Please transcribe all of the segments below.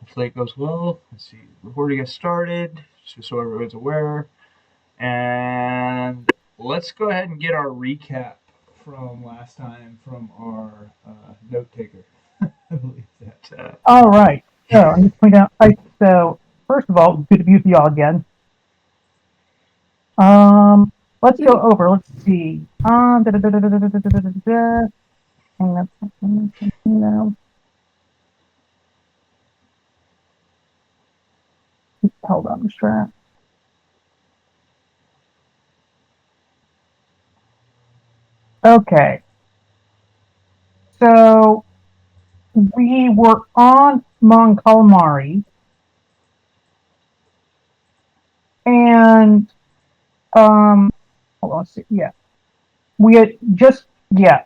Hopefully it goes well. Let's see. Recording gets started, just so everyone's aware. And let's go ahead and get our recap from last time from our note taker. I believe that. All right. So I'm just pointing out. So first of all, good to be with y'all again. Let's go over. Let's see. Hang on. No. Hold on, strap. Okay. So we were on Mon Calamari, and hold on. Let's see. Yeah, we had just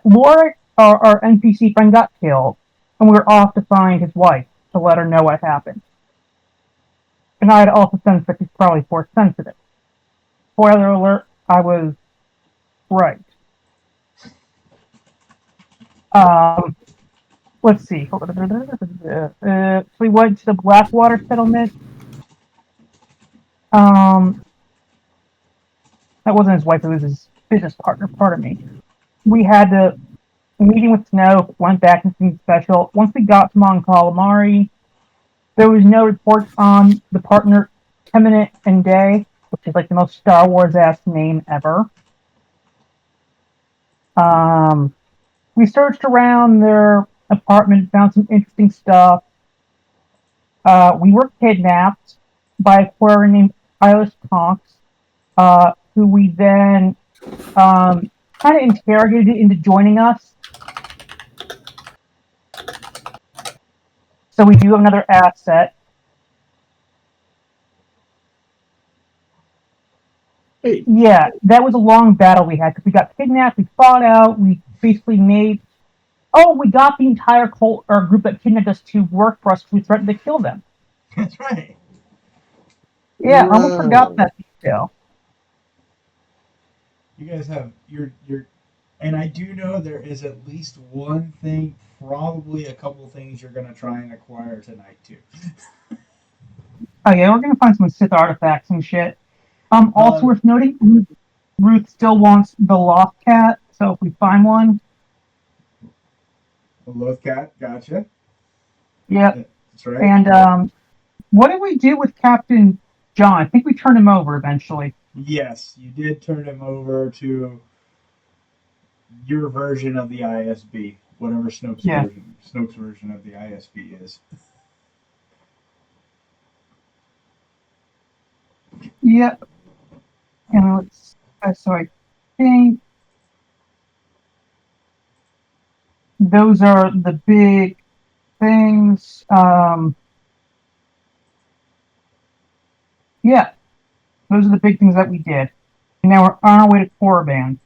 Laura, our NPC friend, got killed, and we were off to find his wife to let her know what happened. And I had also sensed that he's probably force sensitive. Spoiler alert, I was right. Um, let's see. So we went to the Blackwater settlement. Um, that wasn't his wife, it was his business partner, pardon me. We had the meeting with Snow, went back and something special. Once we got to Mon Calamari, there was no reports on the partner Teminate and Day, which is like the most Star Wars ass name ever. We searched around their apartment, found some interesting stuff. We were kidnapped by a query named Iris Tonks, who we then kind of interrogated into joining us. So we do have another asset. Hey. Yeah, that was a long battle we had because we got kidnapped, we fought out, we basically made. Oh, we got the entire cult or group that kidnapped us to work for us because we threatened to kill them. That's right. Yeah, I almost Wow. forgot that detail. You guys have your, and I do know there is at least one thing, probably a couple things you're gonna try and acquire tonight too. Oh yeah, we're gonna find some Sith artifacts and shit. Also worth noting, Ruth still wants the lost cat, so if we find one. A Loth Cat, gotcha. Yep. That's right. And what did we do with Captain John? I think we turned him over eventually. Yes, you did turn him over to your version of the ISB, whatever Yeah. Snoke's version of the ISB is. Yep. And so I think those are the big things. Yeah, those are the big things that we did. And now we're on our way to Korriban.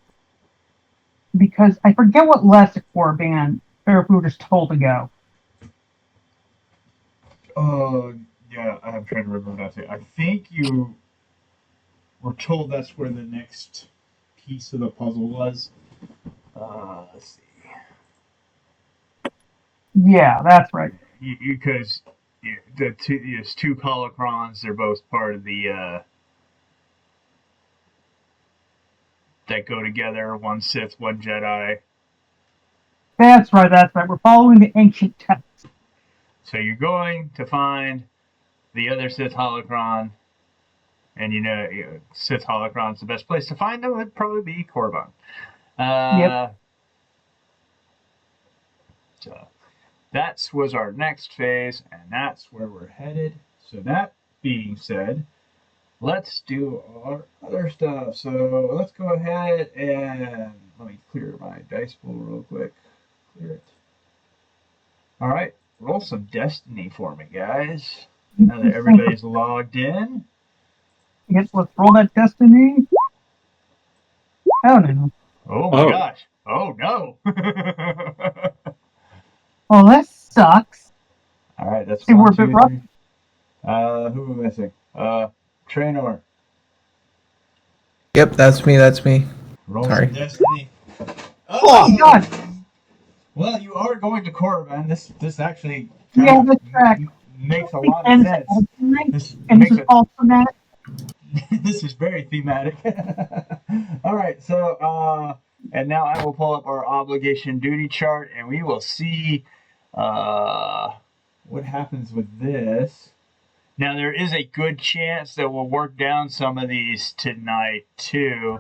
Because I forget what left at Korriban, or if we were just told to go. Oh, yeah, I'm trying to remember that thing. I think you were told that's where the next piece of the puzzle was. Let's see. Yeah, that's right. Because the two, there's two holocrons. They're both part of the that go together. One Sith, one Jedi. That's right. We're following the ancient text. So you're going to find the other Sith holocron, and Sith holocron's the best place to find them would probably be Korriban. Yep. So that was our next phase, and that's where we're headed. So that being said, let's do our other stuff. So let's go ahead and let me clear my dice pool real quick. Clear it. All right, roll some Destiny for me, guys. Now that everybody's logged in. Yep, let's roll that destiny. Oh no. Oh my gosh. Oh no. Well, that sucks. All right, that's See, one, we're a bit two, rough. three. Who am I missing? Trainor. Yep, that's me. That's me. Roll Sorry. some Destiny. Oh God. Well, you are going to Korriban. This actually Yeah, the track. makes a lot of And sense. This and this makes is it. all thematic. This is very thematic. All right, so and now I will pull up our obligation duty chart, and we will see what happens with this. Now there is a good chance that we'll work down some of these tonight too,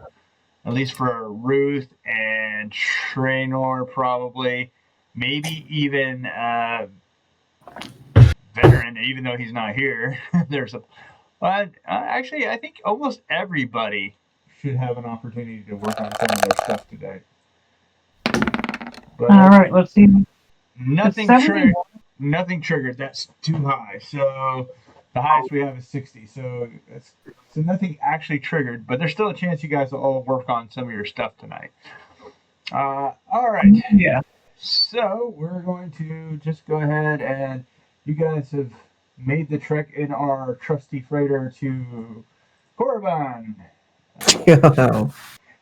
at least for Ruth and Traynor probably, maybe even Veteran, even though he's not here. There's a actually, I think almost everybody should have an opportunity to work on some of their stuff today. But All right, let's see. nothing It's 71. nothing triggered. That's too high. So the highest we have is 60. So nothing actually triggered, but there's still a chance you guys will all work on some of your stuff tonight. All right. Yeah. So we're going to just go ahead and you guys have made the trek in our trusty freighter to Korriban.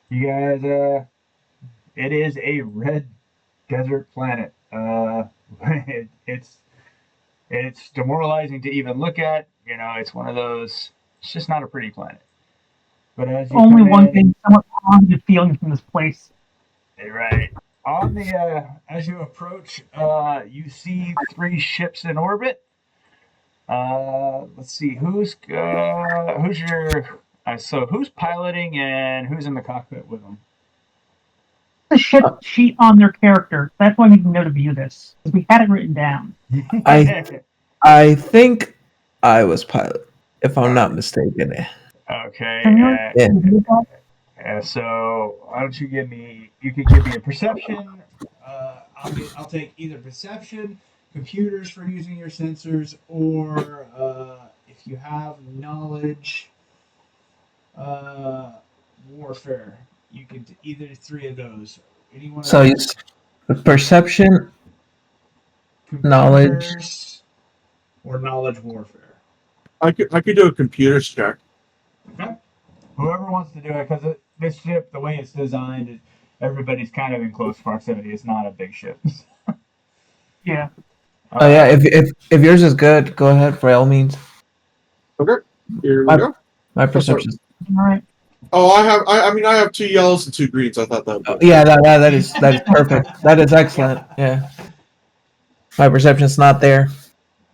You guys, it is a red desert planet. It's demoralizing to even look at. You know, it's one of those. It's just not a pretty planet. But as you Only come one in, thing, somewhat positive feeling from this place. right on the as you approach, you see 3 ships in orbit. Let's see who's your so who's piloting and who's in the cockpit with them. The ship sheet on their character. That's why we can know to view this. We had it written down. I think I was pilot, if I'm not mistaken. Okay. Yeah. So why don't you give me? You can give me a perception. I'll take either perception, computers for using your sensors, or if you have knowledge, warfare. You can either 3 of those. Anyone? So it's perception, knowledge. Computers, or knowledge warfare. I could do a computer check. Okay. Whoever wants to do it, because this ship, the way it's designed, everybody's kind of in close proximity. It's not a big ship. Yeah. Oh yeah, if yours is good, go ahead by all means. Okay, here we go. My perception. All right. Oh, I have 2 yellows and 2 greens. I thought that. Yeah, that is perfect. That is excellent. Yeah. My perception's not there.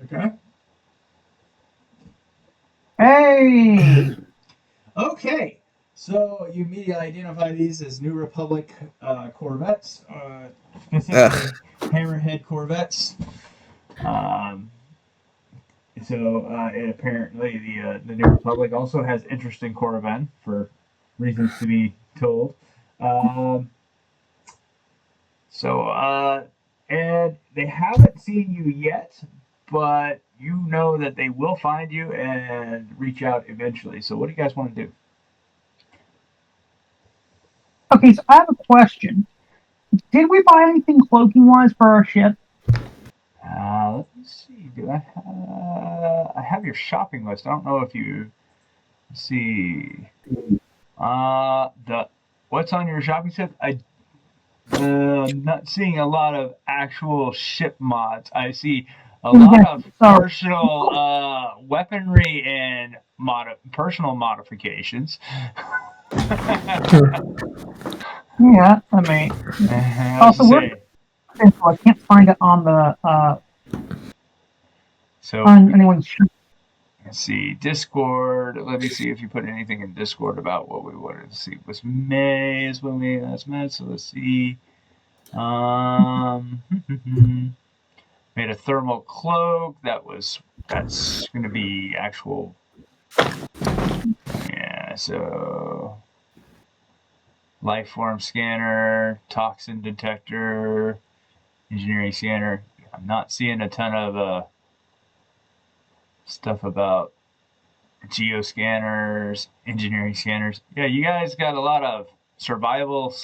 Okay. Hey. Okay. So you immediately identify these as New Republic Corvettes, specifically Hammerhead Corvettes. It apparently the New Republic also has interest in Korriban for reasons to be told. And they haven't seen you yet, but you know that they will find you and reach out eventually. So what do you guys want to do? Okay, so I have a question. Did we buy anything cloaking wise for our ship? Let me see. Do I have your shopping list? I don't know if you see. What's on your shopping list? I'm not seeing a lot of actual ship mods. I see a lot of personal weaponry and personal modifications. Yeah, I mean. Also, I can't find it on the on anyone's ship. Let's see, Discord. Let me see if you put anything in Discord about what we wanted to see. It was May is when we last met, so let's see. Made a thermal cloak. That's going to be actual. Yeah, so life form scanner, toxin detector, engineering scanner. I'm not seeing a ton of stuff about geoscanners, engineering scanners. Yeah, you guys got a lot of survival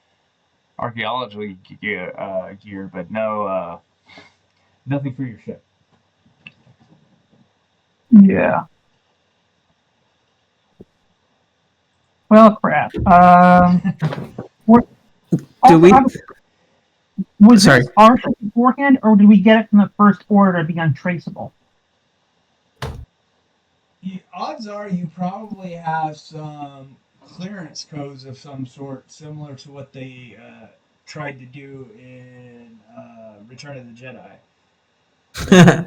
/ archaeology gear, but no, nothing for your ship. Yeah. Well, crap. Do we? Was this our ship beforehand, or did we get it from the first order to be untraceable? odds are you probably have some clearance codes of some sort, similar to what they tried to do in Return of the Jedi.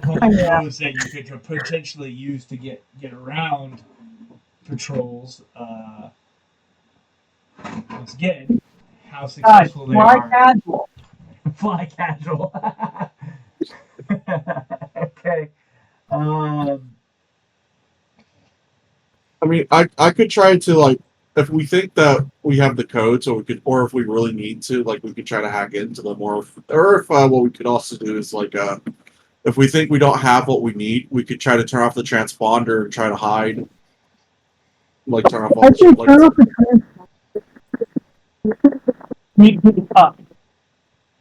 Codes that you could potentially use to get around patrols. Once again, how God, successful they fly are. casual. Fly casual. Okay. Um, I mean, I could try to like if we think that we have the codes, or we could, or if we really need to, like we could try to hack into them, or if what we could also do is like if we think we don't have what we need, we could try to turn off the transponder and try to hide, like turn off all Actually, the turn off the need to be up.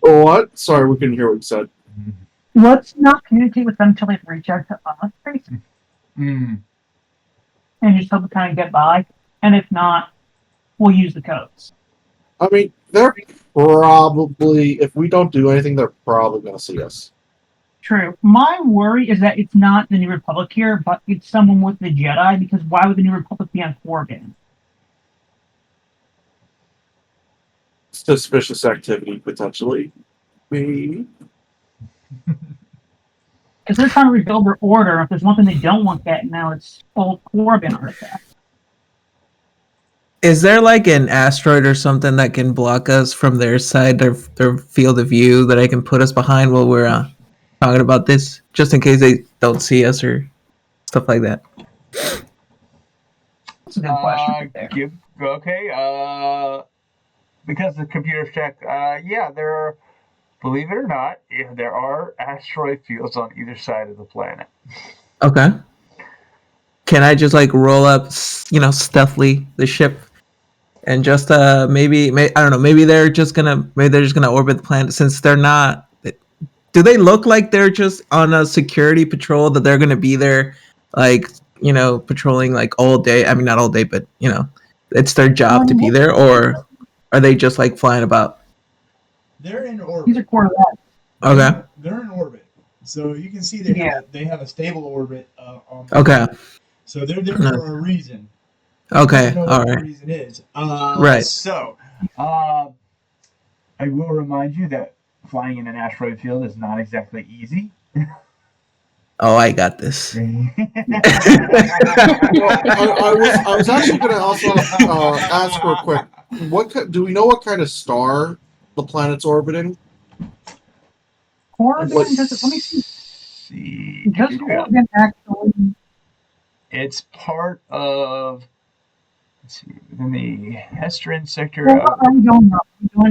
Oh, what? Sorry, we couldn't hear what you said. Let's not communicate with them until they reach out to us, basically, mm, and just hope to kind of get by. And if not, we'll use the codes. I mean, they're probably, if we don't do anything, they're probably going to see us. True. My worry is that it's not the New Republic here, but it's someone with the Jedi, because why would the New Republic be on Korriban? Suspicious activity, potentially. Maybe. Because they're trying to rebuild their order. If there's one thing they don't want getting now, it's old Korriban artifacts. Is there like an asteroid or something that can block us from their side, their field of view, that I can put us behind while we're talking about this, just in case they don't see us or stuff like that? That's a good question right there. Because the computers check, yeah, there are, believe it or not, there are asteroid fields on either side of the planet. Okay. Can I just like roll up, stealthily the ship, and just maybe I don't know, maybe they're just gonna orbit the planet, since they're not. Do they look like they're just on a security patrol, that they're gonna be there, like, patrolling like all day? I mean, not all day, but it's their job to be there, or are they just like flying about? They're in orbit. These are Corvettes. Okay. They're in orbit, so you can see they have a stable orbit on. Okay. So they're there for a reason. Okay. I don't know All what the right. reason is. Right. So, I will remind you that flying in an asteroid field is not exactly easy. Oh, I got this. Well, I was actually going to also ask real quick. Do we know what kind of star the planet's orbiting? Korriban, let me see. Does Korriban actually? It's part of. Let's see, within the Hestrin sector. Well, I'm going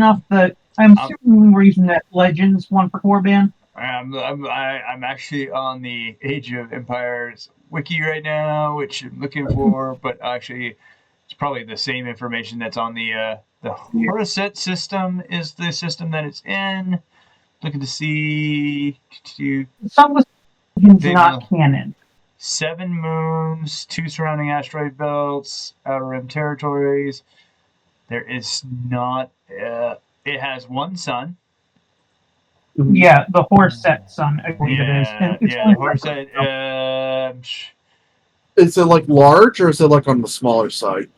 off the. I'm assuming we're using that Legends one for Korriban. I'm actually on the Age of Empires wiki right now, which I'm looking for, but actually, it's probably the same information that's on the Horaset system is the system that it's in. Looking to see. Some of the not canon. 7 moons, 2 surrounding asteroid belts, outer rim territories. There is not. It has 1 sun. Yeah, the Horaset sun, I believe it is. And it's the Horaset. Is it like large, or is it like on the smaller side?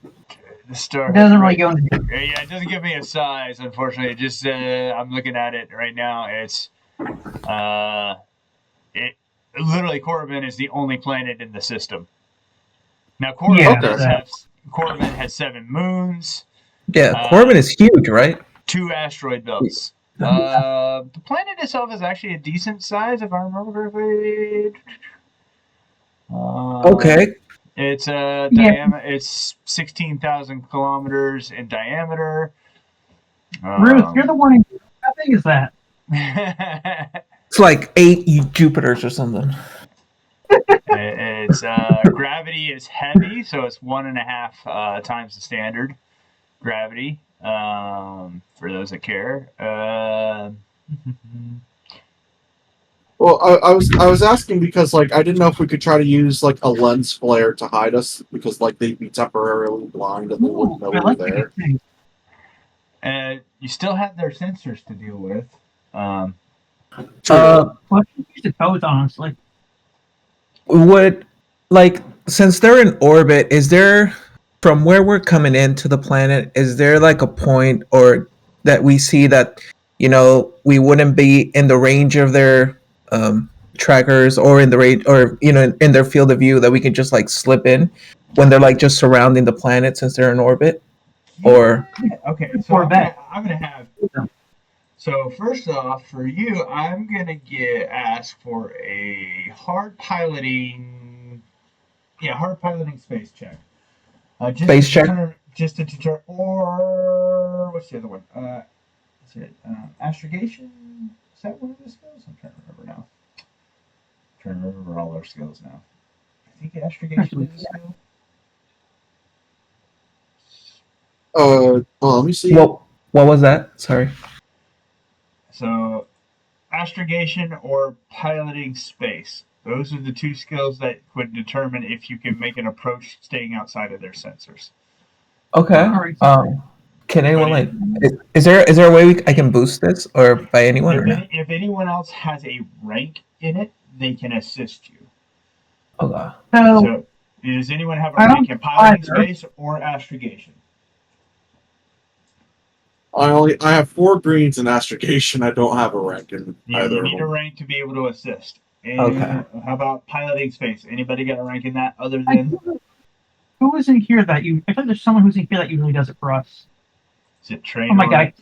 The star doesn't really go into. Yeah, it doesn't give me a size, unfortunately. It just I'm looking at it right now. It's it literally, Korriban is the only planet in the system. Now Korriban has 7 moons. Yeah, Korriban is huge, right? 2 asteroid belts. The planet itself is actually a decent size, if I remember correctly. Okay. It's diameter. It's 16,000 kilometers in diameter. Ruth, you're the one. How big is that? It's like 8 Jupiters or something. Its gravity is heavy, so it's 1.5 times the standard gravity. For those that care. Well, I was asking because like I didn't know if we could try to use like a lens flare to hide us, because like they'd be temporarily blind and they wouldn't know we were there. You still have their sensors to deal with. Let's use the codes, honestly. Would, like, since they're in orbit, is there, from where we're coming into the planet, is there like a point or that we see that, we wouldn't be in the range of their trackers, or in the range, or in their field of view, that we can just like slip in when they're like just surrounding the planet since they're in orbit? Or Okay, so Or I'm gonna have. So first off, for you, I'm gonna ask for a hard piloting, hard piloting space check. Just Space to check? just to deter, or what's the other one? Is it astrogation? Is that one of the skills? I'm trying to remember now. trying to remember all our skills now. I think astrogation is a skill. Let me see. what was that? Sorry. So, astrogation or piloting space. Those are the two skills that would determine if you can make an approach staying outside of their sensors. Okay. Alright. Can anyone But is there a way I can boost this, or by anyone, or not? If anyone else has a rank in it, they can assist you. Okay. So, So, does anyone have a I rank don't in piloting either. space or astrogation? I have 4 greens in astrogation. I don't have a rank in Yeah, either you of need a them. rank to be able to assist. And Okay. how about piloting space? Anybody got a rank in that other I than? do- who was in here that you? I thought there's someone who's in here that usually does it for us. Is it train? Oh my or, god!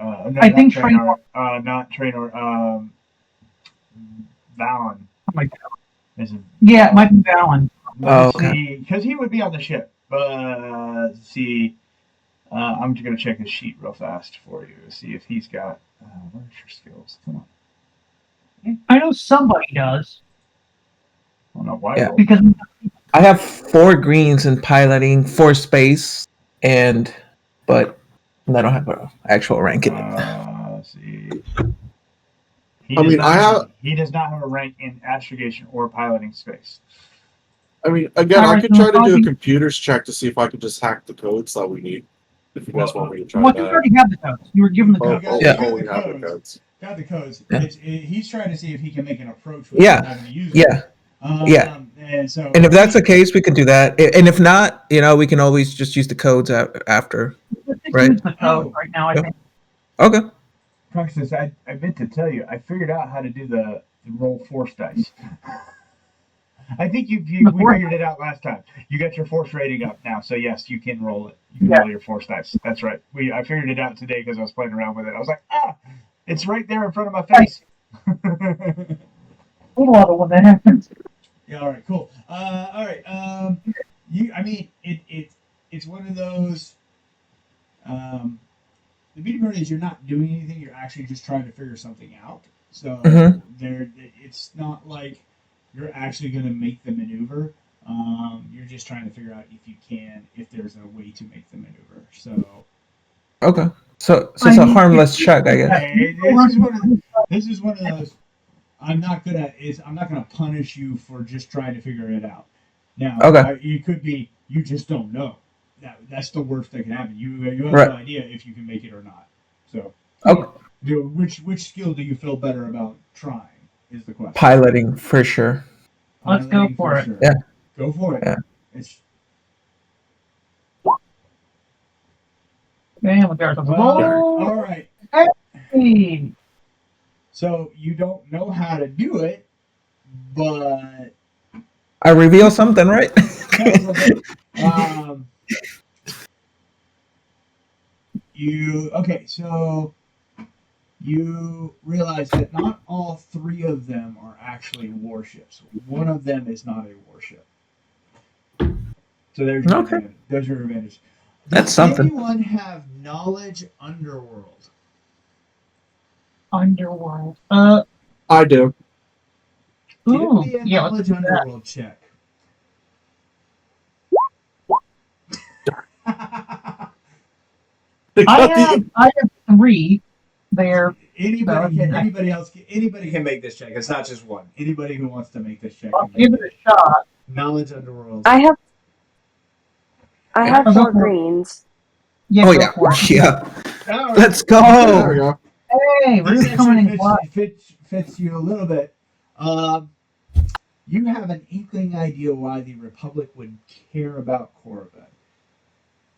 No, I not think train or, not train or Valen. Oh my god! Is it? Yeah, it might be Valen. Oh, okay. Because he would be on the ship. Let's see. I'm just gonna check his sheet real fast for you. See if he's got. Where's your skills? Come on. I know somebody does I don't know why. Yeah. because I have 4 greens in piloting, 4 space, but I don't have an actual rank in it. Let's see. He does not have a rank in astrogation or piloting space. I mean, again, I could try to do a computers check to see if I could just hack the codes that we need. If you guys want me to try well, you that. already have the codes. You were given the codes. We have the codes. Got the codes. Yeah. He's trying to see if he can make an approach with Yeah. having to use Yeah. it. Yeah. And if that's the case, we can do that. And if not, we can always just use the codes after. Let's just Right. use the code right now. I Yep. think. Okay. Praxis, I meant to tell you, I figured out how to do the roll force dice. I think we figured it out last time. You got your force rating up now, so yes, you can roll it. You can roll your force dice. That's right. I figured it out today because I was playing around with it. I was like, it's right there in front of my face. I love it when that happens. Yeah. All right. Cool. All right. It's one of those. The beauty part is you're not doing anything. You're actually just trying to figure something out. So Mhm. it's not like you're actually going to make the maneuver. You're just trying to figure out if there's a way to make the maneuver. So Okay. So it's a harmless check, I guess. Hey, this is one of those. I'm not going to punish you for just trying to figure it out. Now, Okay. it could be you just don't know. That's the worst that can happen. You have Right. no idea if you can make it or not. So, Okay. which skill do you feel better about trying? Is the question. Piloting for sure. Let's go Piloting for it. sure. Yeah. Go for it. Yeah. It's Damn, there's a all right. Hey. So you don't know how to do it, but I reveal something, right? um, so you realize that not all 3 of them are actually warships. One of them is not a warship. So there's your Okay. advantage. There's your advantage. That's Does something. anyone have knowledge underworld? Underworld. I do. Ooh. Give me a Yeah, let's knowledge do that. underworld check. I have 3 there. Anybody can make this check. It's not just one. Anybody who wants to make this check. I'll can make give it a shot. Knowledge underworld. I have I'll go 4 for it. greens. Yeah, Oh go yeah. for it. Yeah. All right. Let's There go. we go. Hey, we're This just coming in actually hot. fits you a little bit. you have an inkling idea why the Republic would care about Korriban.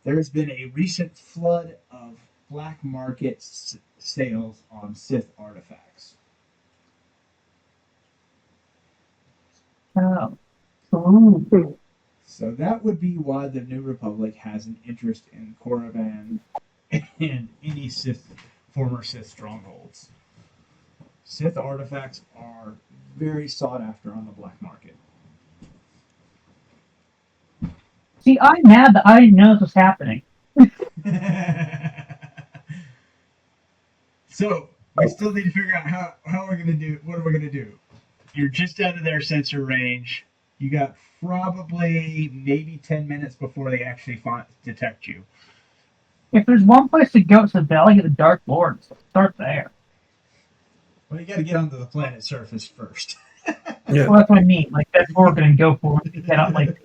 There has been a recent flood of black market sales on Sith artifacts. Oh. Ooh. So that would be why the New Republic has an interest in Korriban and any former Sith strongholds. Sith artifacts are very sought after on the black market. See, I'm mad that I didn't know this was happening. So we still need to figure out how we're gonna do. What are we gonna do? You're just out of their sensor range. You got probably maybe 10 minutes before they actually detect you. If there's one place to go, it's the Valley of the Dark Lord. So start there. Well, you got to get onto the planet's surface first. Yeah. Well, that's what I mean. Like that's what we're gonna go for. Head out, like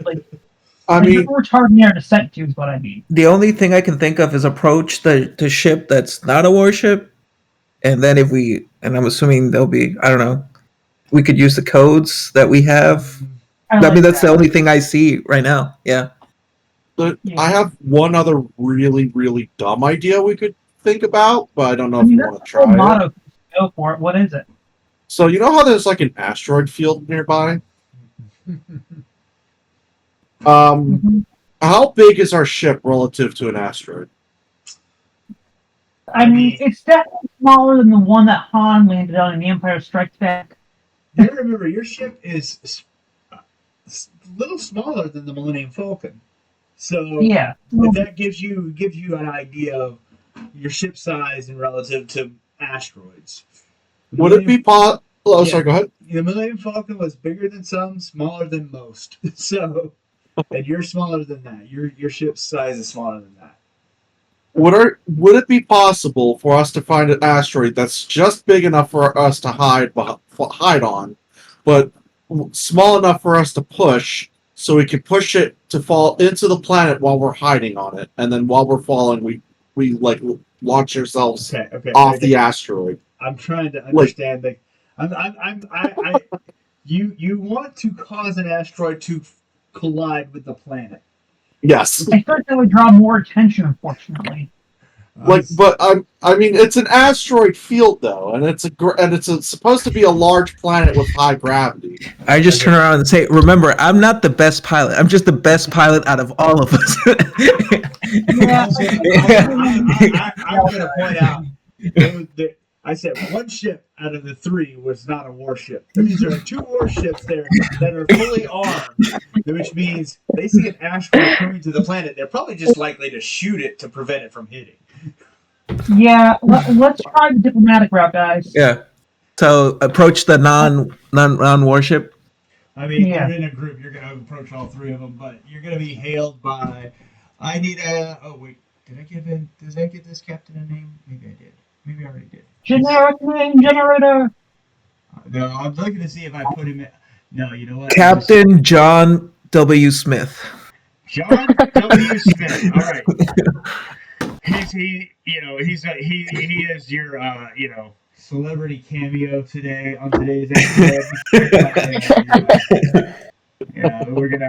I mean, we're targeting their descent to is what I mean. The only thing I can think of is approach the ship that's not a warship, and then if we, and I'm assuming there'll be, I don't know, we could use the codes that we have. I mean, that's the only thing I see right now. Yeah. but Yeah. I have one other really, really dumb idea we could think about, but I don't know I if mean, you that's want to the whole try it. motto. Go for it. What is it? So you know how there's like an asteroid field nearby? Mhm. How big is our ship relative to an asteroid? I mean, it's definitely smaller than the one that Han landed on in The Empire Strikes Back. You remember, your ship is a little smaller than the Millennium Falcon. So Yeah. that gives you an idea of your ship size and relative to asteroids. The Would it be possible? Oh, Yeah. sorry, go ahead. The Millennium Falcon was bigger than some, smaller than most. So, and you're smaller than that. Your ship's size is smaller than that. Would it be possible for us to find an asteroid that's just big enough for us to hide on, but small enough for us to push, so we can push it to fall into the planet while we're hiding on it, and then while we're falling, we like launch ourselves Okay. off the asteroid. I'm trying to understand that. You want to cause an asteroid to collide with the planet. Yes. I feel like that would draw more attention, unfortunately. But I mean, it's an asteroid field though, and it's supposed to be a large planet with high gravity. I just turn around and say, remember, I'm not the best pilot. I'm just the best pilot out of all of us. Yeah. I'm going to point out. I said one ship out of the three was not a warship. That means there are two warships there that are fully armed, which means they see an asteroid coming to the planet. They're probably just likely to shoot it to prevent it from hitting. Yeah, let's try the diplomatic route, guys. Yeah. So approach the non warship. I mean, Yeah. you're in a group. You're going to approach all three of them, but you're going to be hailed by. I need a. Oh wait, did I give in? Did I give this captain a name? Maybe I did. Maybe I already did. Generic name generator. No, I'm looking to see if I put him in. No, you know what? Captain John W. Smith. John W. Smith. All right. He is your celebrity cameo today on today's episode. Yeah, we're gonna.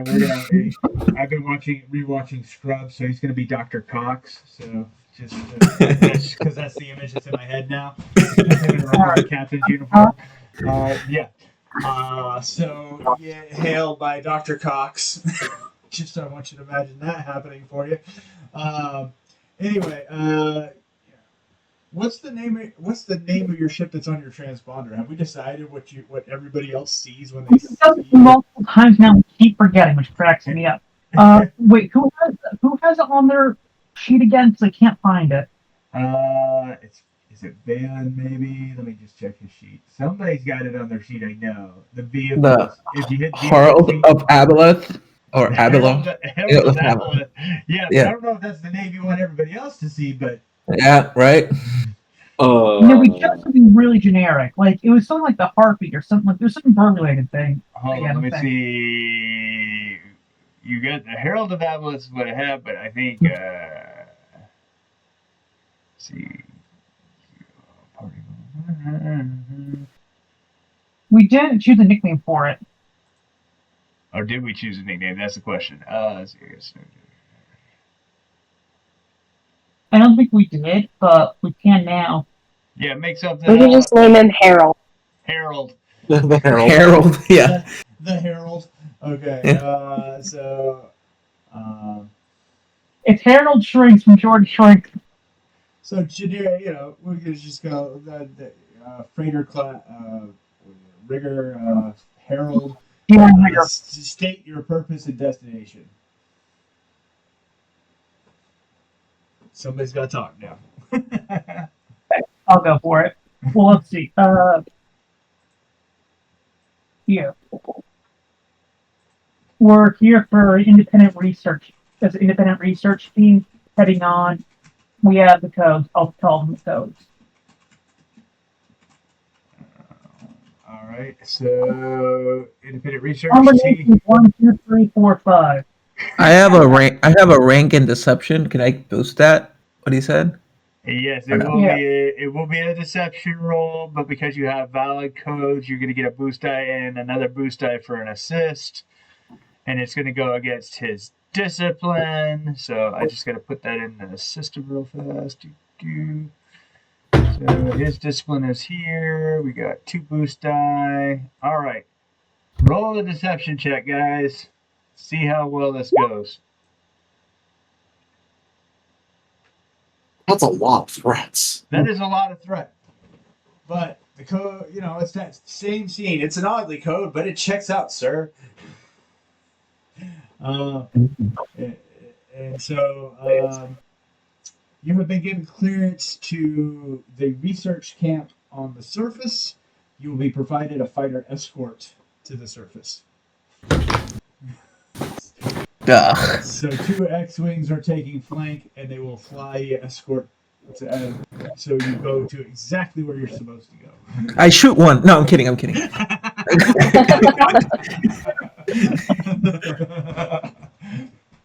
I've been rewatching Scrubs, so he's gonna be Dr. Cox. So just because that's the image that's in my head now. That's him in a captain's uniform. Hailed by Dr. Cox. Just I want you to imagine that happening for you. Anyway, what's the name of your ship that's on your transponder? Have we decided what everybody else sees when they We've see done it you? multiple times now. We keep forgetting, which cracks me up. Wait, who has it on their sheet again? Because I can't find it. Is it Van maybe? Let me just check his sheet. Somebody's got it on their sheet. I know the vehicles. If you hit Harold of Abeloth or Harold Abeloth. of Abeloth. Yeah, Yeah. I don't know if that's the name you want everybody else to see, but Yeah, right. We chose something really generic. Like it was something like the heartbeat or something. Like there's some bird-related thing. hold on, let me see. You got the Herald of Abeloth is what I have, but I think see. We didn't choose a nickname for it. Or did we choose a nickname? That's the question. Serious. I don't think we did, but we can now. Yeah, make something We could up. just name him Harold. Harold. The Herald. Harold. Yeah. The Herald. Okay. Yeah. It's Harold Shrinks from George Shrink. So generic, we could just go the freighter class, rigger, Herald. Yeah, State your purpose and destination. Somebody's got to talk now. I'll go for it. Well, let's see. Yeah. We're here for independent research. As an independent research team heading on, we have the codes. I'll tell them the codes. All right. So independent research Combination team. 1, 2, 3, 4, 5. I have a rank. I have a rank in deception. Can I boost that? What he said? Yes, Or it no? will Yeah. be. It will be a deception roll, but because you have valid codes, you're going to get a boost die and another boost die for an assist, and it's going to go against his discipline. So I just got to put that in the system real fast. So his discipline is here. We got 2 boost die. All right, roll the deception check, guys. See how well this goes. That's a lot of threats. That is a lot of threat. But the code, it's that same scene. It's an oddly code, but it checks out, sir. And so you have been given clearance to the research camp on the surface. You will be provided a fighter escort to the surface. Ugh. So 2 X-wings are taking flank, and they will fly escort. So you go to exactly where you're supposed to go. I shoot one. No, I'm kidding. I'm kidding.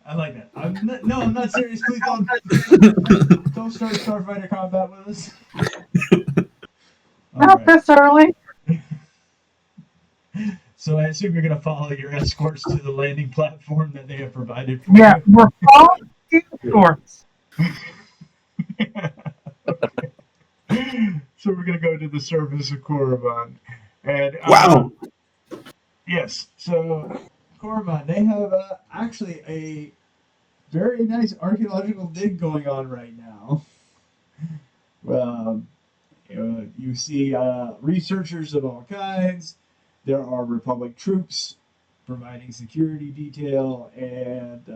I like that. I'm not serious. Please don't start Starfighter combat with us. All Not right. this early. So I assume you're going to follow your escorts to the landing platform that they have provided for Yeah, you. we're following two shorts. So we're going to go to the surface of Korriban. And Wow. yes, so Korriban, they have actually a very nice archaeological dig going on right now. You see researchers of all kinds. There are Republic troops providing security detail, and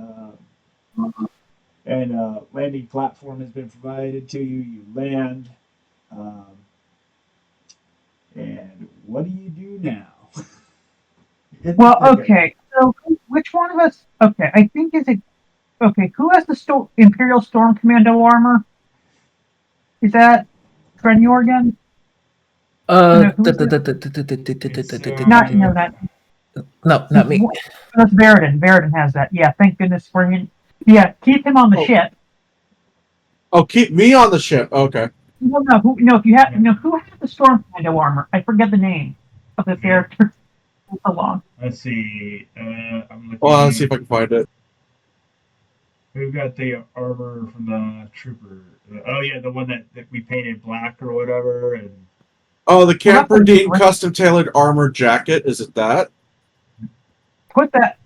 landing platform has been provided to you. You land, and what do you do now? Well, okay. So which one of us? Okay, I think is it. Okay, who has the Imperial Storm Commando armor? Is that Trenyorgan? Not Not me. That's Veridon. Veridon has that. Yeah, thank goodness for him. Yeah, keep him on the ship. Oh, keep me on the ship. Okay. No, if you have, who has the Storm Commando armor? I forget the name of the character. It's so long. Let's see. I'm looking. Well, let's see if I can find it. We've got the armor from the trooper. Oh yeah, the one that we painted black or whatever. And Oh, the Camper Dean custom tailored armor jacket. Is it that? Put that.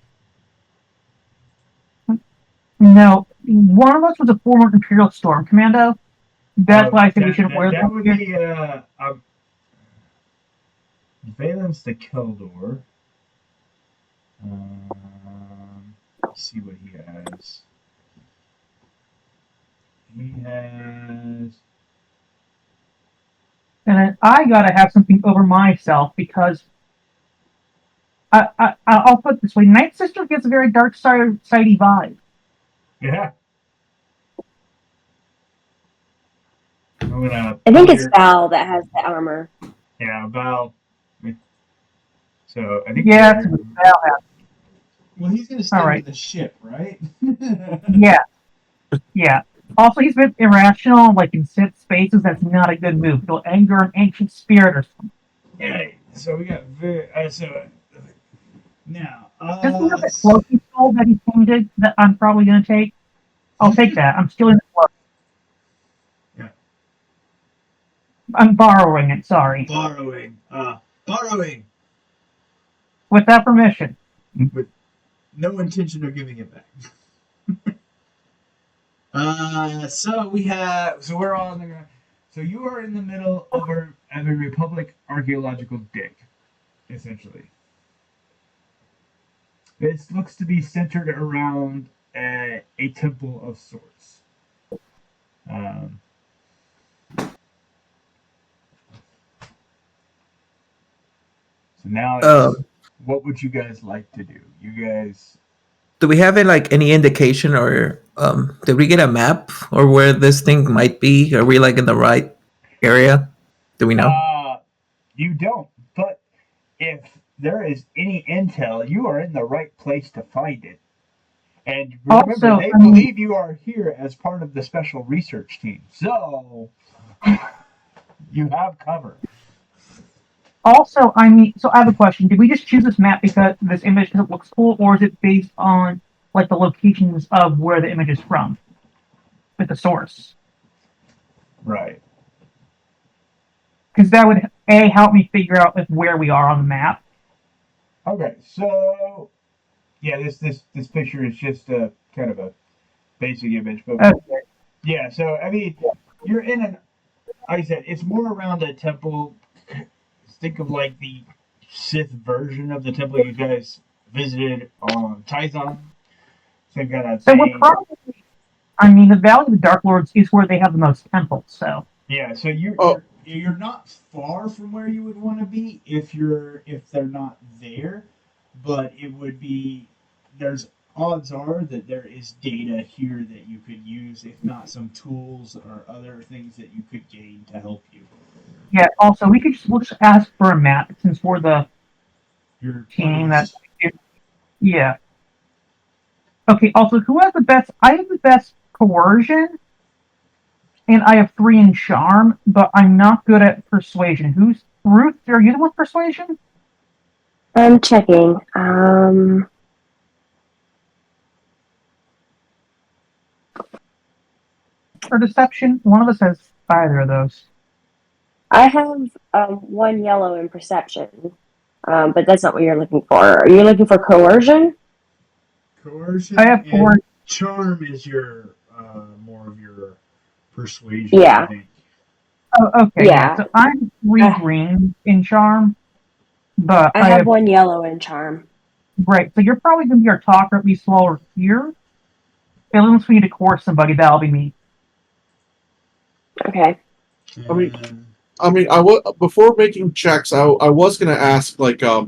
No, one of us was a former Imperial Storm Commando. That's why I think we shouldn't wear that. that. Would be Valen's the Keldor. Let's see what he has. He has. And then I gotta have something over myself because I'll put it this way: Night Sister gets a very dark sidey vibe. Yeah. I think it's Val that has the armor. Yeah, Val. So I think. Yeah, Val has. Well, he's going to stay with the ship, right? Yeah. Also, he's a bit irrational, like in spaces. That's not a good move. It'll anger an ancient spirit or something. Yeah. So we got Now, Just look at the floating skull that he painted that I'm probably going to take. I'll take that. I'm stealing the float. Yeah. I'm borrowing it, sorry. borrowing. With that permission. No intention of giving it back. So we're on the ground. So you are in the middle of a Republic archaeological dig, essentially. This looks to be centered around a temple of sorts. So now, Um, what would you guys like to do? You guys. do we have any indication, or did we get a map or where this thing might be? Are we like in the right area? Do we know? You don't, but if there is any intel, you are in the right place to find it. And remember, Also, they I mean- believe you are here as part of the special research team. So, you have cover. Also, so I have a question. Did we just choose this map because this image because it looks cool, or is it based on like the locations of where the image is from, with the source? Right. Because that would help me figure out where we are on the map. Okay, so yeah, this picture is just a kind of a basic image, but Okay. yeah. So I mean, you're in an. Like I said, it's more around a temple. Think of like the Sith version of the temple you guys visited on Tython. Same kind of So thing. we're probably. The Valley of the Dark Lords is where they have the most temples. So Yeah, so you're not far from where you would want to be if they're not there, but it would be there's odds are that there is data here that you could use, if not some tools or other things that you could gain to help you. yeah. Also, we'll just ask for a map since we're the Your team buddies. yeah. Okay. Also, who has the best? I have the best coercion, and I have 3 in charm, but I'm not good at persuasion. Who's Ruth? Are you the one with persuasion? I'm checking. Or deception? One of us has either of those. I have 1 yellow in perception, but that's not what you're looking for. Are you looking for coercion? Coercion. I have 4. And charm is your more of your persuasion. Yeah. I think. Oh, okay. Yeah. So I'm 3 green in charm, but I have 1 yellow in charm. Right. So you're probably going to be our talker, at least while we're here. Unless we need to coerce somebody, that'll be me. Okay. I mean, before making checks, I was gonna ask like are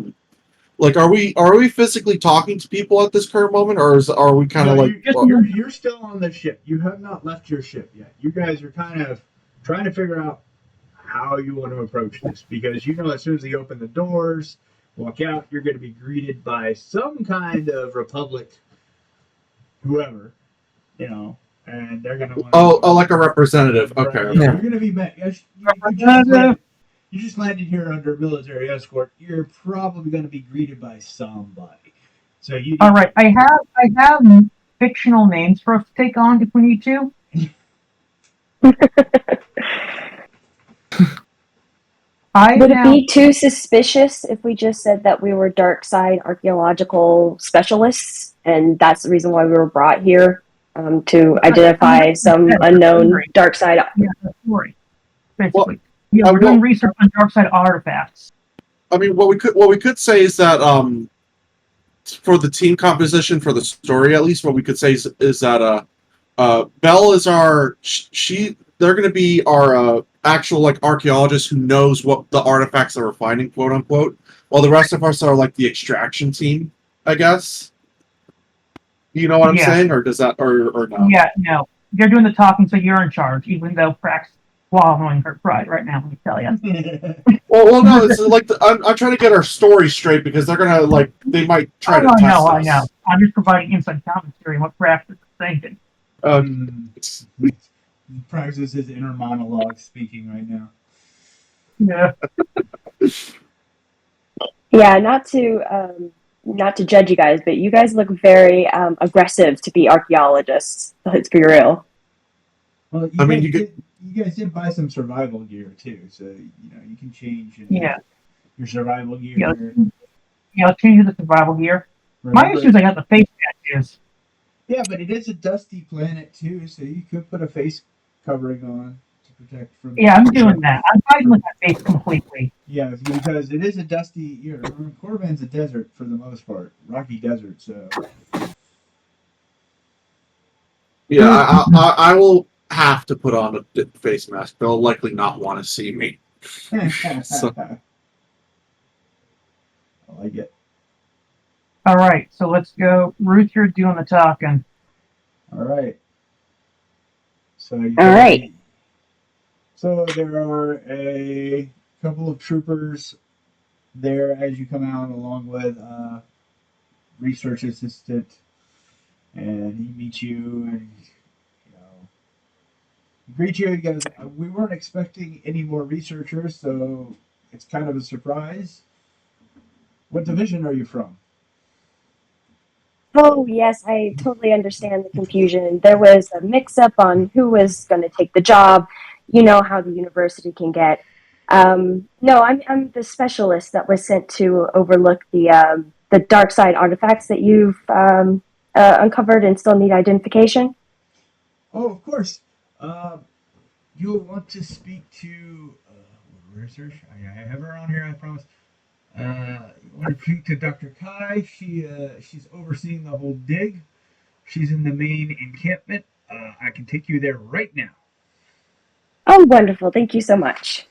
we physically talking to people at this current moment, or are we kind of No, like you're still on the ship. You have not left your ship yet. You guys are kind of trying to figure out how you want to approach this because you know as soon as they open the doors, walk out, you're going to be greeted by some kind of Republic, whoever, and they're going to want. like a representative? Okay. Right, yeah, you're going to be met. You just landed here under military escort. You're probably going to be greeted by somebody. So you. All right. I have fictional names for us to take on if we need to. Would it be too suspicious if we just said that we were dark side archaeological specialists, and that's the reason why we were brought here to identify some unknown dark side? Yeah, that's story. Basically, we're doing research on dark side artifacts. I mean, what we could say is that for the team composition for the story, at least, what we could say is that Belle is they're going to be our actual like archaeologist who knows what the artifacts that we're finding, quote unquote, while the rest of us are like the extraction team, I guess. You know what I'm saying, or does that or no? Yeah, no, you're doing the talking, so you're in charge. Even though Prax swallowing her pride right now, let me tell you. well, no, it's like I'm trying to get our story straight because they're gonna they might try to test us. I know. I'm just providing inside commentary on what Prax is thinking. Praxis is inner monologue speaking right now. Yeah. Yeah, not to not to judge you guys, but you guys look very aggressive to be archaeologists. Let's be real. Well, I mean, you guys did buy some survival gear too, so you can change Yeah. your survival gear. Yeah, I'll change the survival gear. My issue is I got the face patches. Yeah, but it is a dusty planet too, so you could put a face covering on to protect from. Yeah, I'm doing that. I'm fighting with that face completely. Yeah, because it is a dusty. Korriban's a desert for the most part, rocky desert. So yeah, I will have to put on a face mask. They'll likely not want to see me. So- I like it. All right, so let's go. Ruth, you're doing the talking. All right. So All right. So there are a couple of troopers there as you come out, along with research assistant, and he meets you and he greets you. He goes, "We weren't expecting any more researchers, so it's kind of a surprise. What division are you from?" Oh, yes, I totally understand the confusion. There was a mix up on who was going to take the job. You know how the university can get. No, I'm the specialist that was sent to overlook the dark side artifacts that you've uncovered and still need identification. Oh, of course. You'll want to speak to research. I have her on here. I promise. You want to speak to Dr. Kai? She's overseeing the whole dig. She's in the main encampment. I can take you there right now. Oh, wonderful. Thank you so much.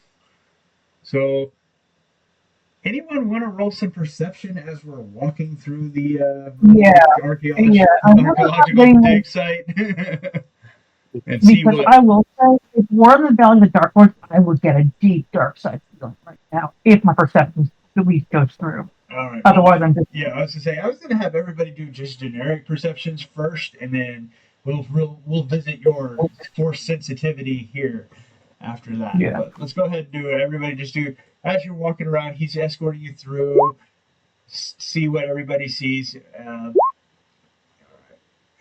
So, anyone want to roll some perception as we're walking through the archaeological dig site? And see Because what. I will say, if we're in the Valley of the Dark Ones, I would get a deep dark side feeling right now if my perception at least goes through. All right. Otherwise, I'm just Yeah, I was gonna say I was gonna have everybody do just generic perceptions first, and then we'll visit your force sensitivity here after that. Yeah. But let's go ahead and do it. Everybody just do as you're walking around. He's escorting you through. See what everybody sees.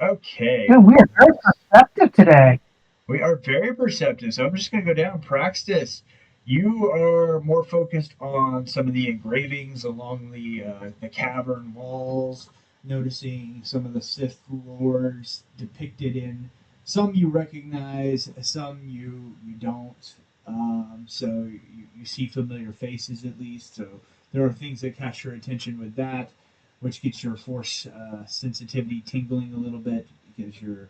Okay. Dude, we are very perceptive today. We are very perceptive. So I'm just going to go down. Praxis, you are more focused on some of the engravings along the cavern walls, noticing some of the Sith lords depicted in. Some you recognize, some you don't. So you see familiar faces at least. So there are things that catch your attention with that, which gets your force sensitivity tingling a little bit because you're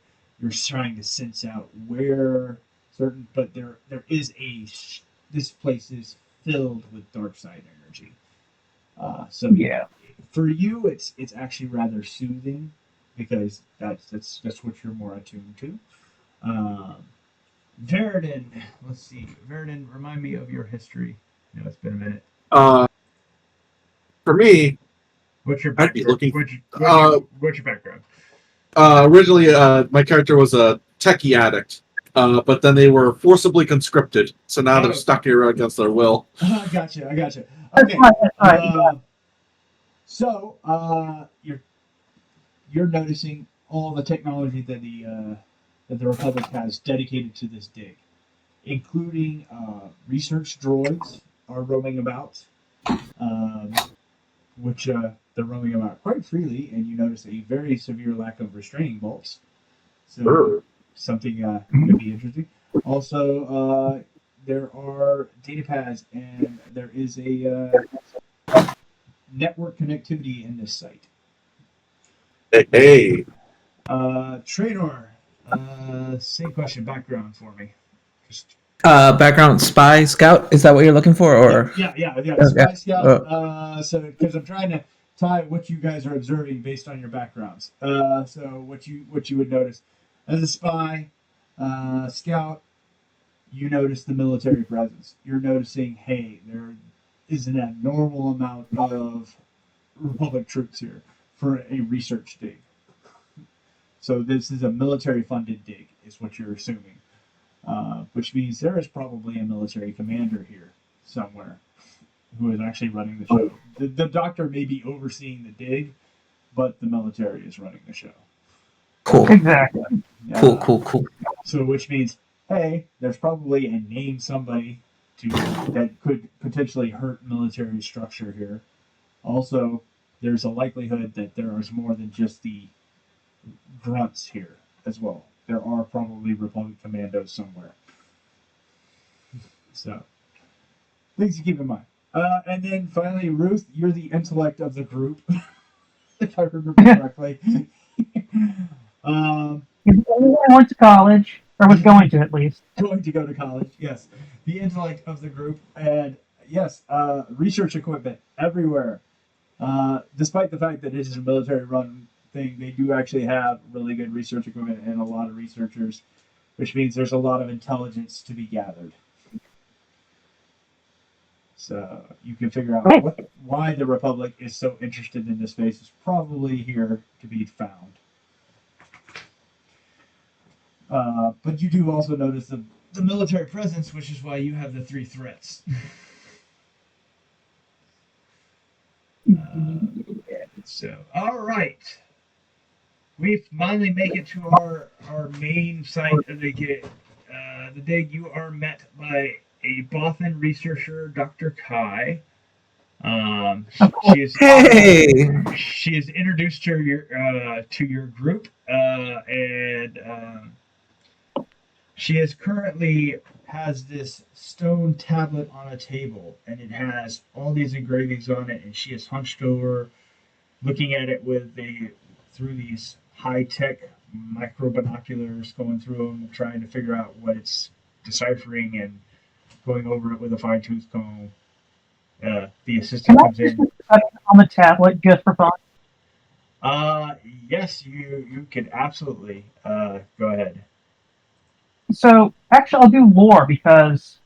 trying to sense out where certain, but there is this place is filled with dark side energy. So Yeah. for you, it's actually rather soothing because that's what you're more attuned to. Verdon, let's see. Verdon, remind me of your history. No, it's been a minute. For me, What's your I'd be looking. What's your background? Originally, my character was a techie addict, but then they were forcibly conscripted, so now they're stuck here against their will. I gotcha. Okay. That's right. So you're noticing all the technology that the Republic has dedicated to this dig, including research droids are roaming about, which they're roaming about quite freely, and you notice a very severe lack of restraining bolts. So something could be interesting. Also, there are data pads, and there is a network connectivity in this site. Hey. Traynor, same question, background for me. Just Background spy scout. Is that what you're looking for, or yeah. Okay. Spy Scout. So because I'm trying to tie what you guys are observing based on your backgrounds. So what you would notice as a spy, scout, you notice the military presence. You're noticing, hey, there is an abnormal amount of Republic troops here for a research dig. So this is a military-funded dig, is what you're assuming, which means there is probably a military commander here somewhere. who is actually running the show. The doctor may be overseeing the dig, but the military is running the show. Cool. Exactly. Cool. So, which means, hey, there's probably a name somebody that could potentially hurt military structure here. Also, there's a likelihood that there is more than just the grunts here as well. There are probably Republic commandos somewhere. So, things to keep in mind. And then finally, Ruth, you're the intellect of the group, if I remember correctly. Went to college, or was going to at least. Going to go to college, yes. The intellect of the group, and yes, research equipment everywhere. Despite the fact that it is a military-run thing, they do actually have really good research equipment and a lot of researchers, which means there's a lot of intelligence to be gathered. So you can figure out why the Republic is so interested in this space is probably here to be found. But you do also notice the military presence, which is why you have the 3 threats. So, all right. We finally make it to our main site of the dig. The dig, you are met by a Bothan researcher, Dr. Kai. She is introduced to your group, and she is currently has this stone tablet on a table, and it has all these engravings on it, and she is hunched over, looking at it through these high-tech micro binoculars, going through them, trying to figure out what it's deciphering and going over it with a fine-tooth comb. The assistant comes in. On the tablet just for fun. Yes, you can absolutely go ahead. So actually, I'll do lore because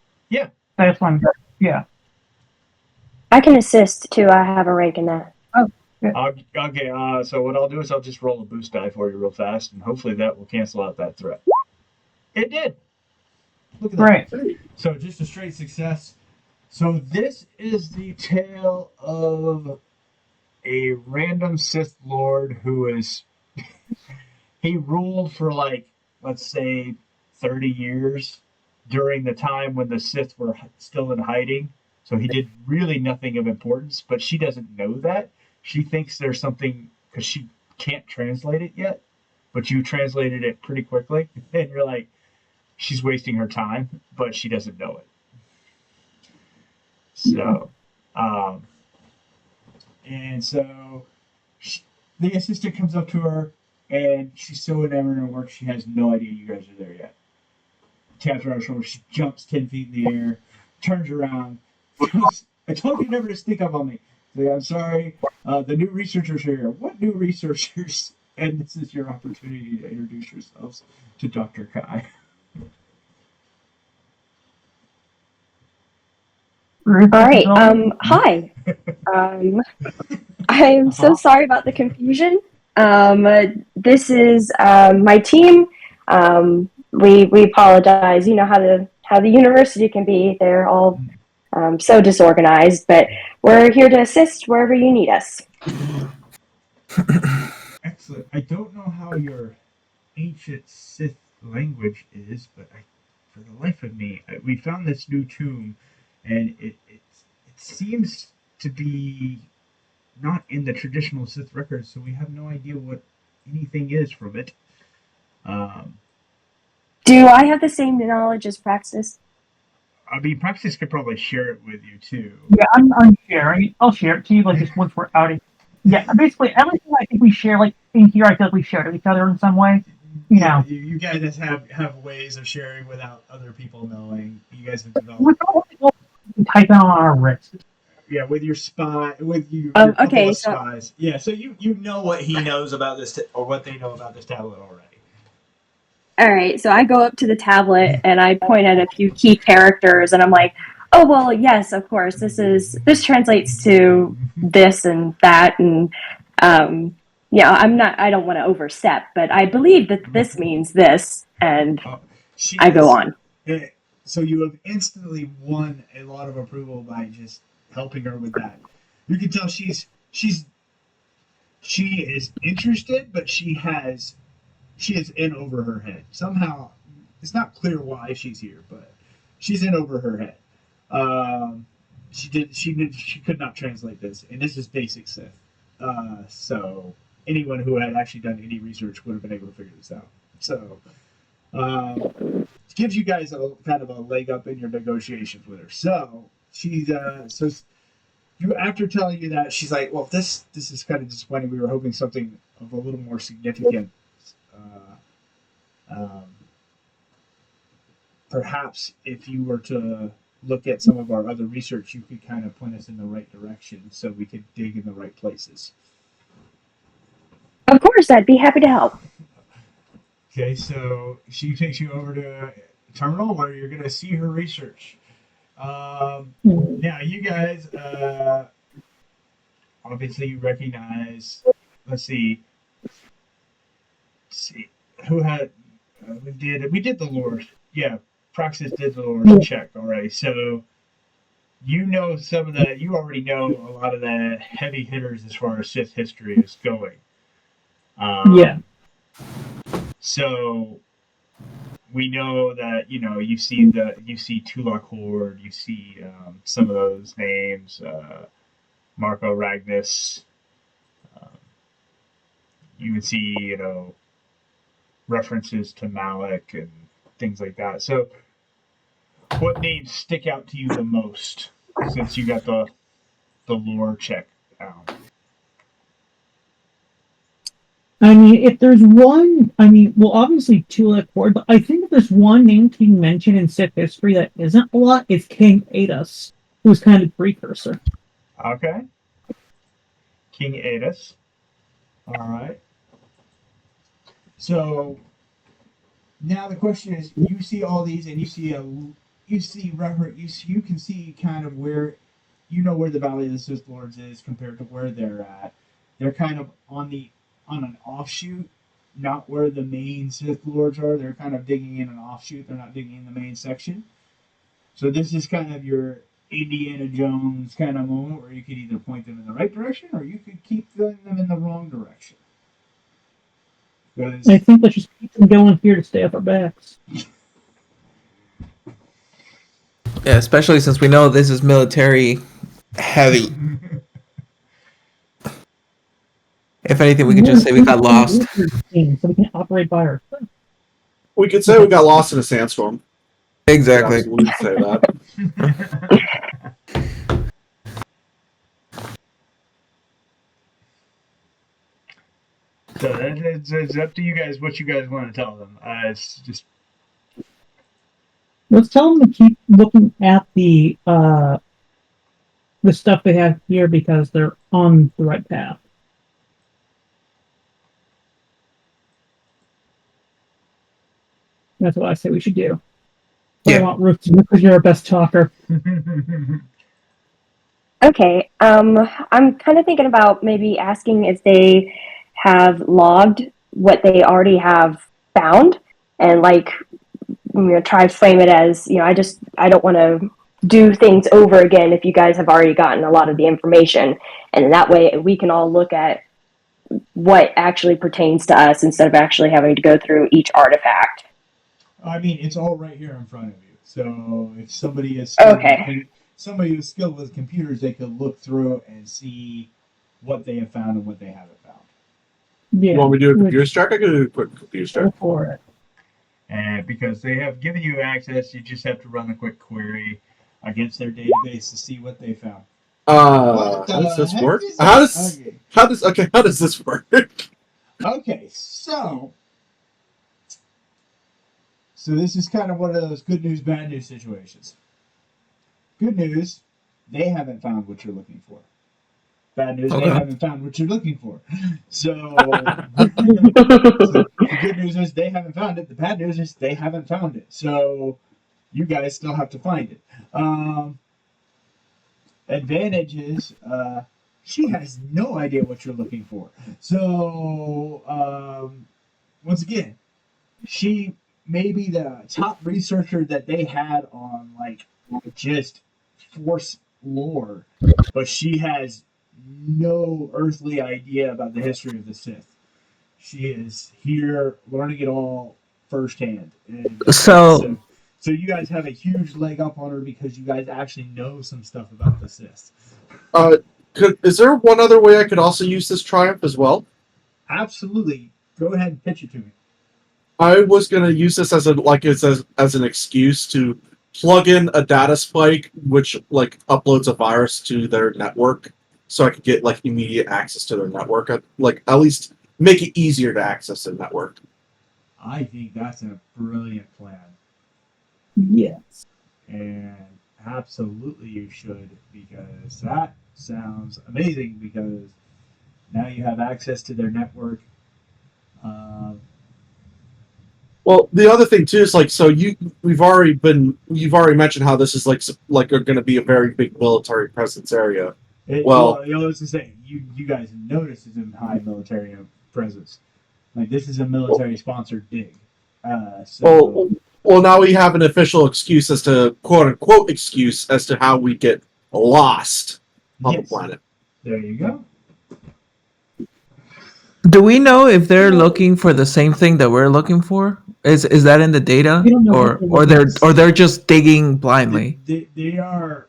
that's one. Yeah. I can assist too. I have a rank in that. Oh. Yeah. Okay. So what I'll do is I'll just roll a boost die for you real fast, and hopefully that will cancel out that threat. It did. Look at that. Great. So just a straight success. So this is the tale of a random Sith Lord who is he ruled for let's say 30 years during the time when the Sith were still in hiding. So he did really nothing of importance, but she doesn't know that. She thinks there's something because she can't translate it yet, but you translated it pretty quickly, and you're like, she's wasting her time, but she doesn't know it. So, the assistant comes up to her, and she's so enamored in her work, she has no idea you guys are there yet. Taps her on her shoulder, she jumps 10 feet in the air, turns around, goes, I told you never to sneak up on me. So, I'm sorry, the new researchers are here. What new researchers? And this is your opportunity to introduce yourselves to Dr. Kai. All right. Hi. I'm so sorry about the confusion. This is my team. We apologize. You know how the university can be. They're all so disorganized, but we're here to assist wherever you need us. Excellent. I don't know how your ancient Sith language is, but for the life of me, we found this new tomb, and it seems to be not in the traditional Sith records, so we have no idea what anything is from it. Do I have the same knowledge as Praxis? I mean, Praxis could probably share it with you too. Yeah, I'm sharing. I'll share it to you just once we're out of. Yeah, basically everything I think we share in here, I feel like we share to each other in some way. You know. You guys have ways of sharing without other people knowing. You guys have developed. We're probably type it on our wrist. Yeah, with your spy, with you. Okay, so spies. Yeah, so you know what he knows about this, or what they know about this tablet already. All right, so I go up to the tablet and I point at a few key characters, and I'm like, "Oh well, yes, of course. This translates to this and that, and I don't want to overstep, but I believe that this means this," and I go on. So you have instantly won a lot of approval by just helping her with that. You can tell she is interested, but she is in over her head. Somehow, it's not clear why she's here, but she's in over her head. She could not translate this, and this is basic Sith. So anyone who had actually done any research would have been able to figure this out. So it gives you guys a kind of a leg up in your negotiations with her. So she's after telling you that, she's like, well, this is kind of disappointing. We were hoping something of a little more significant. Perhaps if you were to look at some of our other research, you could kind of point us in the right direction so we could dig in the right places. Of course, I'd be happy to help. Okay, so she takes you over to terminal where you're going to see her research. Now, you guys, obviously you recognize, let's see, who had, we did the lore. Yeah, Praxis did the lore check already. So you know you already know a lot of the heavy hitters as far as Sith history is going. Yeah. So we know that you see Tulak Horde, you see some of those names, Marco Ragnus. You can see references to Malik and things like that. So, what names stick out to you the most since you got the lore check out? I mean, if there's one, well, obviously Tulip Horde, but I think if there's one name to be mentioned in Sith history that isn't a lot, it's King Adus, who's kind of precursor. Okay. King Adus. All right. So now the question is, you see all these, and you can see kind of where where the Valley of the Sith Lords is compared to where they're at. They're kind of on an offshoot, not where the main Sith Lords are. They're kind of digging in an offshoot. They're not digging in the main section. So this is kind of your Indiana Jones kind of moment where you could either point them in the right direction or you could keep them in the wrong direction. I think let's just keep them going here to stay off our backs. Yeah, especially since we know this is military heavy. If anything, we could just say we got lost. So we can operate by ourselves. We could say we got lost in a sandstorm. Exactly. We could say that. So it's up to you guys what you guys want to tell them. It's just let's tell them to keep looking at the stuff they have here because they're on the right path. That's what I say we should do. Yeah. I want Ruth to do because you're our best talker. Okay. I'm kind of thinking about maybe asking if they have logged what they already have found, and try to frame it as I don't want to do things over again if you guys have already gotten a lot of the information, and that way we can all look at what actually pertains to us instead of actually having to go through each artifact. I mean, it's all right here in front of you. So if somebody is somebody who's skilled with computers, they could look through and see what they have found and what they haven't found. Yeah. You want me to do a computer check? I can do a quick computer check. Go for it. And because they have given you access, you just have to run a quick query against their database to see what they found. How does this work? How does this work? Okay, so this is kind of one of those good news, bad news situations. Good news, they haven't found what you're looking for. Bad news, they haven't found what you're looking for. So the good news is they haven't found it. The bad news is they haven't found it. So you guys still have to find it. Advantage is she has no idea what you're looking for. So once again, she may be the top researcher that they had on just force lore, but she has no earthly idea about the history of the Sith. She is here learning it all firsthand. And So so you guys have a huge leg up on her because you guys actually know some stuff about the Sith. Is there one other way I could also use this triumph as well? Absolutely. Go ahead and pitch it to me. I was gonna use this as as an excuse to plug in a data spike, which like uploads a virus to their network, so I could get like immediate access to their network. Like at least make it easier to access their network. I think that's a brilliant plan. Yes. And absolutely you should, because that sounds amazing, because now you have access to their network. Well, the other thing too is like, so you've already mentioned how this is like going to be a very big military presence area. Well, you know, let's just say you guys notice it's a high military presence. Like this is a military sponsored dig. Well, now we have an official excuse as to quote unquote excuse as to how we get lost on the planet. There you go. do we know if they're looking for the same thing that we're looking for? Is that in the data, We don't know or what they're looking they're just digging blindly? They are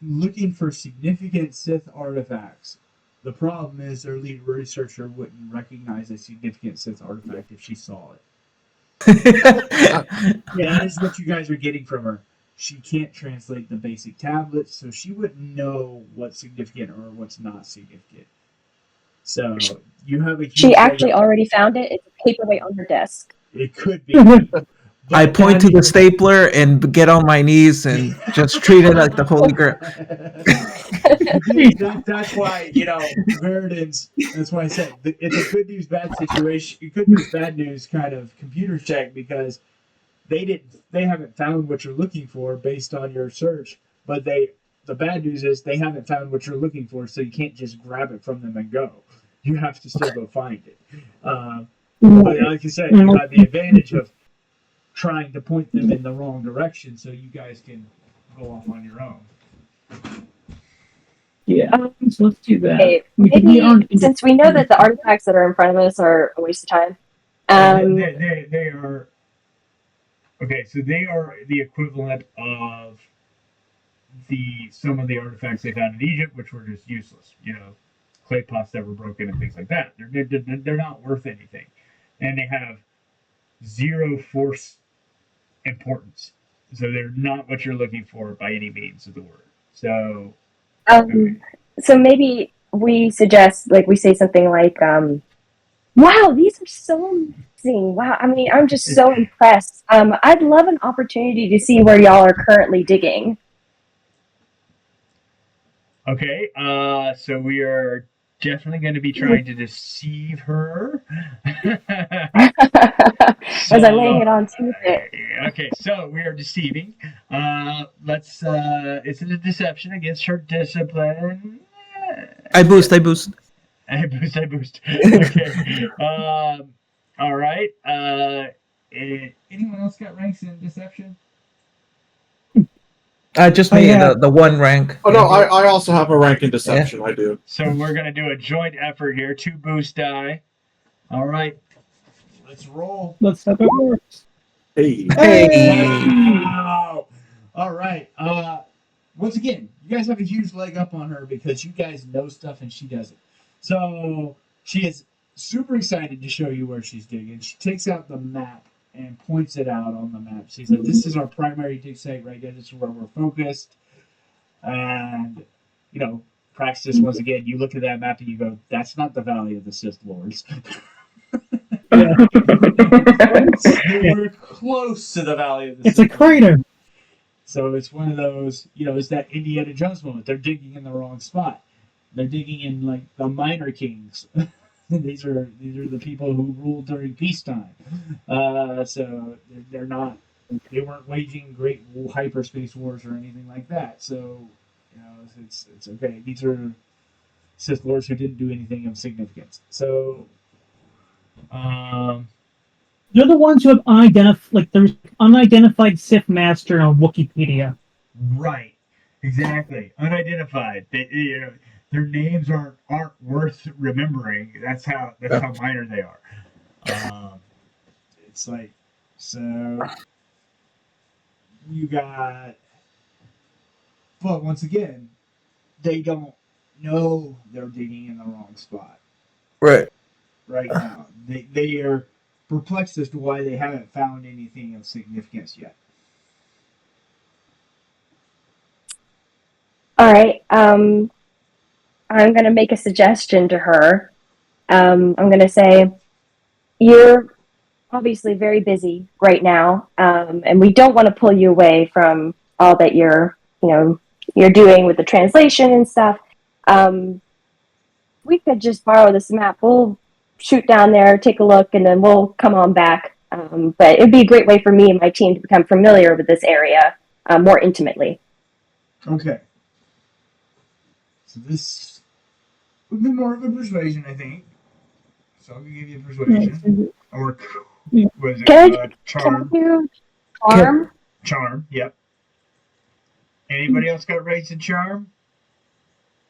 looking for significant Sith artifacts. The problem is their lead researcher wouldn't recognize a significant Sith artifact if she saw it. Yeah, that is what you guys are getting from her. She can't translate the basic tablets, so she wouldn't know what's significant or what's not significant. So you have a huge She actually already found it. It's a paperweight on her desk. It could be. I point to the stapler and get on my knees and just treat it like the Holy Grail. That's why, you know, Veridan's, that's why I said it's a good news, bad situation. Good news, bad news kind of computer check, because they haven't found what you're looking for based on your search, but the bad news is they haven't found what you're looking for, so you can't just grab it from them and go. You have to still go find it. But like you said, you have the advantage of trying to point them in the wrong direction so you guys can go off on your own. Yeah, so let's do that. Okay, since we know that the artifacts that are in front of us are a waste of time. They are okay. So they are the equivalent of some of the artifacts they found in Egypt, which were just useless. You know, clay pots that were broken and things like that. They're not worth anything, and they have zero force importance. So they're not what you're looking for by any means of the word. So. So maybe we suggest, like, we say something like, wow, these are so amazing. Wow, I mean, I'm just so impressed. I'd love an opportunity to see where y'all are currently digging. Okay, so we are definitely going to be trying to deceive her. As I'm laying it on Tuesday. Okay, so we are deceiving. It's a deception against her discipline. I boost. I boost. Okay. All right. Anyone else got ranks in deception? Just me, the one rank. Oh no, I also have a rank in deception. Yeah. I do. So we're gonna do a joint effort here. 2 boost die. All right. Let's roll. Let's have it works. Hey. Wow. All right. Once again, you guys have a huge leg up on her because you guys know stuff and she doesn't. So she is super excited to show you where she's digging. She takes out the map and points it out on the map. She's like, this is our primary dig site right here. This is where we're focused. And, you know, Praxis, once again, you look at that map and you go, that's not the Valley of the Sith Lords. We're close to the Valley of the Sith Lords. It's a crater. So it's one of those, you know, it's that Indiana Jones moment. They're digging in the wrong spot. They're digging in, like, the Minor Kings. These are the people who ruled during peacetime. So they're not. They weren't waging great hyperspace wars or anything like that. So, you know, it's okay. These are Sith Lords who didn't do anything of significance. So, they're the ones who have there's unidentified Sith Master on Wikipedia. Right. Exactly. Unidentified. Their names aren't worth remembering. That's how minor they are. It's like, so you got, but once again, they don't know they're digging in the wrong spot Right. right now. They are perplexed as to why they haven't found anything of significance yet. All right. I'm going to make a suggestion to her. I'm going to say, you're obviously very busy right now, and we don't want to pull you away from all that you're doing with the translation and stuff. We could just borrow this map. We'll shoot down there, take a look, and then we'll come on back. But it'd be a great way for me and my team to become familiar with this area more intimately. Okay. So this would be more of a persuasion, I think. So I'm gonna give you persuasion, or was it charm? Can I do charm? Charm. Yep. Anybody else got raised in charm?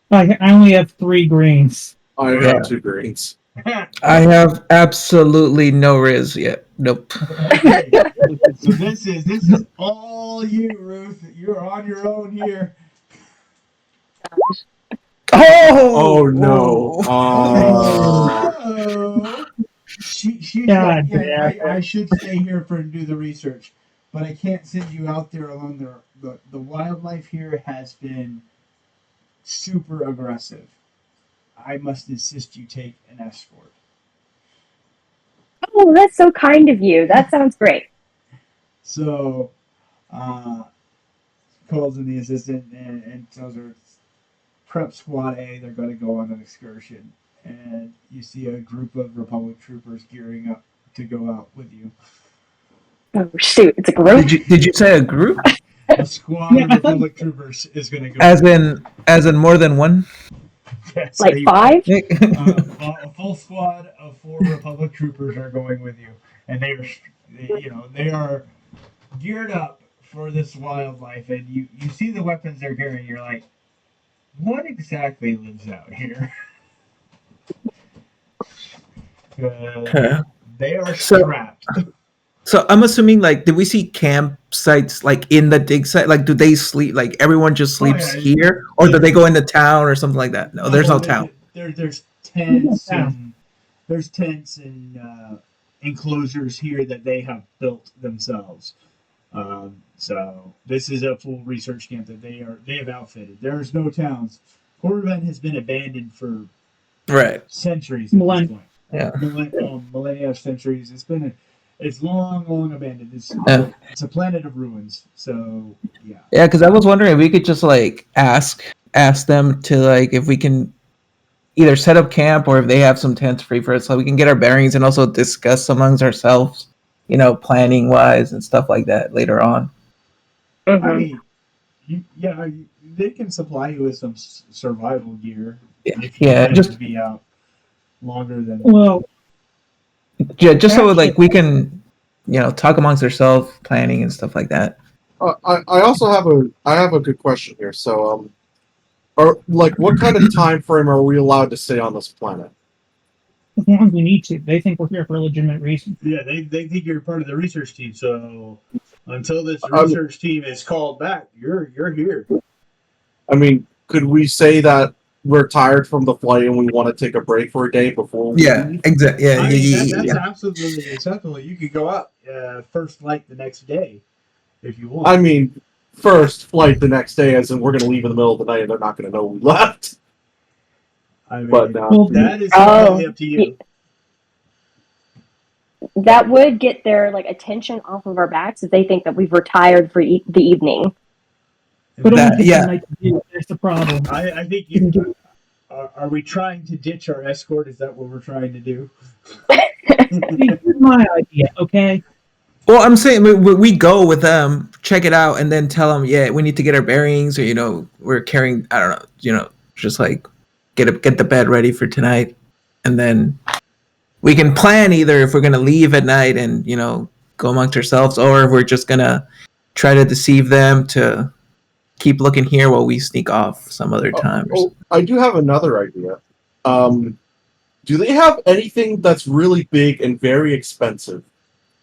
I only have 3 greens. I Yeah. have 2 greens. I have absolutely no riz yet. Nope. Okay. So this is all you, Ruth. You're on your own here. Oh no! Oh. She's God like, yeah, I should stay here and do the research, but I can't send you out there alone. The wildlife here has been super aggressive. I must insist you take an escort. Oh, that's so kind of you. That sounds great. So, calls in the assistant and tells her, prep squad A, they're going to go on an excursion. And you see a group of Republic troopers gearing up to go out with you. Oh shoot, it's a group. Did you say a group? A squad of Republic troopers is going to go. As in more than one? Yes, Like 5? A full squad of 4 Republic troopers are going with you, and they are geared up for this wildlife. And you see the weapons they're carrying. You're like, what exactly lives out here? They are strapped. So I'm assuming, like, did we see campsites like in the dig site? Like, do they sleep? Like, everyone just sleeps here, or do they go into town or something like that? No, there's no town. There's tents and enclosures here that they have built themselves. So this is a full research camp that they have outfitted. There's no towns. Corriban has been abandoned for centuries at this point. Yeah. Millennia, centuries. It's long abandoned. It's a planet of ruins. So yeah. Yeah, because I was wondering if we could just like ask them to, like, if we can either set up camp or if they have some tents free for us, so we can get our bearings and also discuss amongst ourselves, planning wise and stuff like that later on. Mm-hmm. I mean, they can supply you with some survival gear. If you plan to be out longer than. Well, yeah, just so like we can, talk amongst ourselves, planning and stuff like that. I also have a good question here. So, what kind of time frame are we allowed to stay on this planet? As long as we need to. They think we're here for a legitimate reason. Yeah, they think you're part of the research team. So until this research team is called back, you're here. I mean, could we say that we're tired from the flight and we want to take a break for a day before we leave? Exactly. Yeah, that's absolutely acceptable. You could go out first flight the next day if you want. I mean, first flight the next day, as in we're going to leave in the middle of the night and they're not going to know we left. I mean, but that is totally up to you. That would get their attention off of our backs if they think that we've retired for the evening. But that's the problem. I think are we trying to ditch our escort? Is that what we're trying to do? Here's my idea, okay? Well, I'm saying we go with them, check it out, and then tell them, we need to get our bearings, or we're carrying, I don't know, just like get the bed ready for tonight, and then we can plan either if we're gonna leave at night and go amongst ourselves, or if we're just gonna try to deceive them to keep looking here while we sneak off some other time. I do have another idea. Do they have anything that's really big and very expensive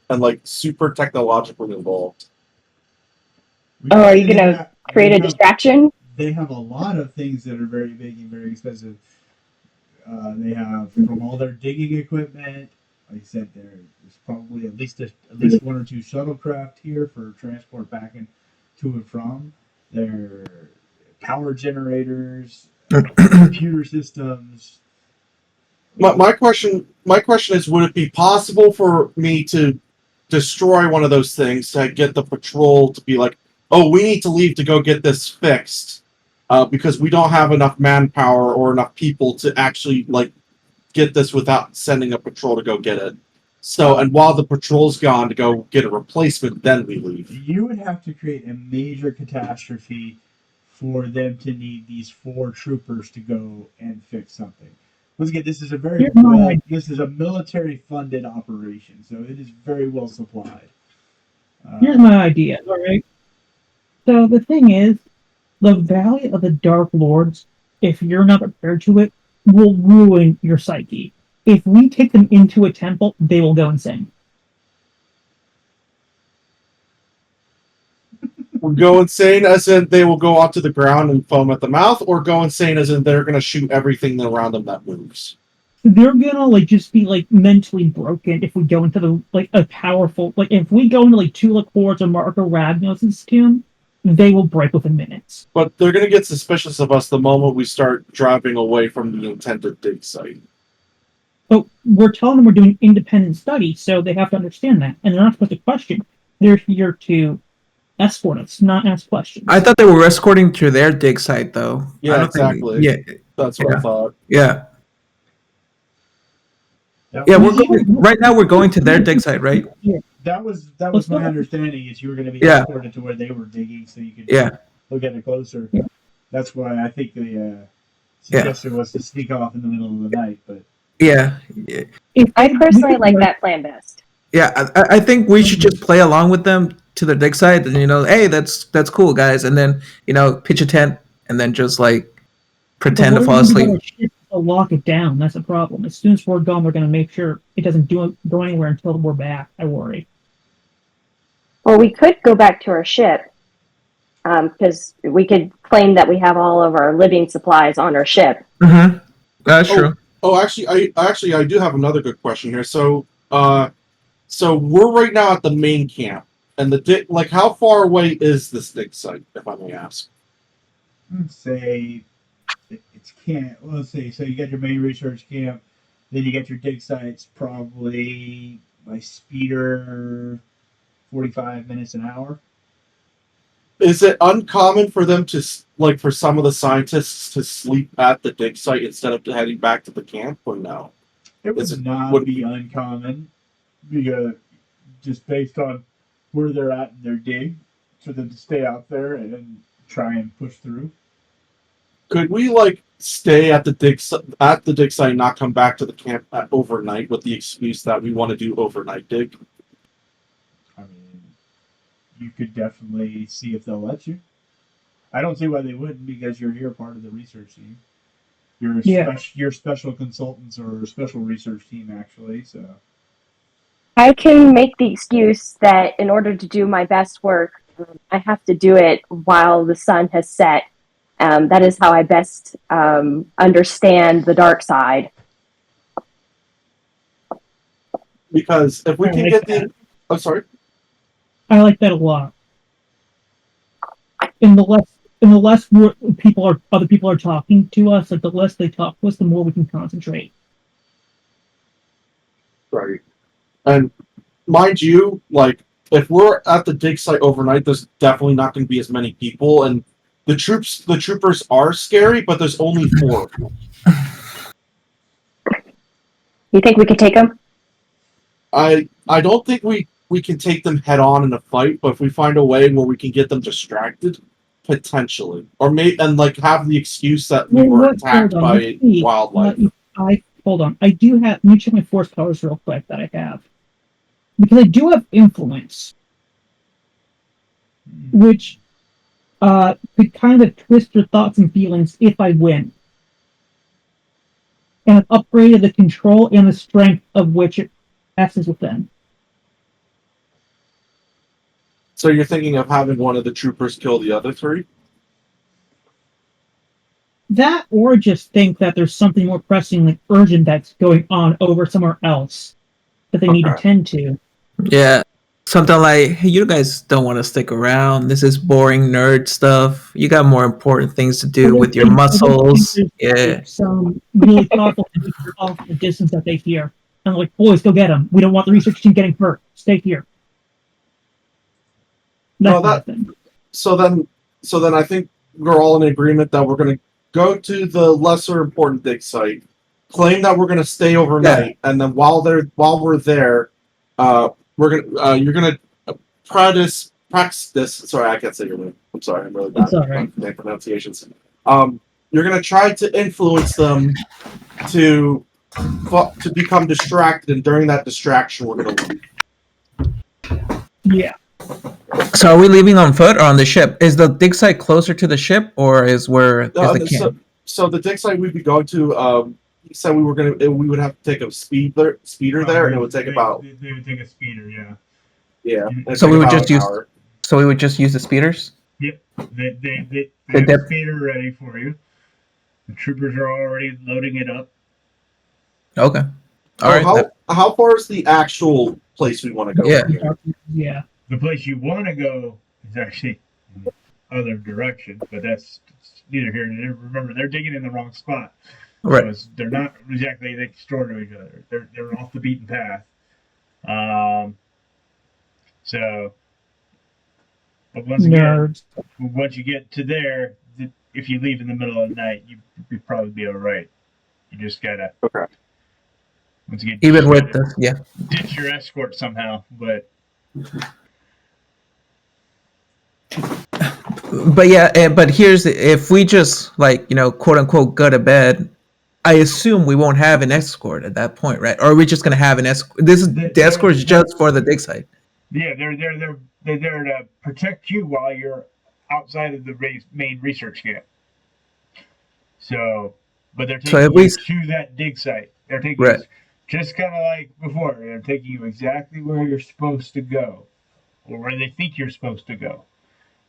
and like super technologically involved? Oh, are you gonna create a distraction? They have a lot of things that are very big and very expensive. They have from all their digging equipment. Like I said, there's probably at least one or two shuttlecraft here for transport back and to and from. Their power generators, computer systems. My question is, would it be possible for me to destroy one of those things to get the patrol to be like, oh, we need to leave to go get this fixed because we don't have enough manpower or enough people to actually like get this without sending a patrol to go get it. So, and while the patrol's gone to go get a replacement, then we leave. You would have to create a major catastrophe for them to need these 4 troopers to go and fix something. Once again, this is a military funded operation, so it is very well supplied. Here's my idea, alright? So the thing is, the Valley of the Dark Lords, if you're not prepared to it, will ruin your psyche. If we take them into a temple, they will go insane. We'll go insane as in they will go onto the ground and foam at the mouth, or go insane as in they're going to shoot everything around them that moves. They're gonna just be mentally broken if we go into a powerful if we go into Tulip Hordes or Marco Ragnos' tomb, they will break within minutes. But they're going to get suspicious of us the moment we start driving away from the intended dig site. But we're telling them we're doing independent study, so they have to understand that, and they're not supposed to question. They're here to escort us, not ask questions. I thought they were escorting to their dig site, though. Yeah, exactly. That's what I thought. Yeah. That Yeah, was, right now we're going to their dig site, right? that was my understanding is you were going to be Yeah. escorted to where they were digging, so you could Yeah. look at it closer. Yeah. That's why I think the suggestion was to sneak off in the middle of the night. But Yeah. I personally like that plan best. Yeah, I think we should just play along with them to their dig site, and hey, that's cool, guys, and then pitch a tent, and then just pretend to fall asleep. They'll lock it down. That's a problem. As soon as we're gone, we're going to make sure it doesn't go anywhere until we're back. I worry. Well, we could go back to our ship because we could claim that we have all of our living supplies on our ship. Mm-hmm. That's true. Oh, actually, I do have another good question here. So, so we're right now at the main camp, and how far away is this dig site, if I may ask? let's say it's camp. Let's see. So you got your main research camp, then you get your dig sites. Probably by speeder, 45 minutes an hour. Is it uncommon for them to for some of the scientists to sleep at the dig site instead of heading back to the camp, or no? It would not be uncommon, because just based on where they're at in their dig, for them to stay out there and try and push through. Could we stay at the dig site, not come back to the camp overnight with the excuse that we want to do overnight dig? I mean, you could definitely see if they'll let you. I don't see why they wouldn't, because you're here part of the research team. You're special consultants or special research team, actually. So I can make the excuse that in order to do my best work, I have to do it while the sun has set. That is how I best understand the dark side. Because if we can get the... I'm sorry? I like that a lot. In the less other people are talking to us, the less they talk to us, the more we can concentrate. Right. And mind you, if we're at the dig site overnight, there's definitely not going to be as many people, and the troopers are scary, but there's only 4 of them. You think we could take them? I don't think we can take them head on in a fight, but if we find a way where we can get them distracted, potentially, or have the excuse that we were attacked by wildlife. Hold on. I do have. Let me check my force powers real quick that I have, because I do have influence, which could kind of twist your thoughts and feelings if I win. And I've upgraded the control and the strength of which it passes within. So you're thinking of having one of the troopers kill the other three? That, or just think that there's something more pressing, like urgent, that's going on over somewhere else that they need to tend to. Yeah. Something like, hey, you guys don't want to stick around. This is boring nerd stuff. You got more important things to do with your muscles. Yeah. Some really powerful things off the distance that they hear. And like, boys, go get them. We don't want the research team getting hurt. Stay here. So then I think we're all in agreement that we're going to go to the lesser important dig site, claim that we're going to stay overnight, and then while we're there, you're going to practice. Sorry, I can't say your name. I'm sorry, I'm really bad at name pronunciations. You're going to try to influence them to become distracted, and during that distraction, we're going to leave. Yeah. So are we leaving on foot or on the ship? Is the dig site closer to the ship, or is the camp? So the dig site we'd be going to, said we would have to take a speeder there, and it would take about. They would take a speeder, yeah. Yeah. So we would just use the speeders. Yep. They have a speeder ready for you. The troopers are already loading it up. Okay. All right. How far is the actual place we want to go? Yeah. The place you want to go is actually in the other direction, but that's neither here nor there. Remember, they're digging in the wrong spot. Right. So they're not exactly next door to each other. They're off the beaten path. But once again, once you get to there, if you leave in the middle of the night, you'd probably be all right. You just gotta. Okay. Once again, even with the ditch your escort somehow, but. But here's if we just quote unquote go to bed, I assume we won't have an escort at that point, right? Or are we just gonna have an escort? The escort is just for the dig site. Yeah, they're there to protect you while you're outside of the main research camp. So, but they're taking you to that dig site. They're taking you just kind of like before. They're taking you exactly where you're supposed to go, or where they think you're supposed to go.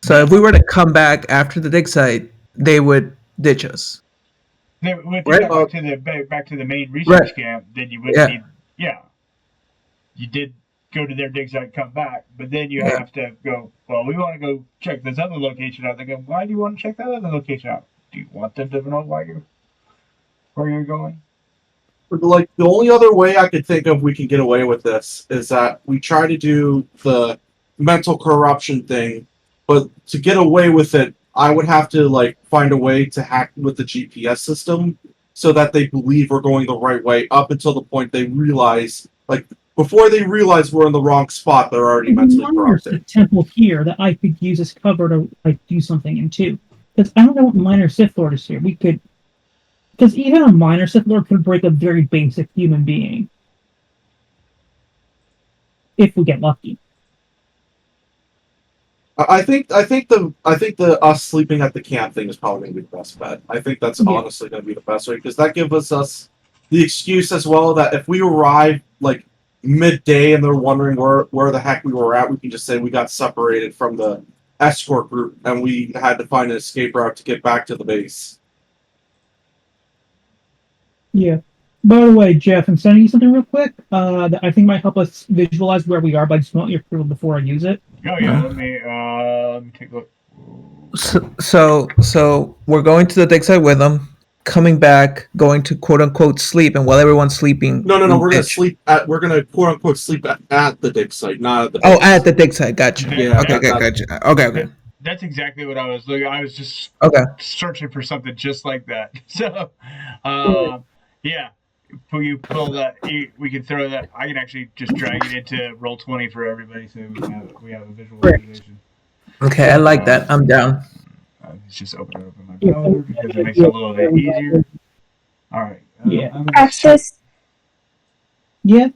So if we were to come back after the dig site, they would ditch us. They would back to the main research camp. Then you wouldn't need. Yeah, you did go to their dig site, come back, but then you have to go. Well, we want to go check this other location out. They go, why do you want to check that other location out? Do you want them to know where you're going? Like the only other way I could think of we can get away with this is that we try to do the mental corruption thing, but to get away with it, I would have to find a way to hack with the GPS system so that they believe we're going the right way up until the point they realize, before they realize we're in the wrong spot, they're already mentally corrupted. There's a temple here that I could use as cover to do something in too, because I don't know what minor Sith Lord is here. We could, because even a minor Sith Lord could break a very basic human being if we get lucky. I think the us sleeping at the camp thing is probably going to be the best bet. I think that's honestly going to be the best way, because that gives us the excuse as well that if we arrive midday and they're wondering where the heck we were at, we can just say we got separated from the escort group and we had to find an escape route to get back to the base. Yeah. By the way, Jeff, I'm sending you something real quick that I think might help us visualize where we are, but I just want your approval before I use it. Oh yeah, let me take a look. So we're going to the dig site with them, coming back, going to quote unquote sleep, and while everyone's sleeping, no, we're gonna sleep we're gonna quote unquote sleep at the dig site, not at the base. At the dig site. Gotcha. Yeah. Gotcha. Okay. That's exactly what I was looking. I was just searching for something just like that. So, yeah. You pull that. We can throw that. I can actually just drag it into Roll20 for everybody, so we have a visualization. Okay, I like that. I'm down. Let's just open it up in my browser because it makes it a little bit easier. All right. Access. Yeah.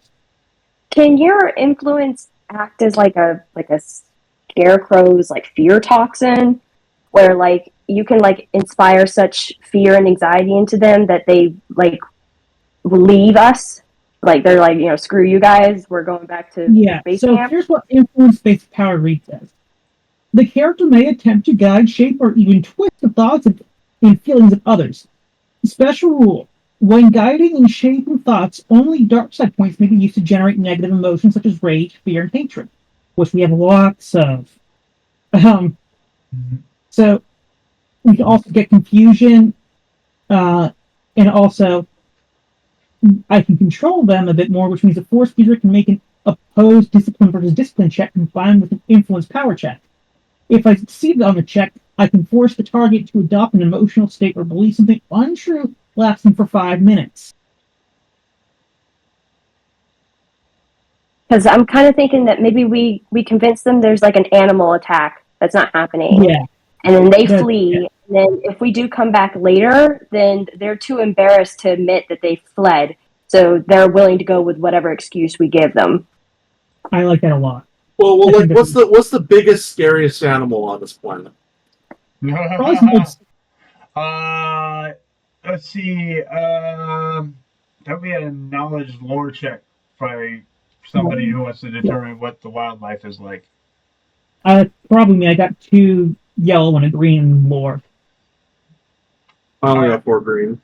Can your influence act as like a scarecrow's fear toxin, where like you can like inspire such fear and anxiety into them that they like leave us. Like they're like, you know, screw you guys, we're going back to base so camp. here's what influence-based power read says. The character may attempt to guide, shape, or even twist the thoughts and feelings of others. Special rule. When guiding and shaping thoughts, only dark side points may be used to generate negative emotions such as rage, fear, and hatred, which we have lots of. So we can also get confusion, and also I can control them a bit more, which means a force user can make an opposed discipline versus discipline check combined with an influence power check. If I succeed on the check, I can force the target to adopt an emotional state or believe something untrue, lasting for 5 minutes. Because I'm kind of thinking that maybe we convince them there's like an animal attack that's not happening. Yeah. And then they flee. And then if we do come back later, then they're too embarrassed to admit that they fled. So they're willing to go with whatever excuse we give them. I like that a lot. Well, like, what's the biggest, scariest animal on this planet? Let's see. That would be a knowledge lore check. Probably somebody who wants to determine what the wildlife is like. Probably me. I got 2 yellow and a green lore. I only have 4 green.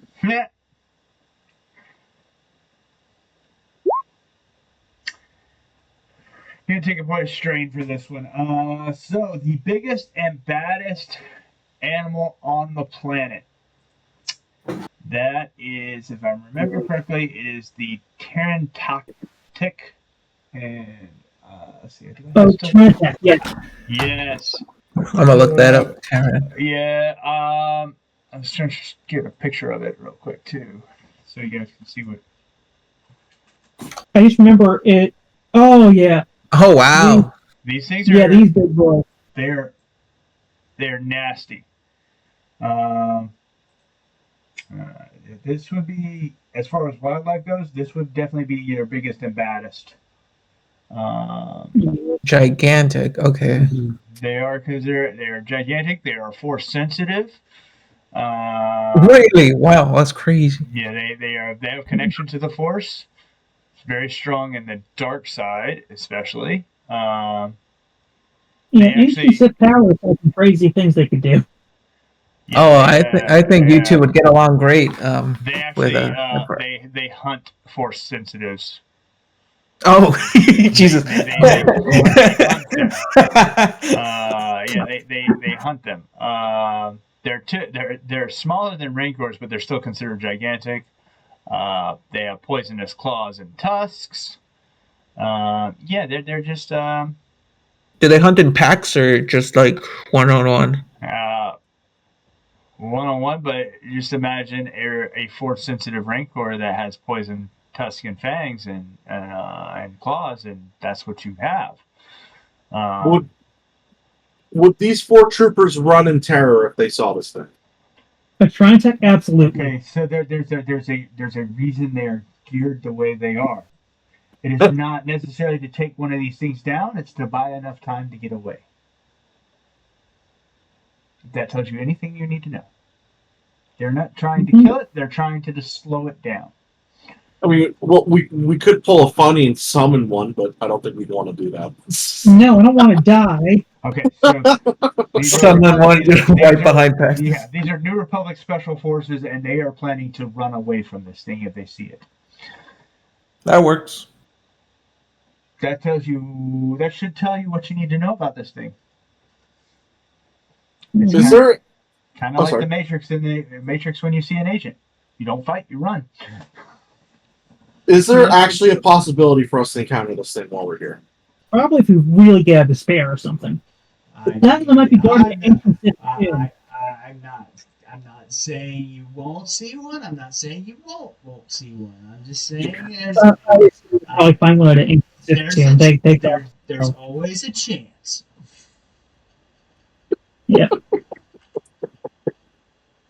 Gonna take a point of strain for this one. So the biggest and baddest animal on the planet. That is, if I remember correctly, it is the Pteranodactyl. And let's see. Pteranodactyl. Yes. Yes. I'm gonna look that up, Karen. Yeah. I was trying to get a picture of it real quick too, so you guys can see what. I just remember it. Oh yeah. Oh wow. These things are. Yeah, these big boys. They're nasty. This would be, as far as wildlife goes, this would definitely be your biggest and baddest. Gigantic. Okay. They are, because they're gigantic. They are force sensitive. Really? Wow, that's crazy. Yeah, they have connection to the force. It's very strong in the dark side, especially. Yeah, instant powers have some crazy things they could do. Yeah, I think you two would get along great. They actually they hunt force sensitives. Oh, Jesus! They hunt them. They hunt them. They're smaller than rancors, but they're still considered gigantic. They have poisonous claws and tusks. They're just. Do they hunt in packs or just like one-on-one? One-on-one, but just imagine a force-sensitive rancor that has poison tusks and fangs and claws, and that's what you have. Would these 4 troopers run in terror if they saw this thing? A Trinitech, absolutely. Okay, so there's a reason they're geared the way they are. It is not necessarily to take one of these things down; it's to buy enough time to get away. If that tells you anything you need to know. They're not trying to kill it; they're trying to just slow it down. I mean, well, we could pull a funny and summon one, but I don't think we'd want to do that. No, I don't want to die. Okay, so Someone wanted to right behind Pax. Yeah, these are New Republic Special Forces, and they are planning to run away from this thing if they see it. That works. That should tell you what you need to know about this thing. Is there kind of like the Matrix in the Matrix when you see an agent? You don't fight, you run. Is there actually a possibility for us to encounter this thing while we're here? Probably if we really get out of despair or something. That might be guarding the entrance too. I'm not saying you won't see one. I'm not saying you won't see one. I'm just saying I'll find one at the entrance. There's always a chance. Yeah.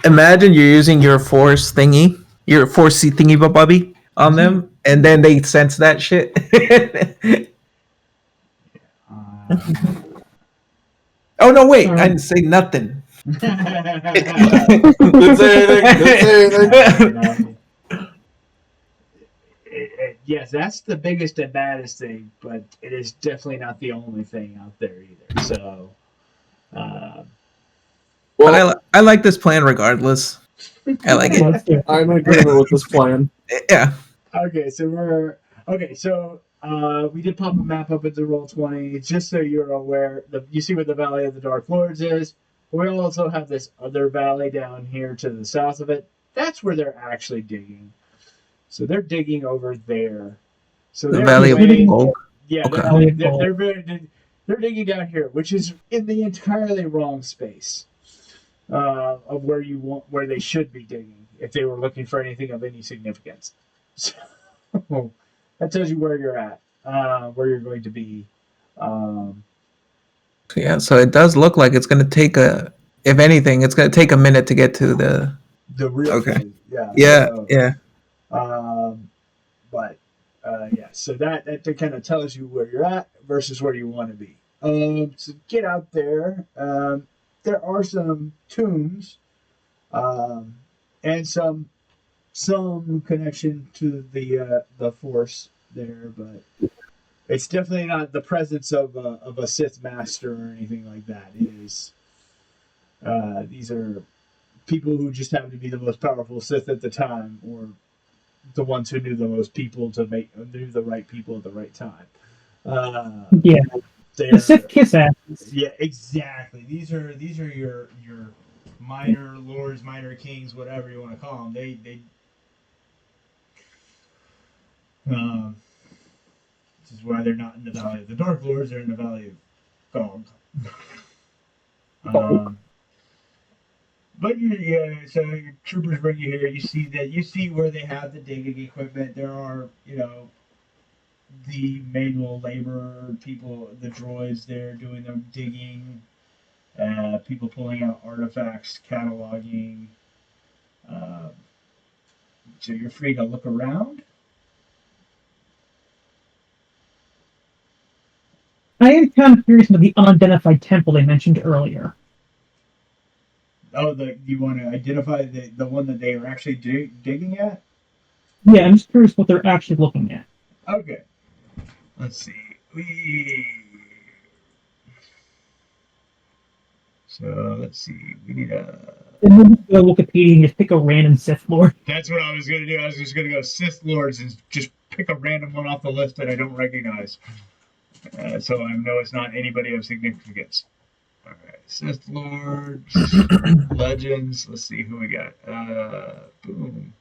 Imagine you're using your force thingy, your force thingy bubby on them, and then they sense that shit. Oh no! Wait, I didn't say nothing. Didn't say anything. Didn't say anything. Yes, that's the biggest and baddest thing, but it is definitely not the only thing out there either. So, uh, But I like this plan regardless. I like it. Let's do it. I'm in agreement with this plan. Yeah. okay, so we did pop a map up into Roll20 just so you're aware. You see where the Valley of the Dark Lords is. We also have this other valley down here to the south of it. That's where they're actually digging. So they're digging over there. So The they're Valley of way- Gold. Yeah, Okay. they're digging down here, which is in the entirely wrong space of where they should be digging if they were looking for anything of any significance. So that tells you where you're at, where you're going to be. Yeah, so it does look like it's gonna take if anything, it's gonna take a minute to get to the. The real Okay. thing, yeah. Yeah, So, yeah. But yeah, so that kind of tells you where you're at versus where you want to be. So get out there. There are some tombs, and some connection to the Force there, but it's definitely not the presence of a Sith master or anything like that. It is. These are people who just happen to be the most powerful Sith at the time, or the ones who knew the most people knew the right people at the right time. Yeah. The Sith kiss asses. Yeah, exactly. These are your minor lords, minor kings, whatever you want to call them. They this is why they're not in the Valley of the Dark Lords. They're in the Valley of Gog. But so your troopers bring you here. You see where they have the digging equipment. There are, the manual labor people, the droids there doing the digging. People pulling out artifacts, cataloging. So you're free to look around. I am kind of curious about the unidentified temple they mentioned earlier. Oh, you want to identify the one that they are actually digging at? Yeah, I'm just curious what they're actually looking at. Okay. Let's see. So let's see. We need a. And then just go to Wikipedia and just pick a random Sith Lord. That's what I was gonna do. I was just gonna go Sith Lords and just pick a random one off the list that I don't recognize. So I know it's not anybody of significance. All right, Sith Lords, Legends. Let's see who we got. Boom.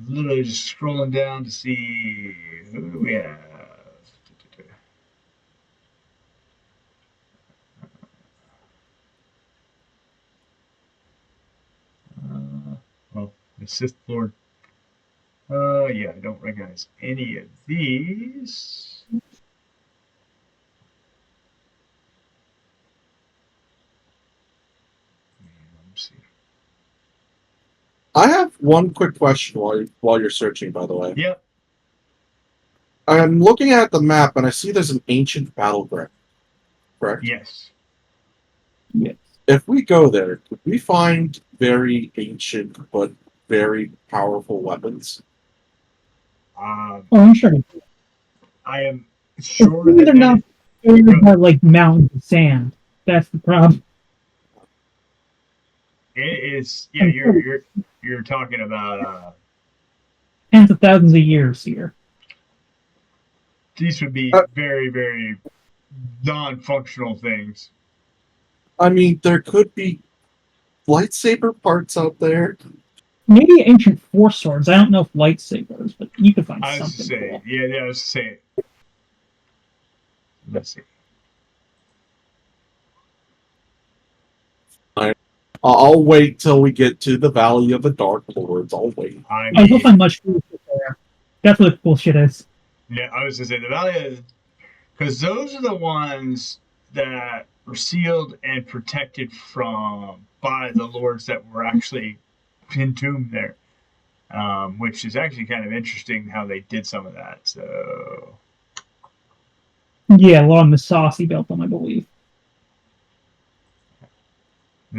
Literally just scrolling down to see who do we have. Well, the Sith Lord. Yeah, I don't recognize any of these. Let's see. I have one quick question while you're searching, by the way. Yep. I'm looking at the map and I see there's an ancient battleground. Correct? Yes. Yes. If we go there, could we find very ancient but very powerful weapons? Oh, I'm sure. I am sure Maybe that they're not surrounded by like mountains of sand. That's the problem. it is. Yeah, you're talking about. Tens of thousands of years here. These would be very, very non-functional things. I mean, there could be lightsaber parts out there. Maybe ancient force swords. I don't know if lightsabers, but you could find I was to something. say, Cool. yeah, I was to say. Let's see. I'll wait till we get to the Valley of the Dark Lords. I'll wait. I Oh, you'll mean, find much cool shit there. That's where the cool shit is. yeah, I was to say the Valley, because those are the ones that were sealed and protected by the lords that were actually entombed there, which is actually kind of interesting how they did some of that. So Yeah, a lot of Masasi built them, I believe.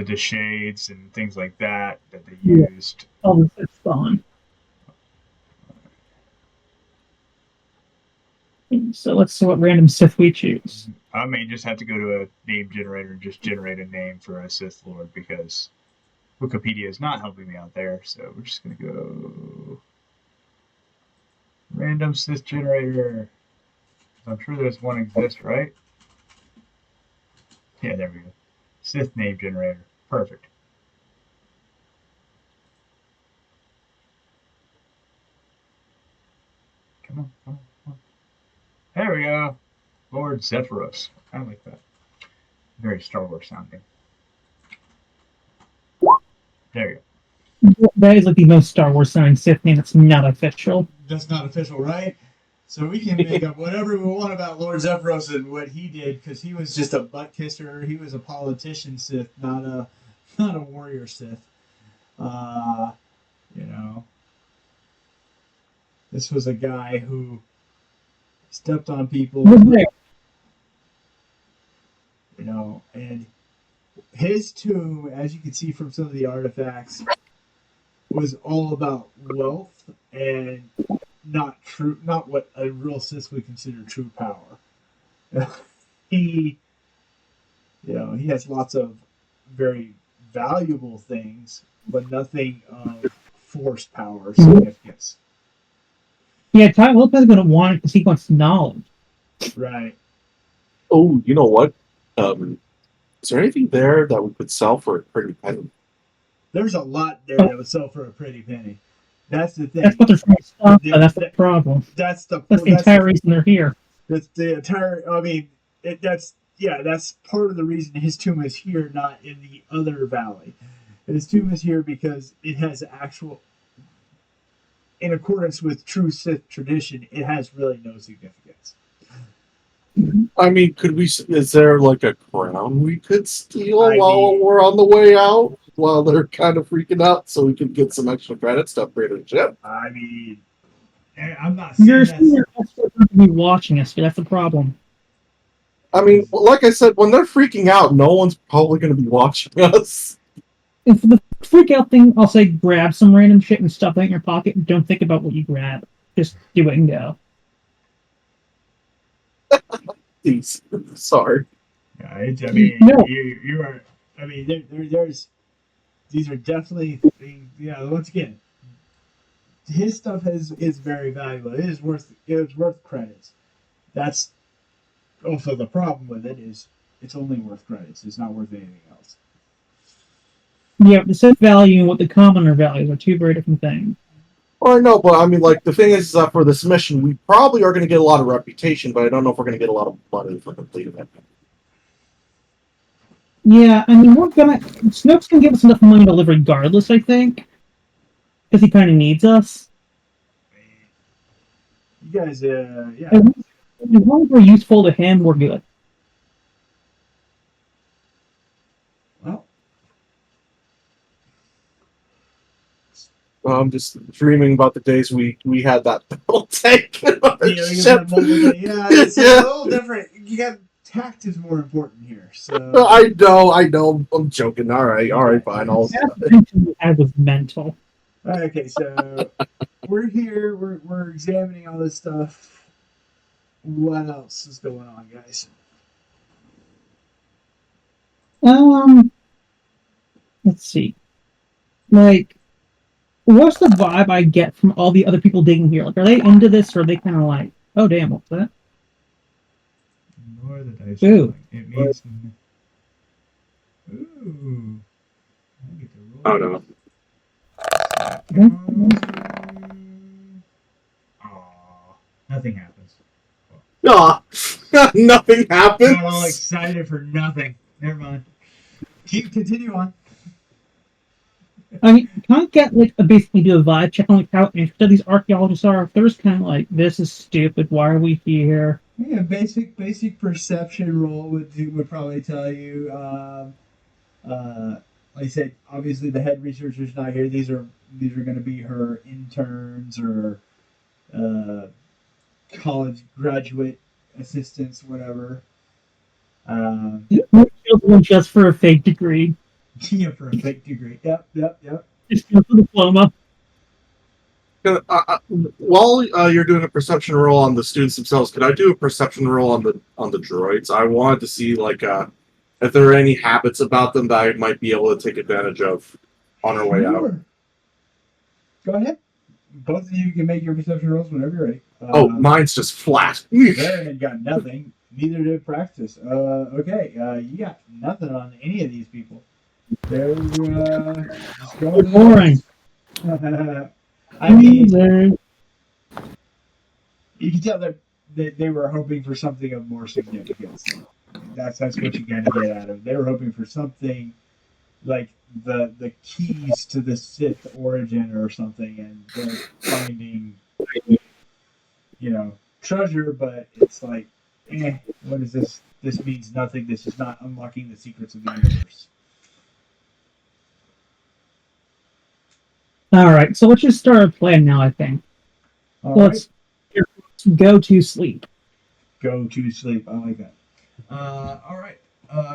the shades and things like that they Yeah. used. All the Sith spawn. So let's see what random Sith we choose. I may just have to go to a name generator and just generate a name for a Sith Lord because Wikipedia is not helping me out there. So we're just gonna go random Sith generator. I'm sure there's one exists, right? Yeah, there we go. Sith name generator. Perfect. Come on, come on, come on. There we go. Lord Zephyros. I like that. Very Star Wars sounding. There you go. That is like the most Star Wars sounding Sith name that's not official. That's not official, right? So we can make up whatever we want about Lord Zephyros and what he did, because he was just a butt kisser. He was a politician Sith, not a warrior Sith. You know, this was a guy who stepped on people. Was You know, and his tomb, as you can see from some of the artifacts, was all about wealth and not what a real Sith would consider true power. he has lots of very valuable things, but nothing of force power significance. Yeah, Ty Lopez is going to want it because he wants knowledge. Right. Oh, you know what? Is there anything there that we could sell for a pretty penny? There's a lot there that would sell for a pretty penny. That's the thing. That's what they're trying to stop, but that's the problem. That's the entire reason they're here. That's the entire. I mean, that's part of the reason his tomb is here, not in the other valley. His tomb is here because it has actual, in accordance with true Sith tradition, it has really no significance. I mean, is there like a crown we could steal I while mean- we're on the way out? While they're kind of freaking out, so we can get some extra credits to upgrade our ship. I mean, I'm not saying You're that's, senior expert to be watching us, but that's the problem. I mean, like I said, when they're freaking out, no one's probably going to be watching us. And for the freak out thing, I'll say grab some random shit and stuff that in your pocket and don't think about what you grab. Just do it and go. These, sorry. Yeah, I mean, No. you are. I mean, there's. These are definitely things. Yeah, once again, his stuff is very valuable. It is worth credits. That's also the problem with it is it's only worth credits. It's not worth anything else. Yeah, the set value and what the commoner values are two very different things. Well, I know, but I mean, like, the thing is that for this mission, we probably are going to get a lot of reputation, but I don't know if we're going to get a lot of money for completing it. Yeah, I mean, Snoke's gonna give us enough money to live regardless, I think. Because he kind of needs us. You guys, yeah. As long as we're useful to him, we're good. Well, I'm just dreaming about the days we had that double tank in our ship. it's a little different. You got tact is more important here. So I know. I'm joking. All right, fine. I'll. That attention we had was mental. okay, so we're here. We're examining all this stuff. What else is going on, guys? Let's see. Like, what's the vibe I get from all the other people digging here? Like, are they into this, or are they kind of like, oh damn, what's that? Ignore the dice. Ooh. It means. Ooh. I get to roll. Oh no. Aw, nothing happens. Ah, nothing happens. Got all excited for nothing. Never mind. Continue on. I mean, can I get like basically do a vibe check on like how interested these archaeologists are? If they're just kind of like, this is stupid. Why are we here? Yeah, basic perception roll would probably tell you. Like I said, obviously the head researcher's not here. These are going to be her interns or college graduate assistants, whatever. Just for a fake degree. Yeah, for a fake degree. Yep. Just go for the diploma. While you're doing a perception roll on the students themselves, could I do a perception roll on the droids? I wanted to see like if there are any habits about them that I might be able to take advantage of on our way out. Sure. Go ahead. Both of you can make your perception rolls whenever you're ready. Mine's just flat. Baron got nothing. Neither did Praxis. Okay. You got nothing on any of these people. They're just going to Boring. I mean, you can tell that they were hoping for something of more significance. That's what you got to get out of it. They were hoping for something like the keys to the Sith origin or something, and they're finding, treasure, but it's like, what is this? This means nothing. This is not unlocking the secrets of the universe. All right, so let's just start a plan now. I think. Let's go to sleep. Go to sleep. I like that. All right.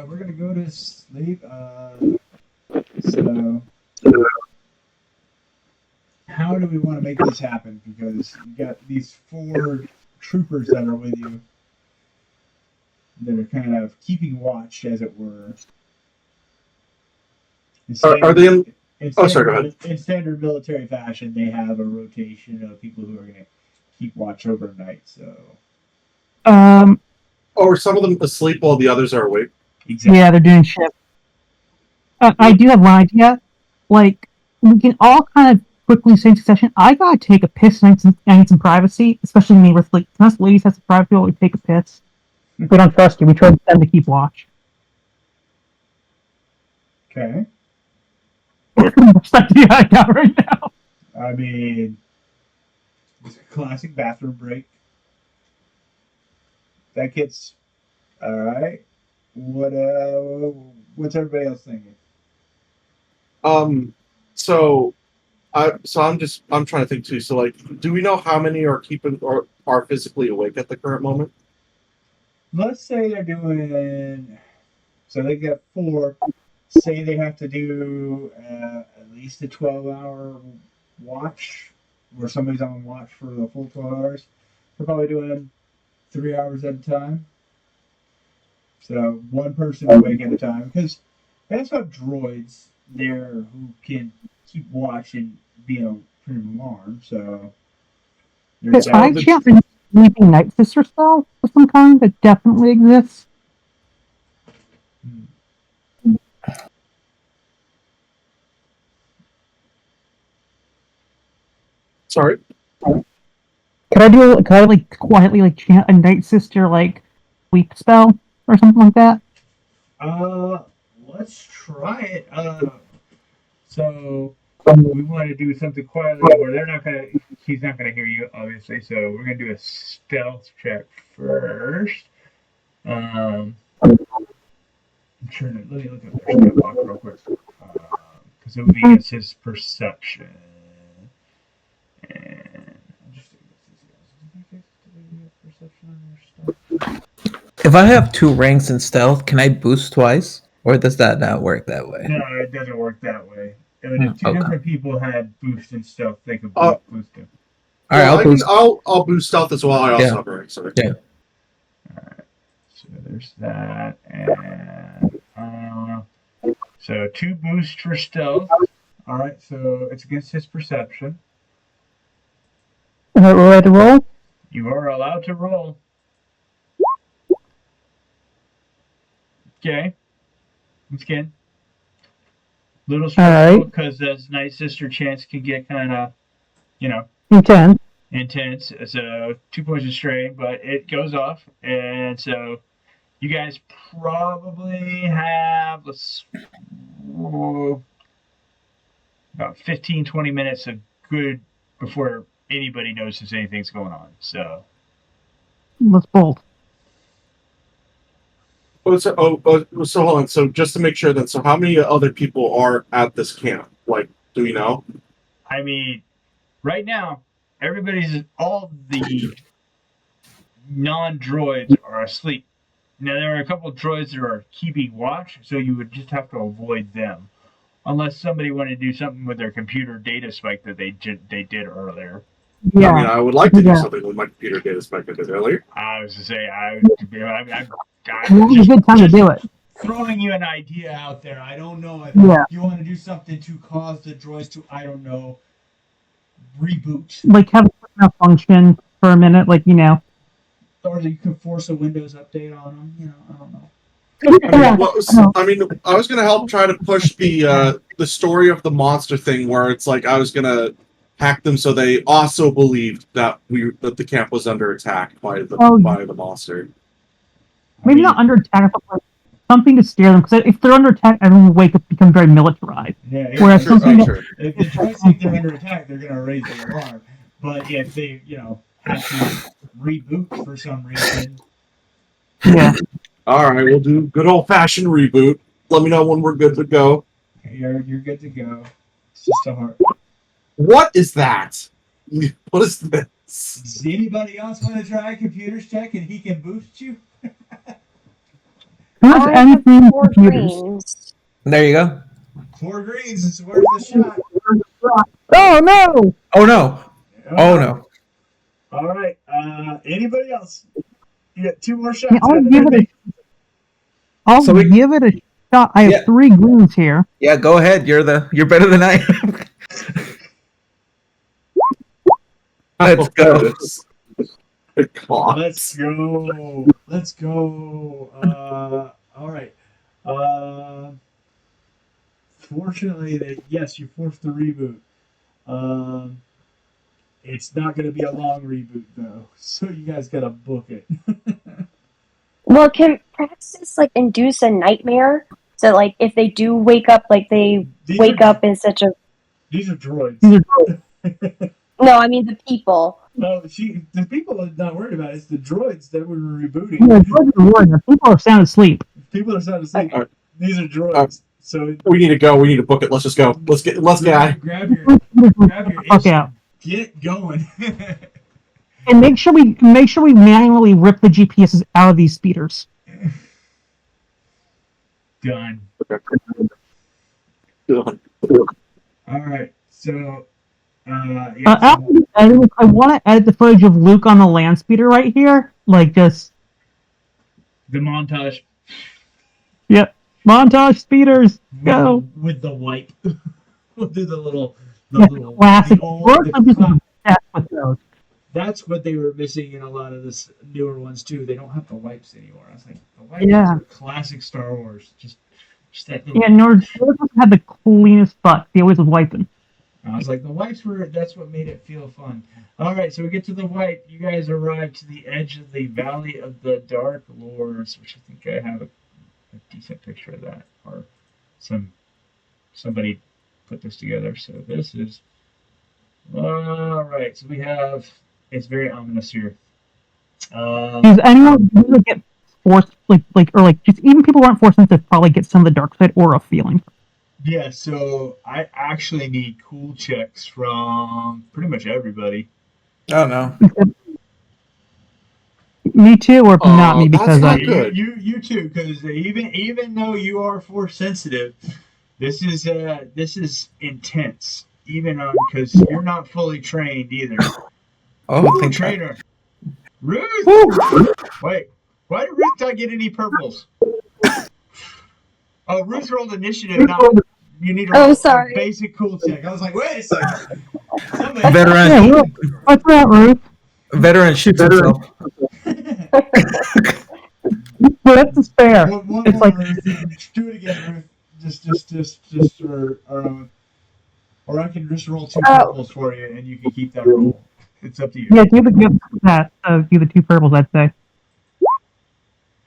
We're gonna go to sleep. So, how do we want to make this happen? Because you got these 4 troopers that are with you that are kind of keeping watch, as it were. Are they in? Sorry, go ahead. In standard military fashion, they have a rotation of people who are going to keep watch overnight. So, Or some of them asleep while the others are awake. exactly. Yeah, they're doing shift. I do have one idea. Like, we can all kind of quickly say in succession, I gotta take a piss and I need some privacy, especially me with, like, us ladies have some privacy while we take a piss. We don't trust you. We trust them to keep watch. Okay. That's the idea I got right now. I mean, it's a classic bathroom break. That gets all right. What's everybody else thinking? So I'm trying to think too. So like, do we know how many are keeping or are physically awake at the current moment? Let's say they're doing. So they get 4. Say they have to do at least a 12-hour watch, where somebody's on watch for the full 12 hours. They're probably doing 3 hours at a time. So one person awake at a time, because they also have droids there who can keep watch and be an alarm. So Could I chance a sleeping night sister spell of some kind that definitely exists? Sorry. Could I like quietly like chant a night sister like sleep spell or something like that? Let's try it. So we want to do something quietly where he's not gonna hear you, obviously. So we're gonna do a stealth check first. I'm trying to let me look at their skill block real quick, because it would be against his perception. And If I have 2 ranks in stealth, can I boost twice, or does that not work that way? No, it doesn't work that way. If 2 different people had boost and stealth, they could boost him. All right, I'll boost stealth as well. I also have a rank. Sorry. Yeah. All right. So there's that, and so 2 boosts for stealth. All right, so it's against his perception. We're ready to roll? You are allowed to roll. Okay. Once again, little stressful because as Night Sister chance can get kind of, intense. So 2 points of strain, but it goes off, and so you guys probably have about 15-20 minutes of good before anybody notices anything's going on. So let's bolt. So hold on. So just to make sure then, so how many other people are at this camp? Like, do we know? I mean, right now, all the non-droids are asleep. Now, there are a couple of droids that are keeping watch, so you would just have to avoid them. unless somebody wanted to do something with their computer data spike that they did earlier. Yeah. I mean, I would like to do Yeah. something with my computer data spec I did earlier. I was to say, Now's a just, good time to do it. throwing you an idea out there. I don't know if Yeah. you want to do something to cause the droids to, I don't know, reboot. Like have a function for a minute, like Or you could force a Windows update on them. You know, I don't know. I mean, I was gonna help try to push the story of the monster thing, where it's like I was gonna hack them so they also believed that the camp was under attack by the monster. Maybe not under attack, but like something to scare them. Because if they're under attack, everyone will wake up, become very militarized. Yeah, Whereas something that, Sure. if the droids think they're under attack, they're gonna raise the alarm. But if they, have to reboot for some reason, yeah, All right, we'll do good old fashioned reboot. Let me know when we're good to go. you're good to go. It's just a heart. What is that? What is this? Does anybody else want to try a computer's check and he can boost you? who's I have anything 4 computers? greens. There you go. 4 greens is worth the shot. Oh no! Oh no. Oh no. All right. Anybody else? You got 2 more shots. Yeah, I'll give it So we- give it a shot. I have Yeah. 3 greens here. Yeah, go ahead. You're better than I am. Let's go. Let's go. Let's go. All right. Fortunately, yes, you forced the reboot. It's not going to be a long reboot though, so you guys got to book it. Well, can Praxis like induce a nightmare? So like if they do wake up, like they These wake are- up in such a These are droids. no, I mean the people. No, the people are not worried about it. It's the droids that we're rebooting. Yeah, the people are sound asleep. People are sound asleep. Alright. These are droids. Alright. So We need to go. We need to book it. Let's just go. Let's get. grab your Fuck itch, out. get going. And make sure we manually rip the GPSs out of these speeders. Done. Done. All right. So, yeah, After the editing, I want to edit the footage of Luke on the land speeder right here. Like just the montage. montage speeders. Go. with the wipe. We'll do the little, Yeah, classic. the old- We're the gonna be cla- obsessed with those. That's what they were missing in a lot of this newer ones too. They don't have the wipes anymore. I was like, the wipes Yeah. are classic Star Wars. Just that little. Yeah, Nord had the cleanest butt. They always was wiping. I was like, the wipes were. That's what made it feel fun. All right, so we get to the wipe. You guys arrive to the edge of the Valley of the Dark Lords, which I think I have a decent picture of that, or somebody put this together. So this is all right. So we have. It's very ominous here. Does anyone really get forced, or just even people who aren't forced to probably get some of the dark side aura feeling? Yeah, so I actually need cool checks from pretty much everybody. Oh no. Me too, or not me that's because not I. good. You too, because even though you are force sensitive, this is intense. Even on because you're not fully trained either. Oh, thank God. Trainer, Ruth. Wait, why did Ruth not get any purples? Oh, Ruth rolled initiative. Not you need to roll sorry. a basic cool check. I was like, wait a second. Somebody- Yeah, Veteran. what's that, Ruth? Veteran shoots himself. But that's fair. One It's more, like- Ruth. Do it again, Ruth. Just, or I can just roll 2 purples for you, and you can keep that roll. It's up to you. Yeah, do the 2 purples, I'd say.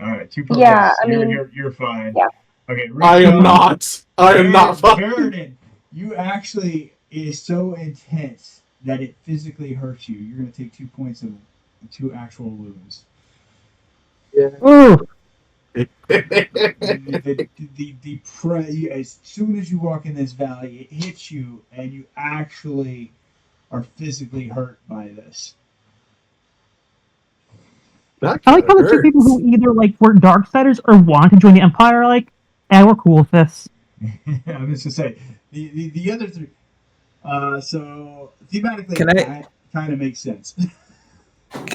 All right, 2 purples. Yeah, I mean- you're fine. Yeah. Okay, Ruth, I am not. I am not. Baradin, you actually it is so intense that it physically hurts you. You're gonna take 2 points of 2 actual wounds. Ooh, As soon as you walk in this valley, it hits you, and you actually are physically hurt by this. That I like how the 2 people who either were Darksiders or want to join the Empire are like, we're cool with this. I was to say the other three. So thematically, Can I- that kind of makes sense.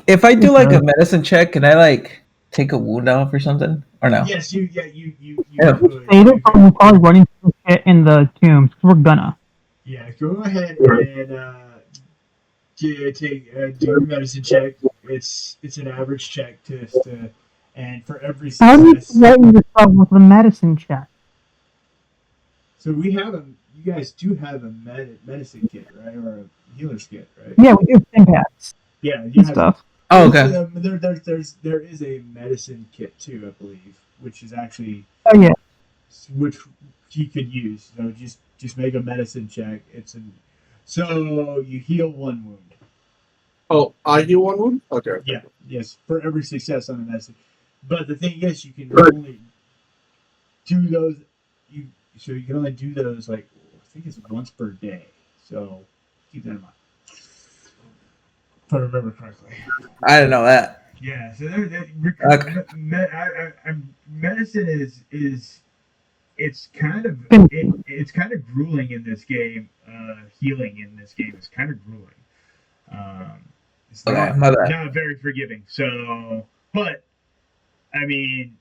If I do like a medicine check, can I like take a wound off or something? Or no? Yes, you Yeah. could. Save You it could. from probably running through shit in the tombs. We're gonna. Yeah, go ahead and do your medicine check. It's an average check and for every How do you success. threaten yourself with a medicine check? So we have a. You guys do have a medicine kit, right, or a healer's kit, right? Yeah, we do impacts Yeah, you and have. stuff. Oh, okay. There is a medicine kit too, I believe, which is actually Oh yeah. which you could use. So just make a medicine check. So you heal one wound. Oh, I heal one wound. Okay. Yeah, yes, for every success on the medicine. But the thing is, you can only do those. So you can only do those like I think it's once per day. So keep that in mind. If I remember correctly. I didn't know that. Yeah. So Okay. medicine is it's kind of it's kind of grueling in this game. Healing in this game is kind of grueling. It's Okay, my bad. not very forgiving. So, but I mean,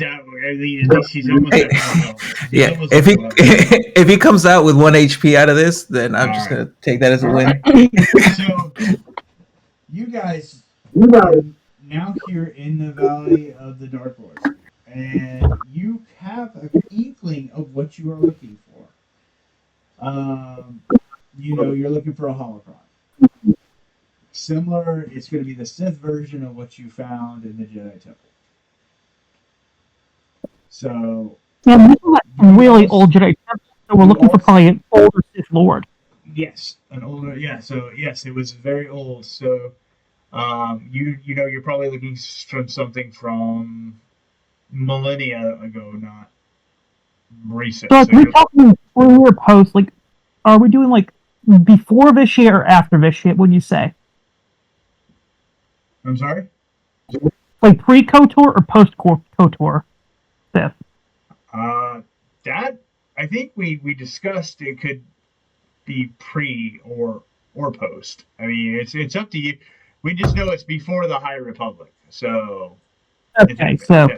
at least he's almost at full health. He's Yeah, almost if at he full health. if he comes out with 1 HP out of this, then I'm just Alright. gonna take that as a win. So, you guys are now here in the Valley of the Dark Lords, and you have an inkling of what you are looking for. You're looking for a holocron. Similar, it's going to be the Sith version of what you found in the Jedi Temple. So, Yeah, this is a really old Jedi temple, so we're looking for probably an older Sith Lord. yes, an older, yeah. So, yes, it was very old. So, you're probably looking from something from millennia ago, not recent. So, So like, we're talking pre or post. Like, are we doing like before Vitiate or after Vitiate? Would you say I'm sorry. like pre Kotor or post Kotor Sith? That I think we discussed it could be pre or post. I mean, it's up to you. We just know it's before the High Republic. So Okay, so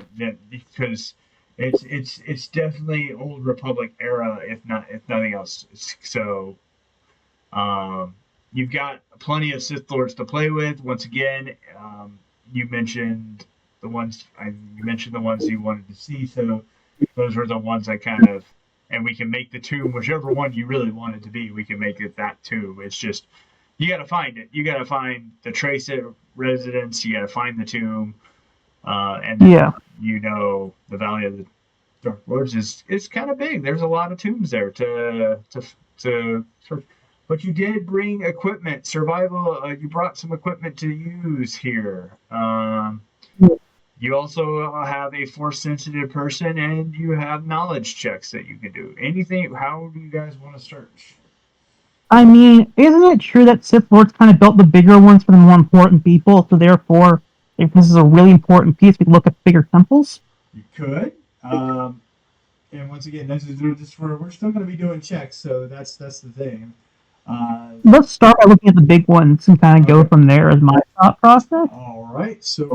because it's definitely Old Republic era, if nothing else. So you've got plenty of Sith Lords to play with. Once again, you mentioned the ones you wanted to see. So those were the ones I kind of, and we can make the tomb whichever one you really want it to be. We can make it that tomb. It's just you got to find it. You got to find the Trace residence. You got to find the tomb, and yeah, the Valley of the Dark Lords is kind of big. There's a lot of tombs there to search. But you did bring equipment, survival. You brought some equipment to use here. You also have a force-sensitive person, and you have knowledge checks that you can do. Anything? How do you guys want to search? I mean, isn't it true that Sith Lords kind of built the bigger ones for the more important people? So therefore, if this is a really important piece, we can look at bigger temples. You could. And once again, we're still going to be doing checks, so that's the thing. Let's start by looking at the big ones and kind of go from there as my thought process. All right, so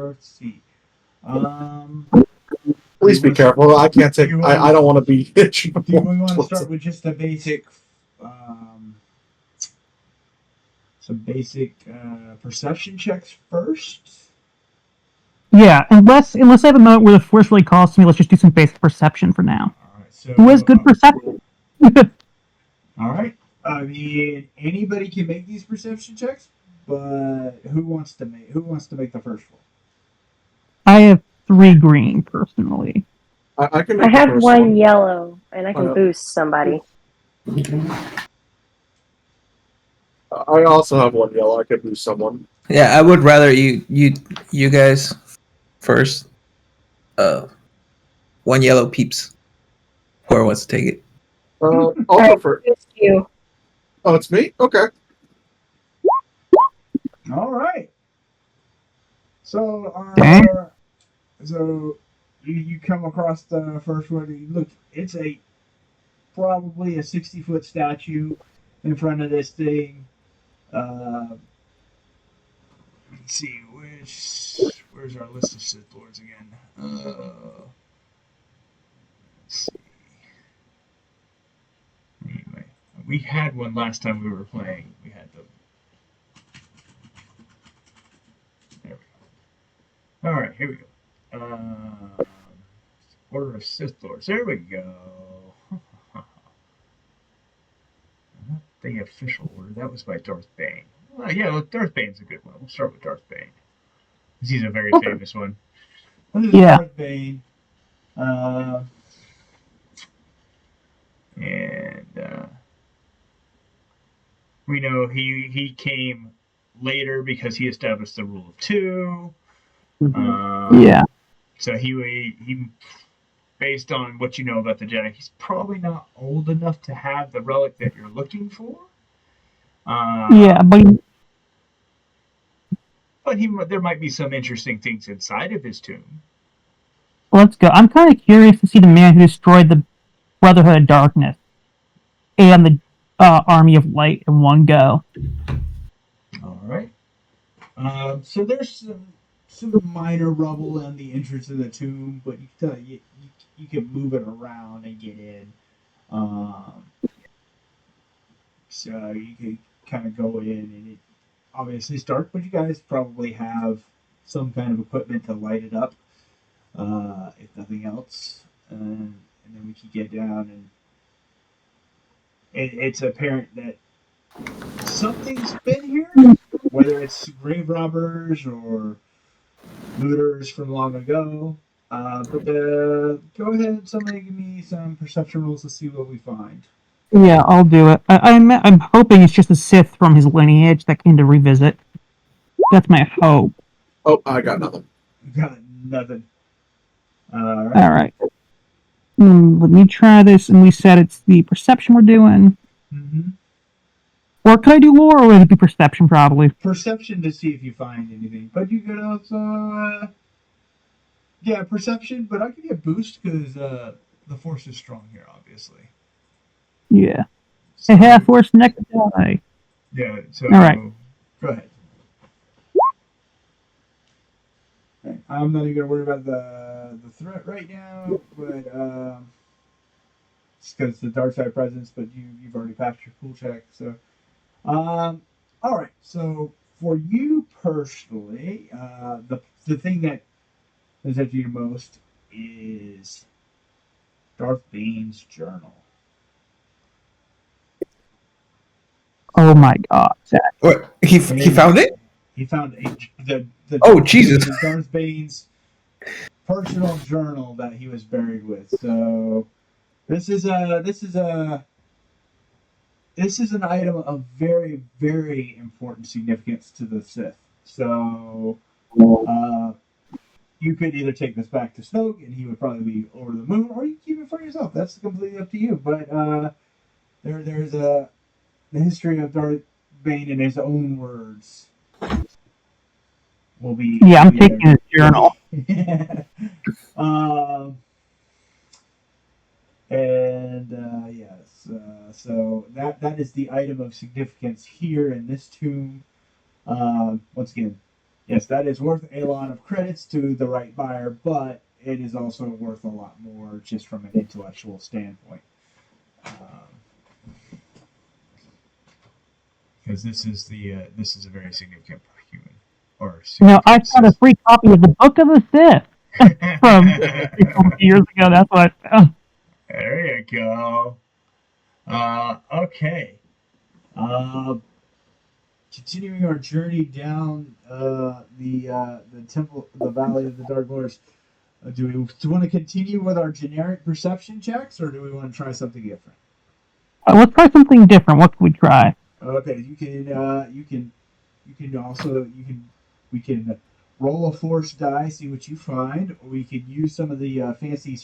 let's see. Please be careful. I can't take. I don't want to be hit. Do we want to start with just the basic, some basic perception checks first? Yeah, unless I have a moment where the force really calls to me, let's just do some basic perception for now. All right, so Who has good perception? all right. I mean, anybody can make these perception checks, but who wants to make the first one? I have 3 green personally. I can. I have one yellow, and I can boost somebody. I also have one yellow. I could boost someone. Yeah, I would rather you guys first. One yellow peeps. Whoever wants to take it. I'll go for it. Boost you. Oh, it's me. Okay. All right. So you come across the first one. You look, it's probably a 60-foot statue in front of this thing. Let's see, where's our list of Sith Lords again? Let's see. Anyway, we had one last time we were playing. We had the. There we go. All right, here we go. Order of Sith Lords. There we go. Not the official order. That was by Darth Bane. Well, yeah, well, Darth Bane's a good one. We'll start with Darth Bane. He's a very famous one. This is Darth Bane. We know he came later because he established the rule of two. Yeah. So he based on what you know about the Jedi, he's probably not old enough to have the relic that you're looking for. Yeah, but there might be some interesting things inside of his tomb. let's go. I'm kind of curious to see the man who destroyed the Brotherhood of Darkness and the Army of Light in one go. All right. So there's some minor rubble on the entrance of the tomb, but you can move it around and get in. So you can kind of go in, and obviously it's dark, but you guys probably have some kind of equipment to light it up, if nothing else. And then we can get down, and it's apparent that something's been here, whether it's grave robbers or looters from long ago. But go ahead, somebody give me some perception rolls to see what we find. Yeah, I'll do it. I'm hoping it's just a Sith from his lineage that came to revisit. That's my hope. Oh, I got nothing. Got nothing. All right. Let me try this, and we said it's the perception we're doing. Mm-hmm. Or could I do lore, or would it be perception, probably? Perception to see if you find anything. But you could also, yeah, perception, but I'll give you a boost because the Force is strong here, obviously. Yeah. So, Force next die. yeah, so All right. Go ahead. Okay. I'm not even going to worry about the threat right now, but it's because the dark side presence, but you've already passed your cool check, so. All right. So for you personally, the thing that has helped you the most is Darth Bane's journal. Oh my god. What? He found it? He found the Oh, Jesus. Darth Bane's personal journal that he was buried with. So this is an item of very, very important significance to the Sith. So, you could either take this back to Snoke, and he would probably be over the moon, or you can keep it for yourself. That's completely up to you. But there's the history of Darth Bane in his own words. Will be I'm taking his journal. Yes, so that is the item of significance here in this tomb. Once again, yes, that is worth a lot of credits to the right buyer, but it is also worth a lot more just from an intellectual standpoint. Because this is a very significant human. I found a free copy of the Book of the Sith from a couple years ago. That's what I found. There you go. Okay. Continuing our journey down the temple, the Valley of the Dark Lords. Do we want to continue with our generic perception checks, or do we want to try something different? Let's try something different. What can we try? Okay, we can roll a force die, see what you find, or we could use some of the fancy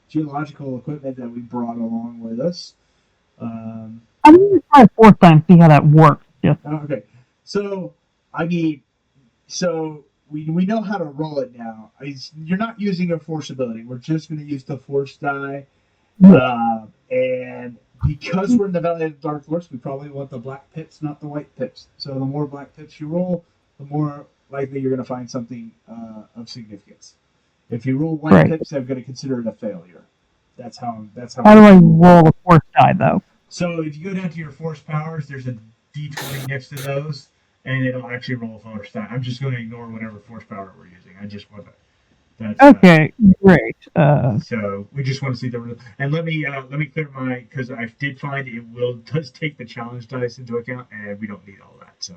geological equipment that we brought along with us. I'm going to try a fourth time, see how that works. Yeah. Okay, so we know how to roll it now. You're not using a force ability. We're just going to use the force die. And because we're in the Valley of the Dark Lords, we probably want the black pips, not the white pips. So the more black pips you roll, the more likely you're going to find something of significance. If you roll white Right. pips, I'm going to consider it a failure. That's how. How do I roll a force die though? So if you go down to your force powers, there's a D20 next to those, and it'll actually roll a force die. I'm just going to ignore whatever force power we're using. I just want to. That's, Okay, great. So we just want to see the. And let me clear my, because I did find it does take the challenge dice into account, and we don't need all that. So.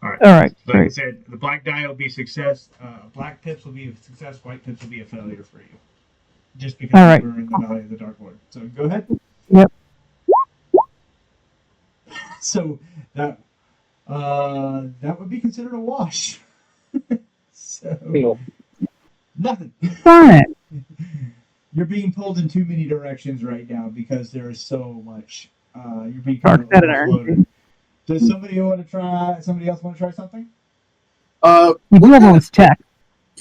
All right. Like great. I said, the black die will be success. Black pips will be a success. White pips will be a failure for you. Just because All right. we're in the Valley of the Dark Lord. So go ahead. Yep. So that would be considered a wash. So nothing. Fine. You're being pulled in too many directions right now because there is so much. You're being Dark kind of editor. overloaded. Does somebody want to try? Somebody else want to try something? We do have all this tech.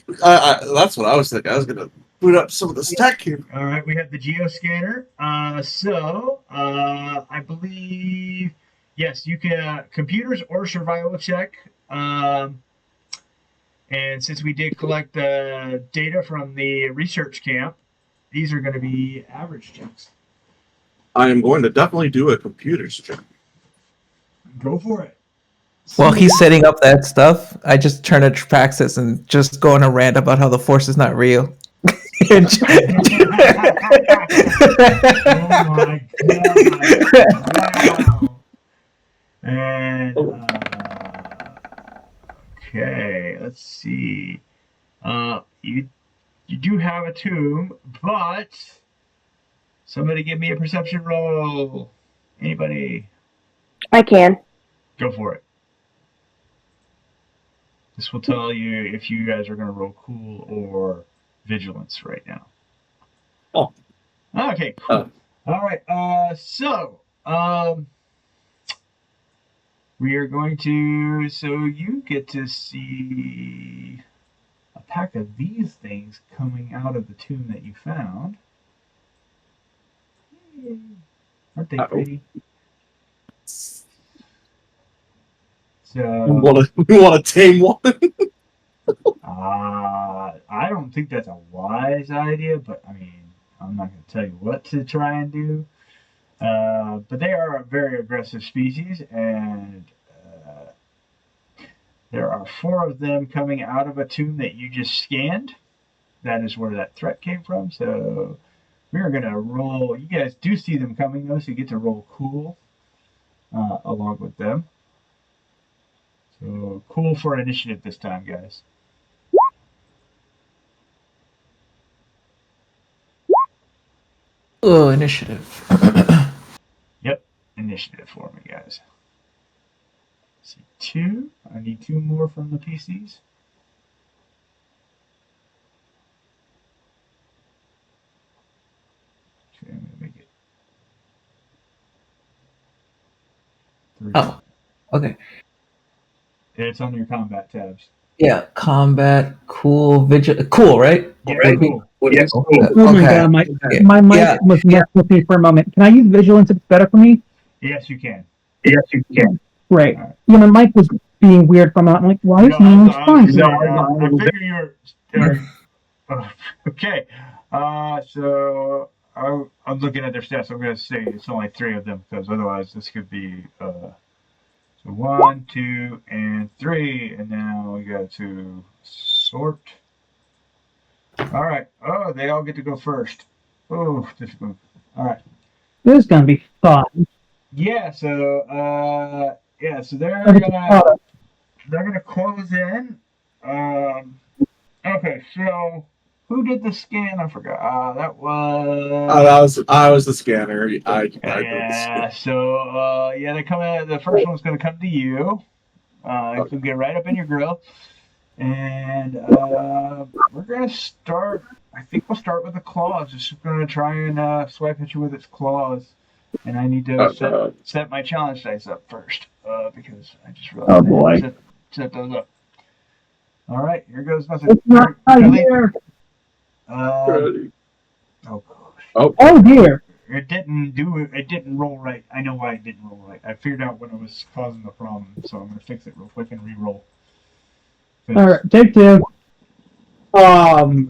That's what I was thinking. I was gonna boot up some of this tech here. All right, we have the geoscanner. I believe, yes, you can computers or survival check. And since we did collect the data from the research camp, these are going to be average checks. I am going to definitely do a computer's check. Go for it. While he's setting up that stuff, I just turn to Praxis and just go on a rant about how the Force is not real. Oh my god! Wow. And okay, let's see. You do have a tomb, but somebody give me a perception roll. Anybody? I can. Go for it. This will tell you if you guys are going to roll cool or vigilance right now. Oh. Okay, cool. All right. We are going to. So you get to see a pack of these things coming out of the tomb that you found. Aren't they pretty? So we want to tame one. I don't think that's a wise idea, but I mean, I'm not going to tell you what to try and do. But they are a very aggressive species, and there are 4 of them coming out of a tomb that you just scanned. That is where that threat came from. So we are going to roll. You guys do see them coming, though, so you get to roll cool along with them. So cool for initiative this time, guys. Oh, initiative. Yep, initiative for me, guys. Let's see, 2. I need 2 more from the PCs. Okay, I'm gonna make it 3. Oh, okay. It's on your combat tabs. Yeah, combat, cool, cool, right? Yeah, Would be- cool. Yes, Oh my god, my mic Yeah. was messed with me for a moment. Can I use vigilance if it's better for me? Yes, you can. Great. Alright. Yeah, my mic was being weird for a moment. I'm like, why is No, no I'm fine? saying, I'm figuring you're. Okay. So I'm looking at their stats. I'm going to say it's only 3 of them because otherwise this could be. So 1, 2, and 3, and now we got to sort. All right. Oh, they all get to go first. Oh, difficult. All right. This is gonna be fun. Yeah. So So they're gonna close in. Okay. So who did the scan? I forgot. That was. I was the scanner. I did the Yeah. So they come in. The first one's gonna come to you. It can get right up in your grill. And we're going to start, I think we'll start with the claws. It's just going to try and swipe at you with its claws. And I need to set my challenge dice up first because I just realized I haven't set those up. All right, here goes nothing. It's not Billy, here. oh gosh. Oh dear. It didn't roll right. I know why it didn't roll right. I figured out what was causing the problem, so I'm gonna fix it real quick and re-roll. All right, take two.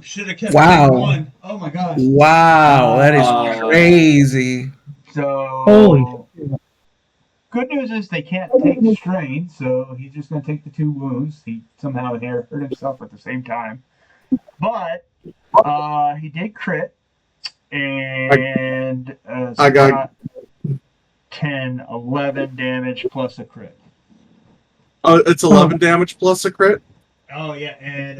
Should have kept Wow. one. Oh my gosh. Wow, that is crazy. So Holy. good news is they can't take strain, so he's just gonna take the 2 wounds. He somehow hurt himself at the same time. But he did crit. And I got 10, 11 damage plus a crit. it's 11 damage plus a crit. Oh yeah, and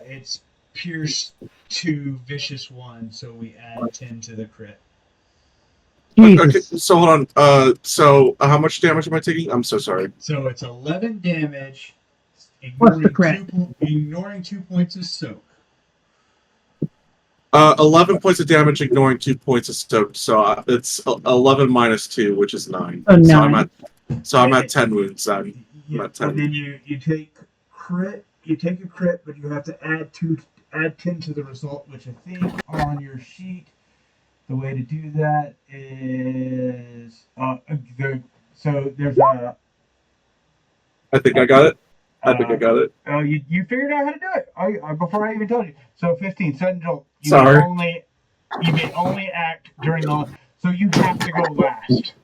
it's Pierce 2, Vicious 1, so we add 10 to the crit. Okay, Jesus. so hold on. So how much damage am I taking? I'm so sorry. So it's 11 damage, What's the crit? ignoring 2 points of soak. 11 points of damage, ignoring 2 points of soak. So it's 11 minus 2, which is 9. Oh, So 9. I'm at 10 wounds. I'm Yeah, at 10. and then you take crit. You take a crit, but you have to add 10 to the result, which I think on your sheet, the way to do that is so there's a. I think I got it. I think I got it. Oh, you figured out how to do it before I even told you. So 15. So you Sorry. may only act during the. So you have to go last.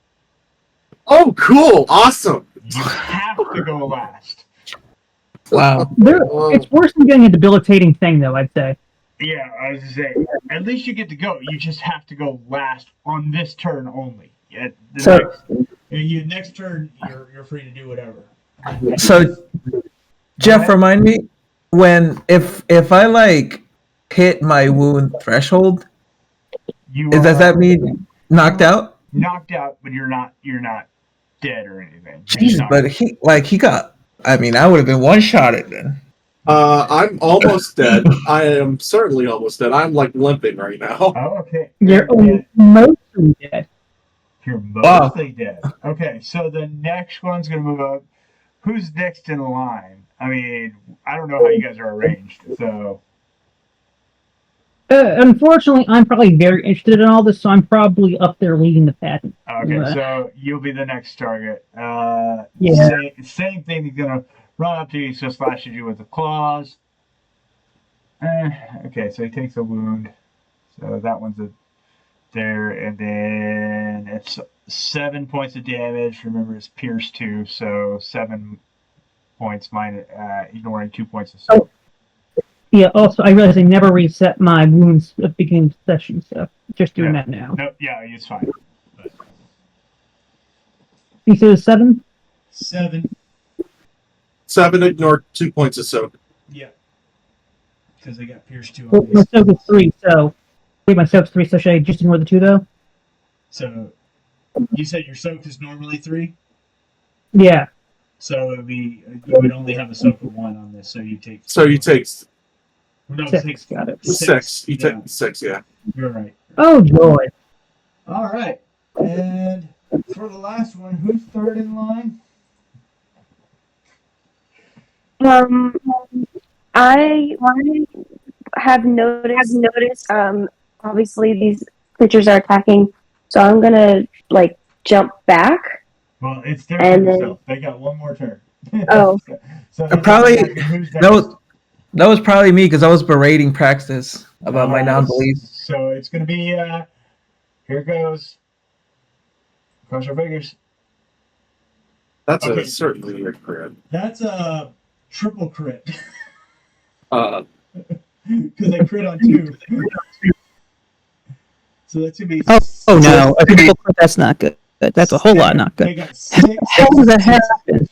Oh, cool! Awesome. You have to go last. Wow. It's worse than getting a debilitating thing, though, I'd say. Yeah, I was gonna say. At least you get to go. You just have to go last on this turn only. Yeah. Next turn, you're free to do whatever. So, Jeff, remind me if I like hit my wound threshold, does that mean knocked out? Knocked out, but you're not dead or anything. Jeez, but he got. I mean, I would have been one-shotted then. I'm almost dead. I am certainly almost dead. I'm like limping right now. Oh, okay. You're mostly dead. You're mostly dead. Okay, so the next one's gonna move up. Who's next in line? I mean, I don't know how you guys are arranged, so. Unfortunately, I'm probably very interested in all this, so I'm probably up there leading the pack. Okay, so you'll be the next target. Yeah. Same thing. He's gonna run up to you, so slashes you with the claws. Okay, so he takes a wound. So that one's there, and then it's 7 points of damage. Remember, it's Pierce 2, so 7 points minus ignoring 2 points of soak. Yeah, also, I realized I never reset my wounds at the beginning of the session, so just doing that now. No, yeah, it's fine. But... You said it's 7? 7. 7, ignore 2 points of soak. Yeah. Because I got Pierce 2 Well, on my these. soak is 3, so... Wait, my soak's 3, so should I just ignore the 2, though? So, you said your soak is normally 3? Yeah. So it would be, you would only have a soak of 1 on this, so you take... So you take No, 6, got it. 6. You Yeah. take 6, yeah. You're right. Oh, joy. All right. And for the last one, who's third in line? I have noticed. Obviously, these creatures are attacking, so I'm gonna jump back. Well, it's their And turn, then- so they got one more turn. Oh. so Probably who's that was probably me because I was berating Praxis about my non-belief. So it's gonna be here goes. Cross your fingers. That's Okay. certainly a crit. That's a triple crit. Uh, Because I crit on 2. So that's going to be... Oh no, a critical crit, that's not good. That's a whole lot not They good. got 6 How does that happen?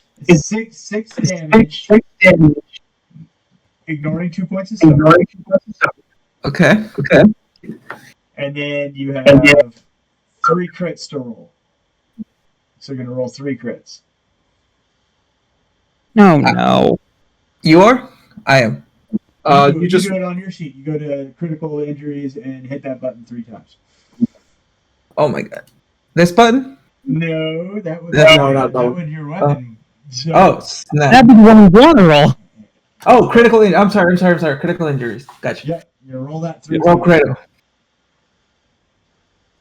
damage, ignoring 2 points of soak. Okay. And then you have 3 crits to roll. So you're going to roll 3 crits. No. You are? I am. you just do it on your sheet. You go to critical injuries and hit that button 3 times. Oh my god. This button? No, that was No, not that one. your weapon. So, Oh, snap. That'd be the one we want to roll. Oh, I'm sorry. Critical injuries. Gotcha. Yep. You roll that 3 Oh, times. critical.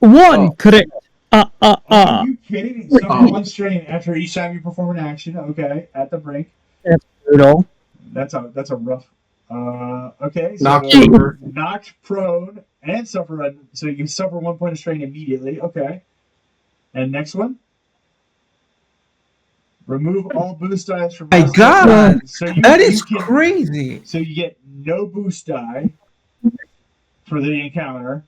One Oh. correct. Are you kidding? Suffer Oh. 1 strain after each time you perform an action. Okay, at the brink. Brutal. That's a rough. Okay, so Knocked over. knocked prone and suffer. So you suffer 1 point of strain immediately. Okay, and next one. Remove all boost dice from. My God, So that is crazy. So you get no boost die for the encounter.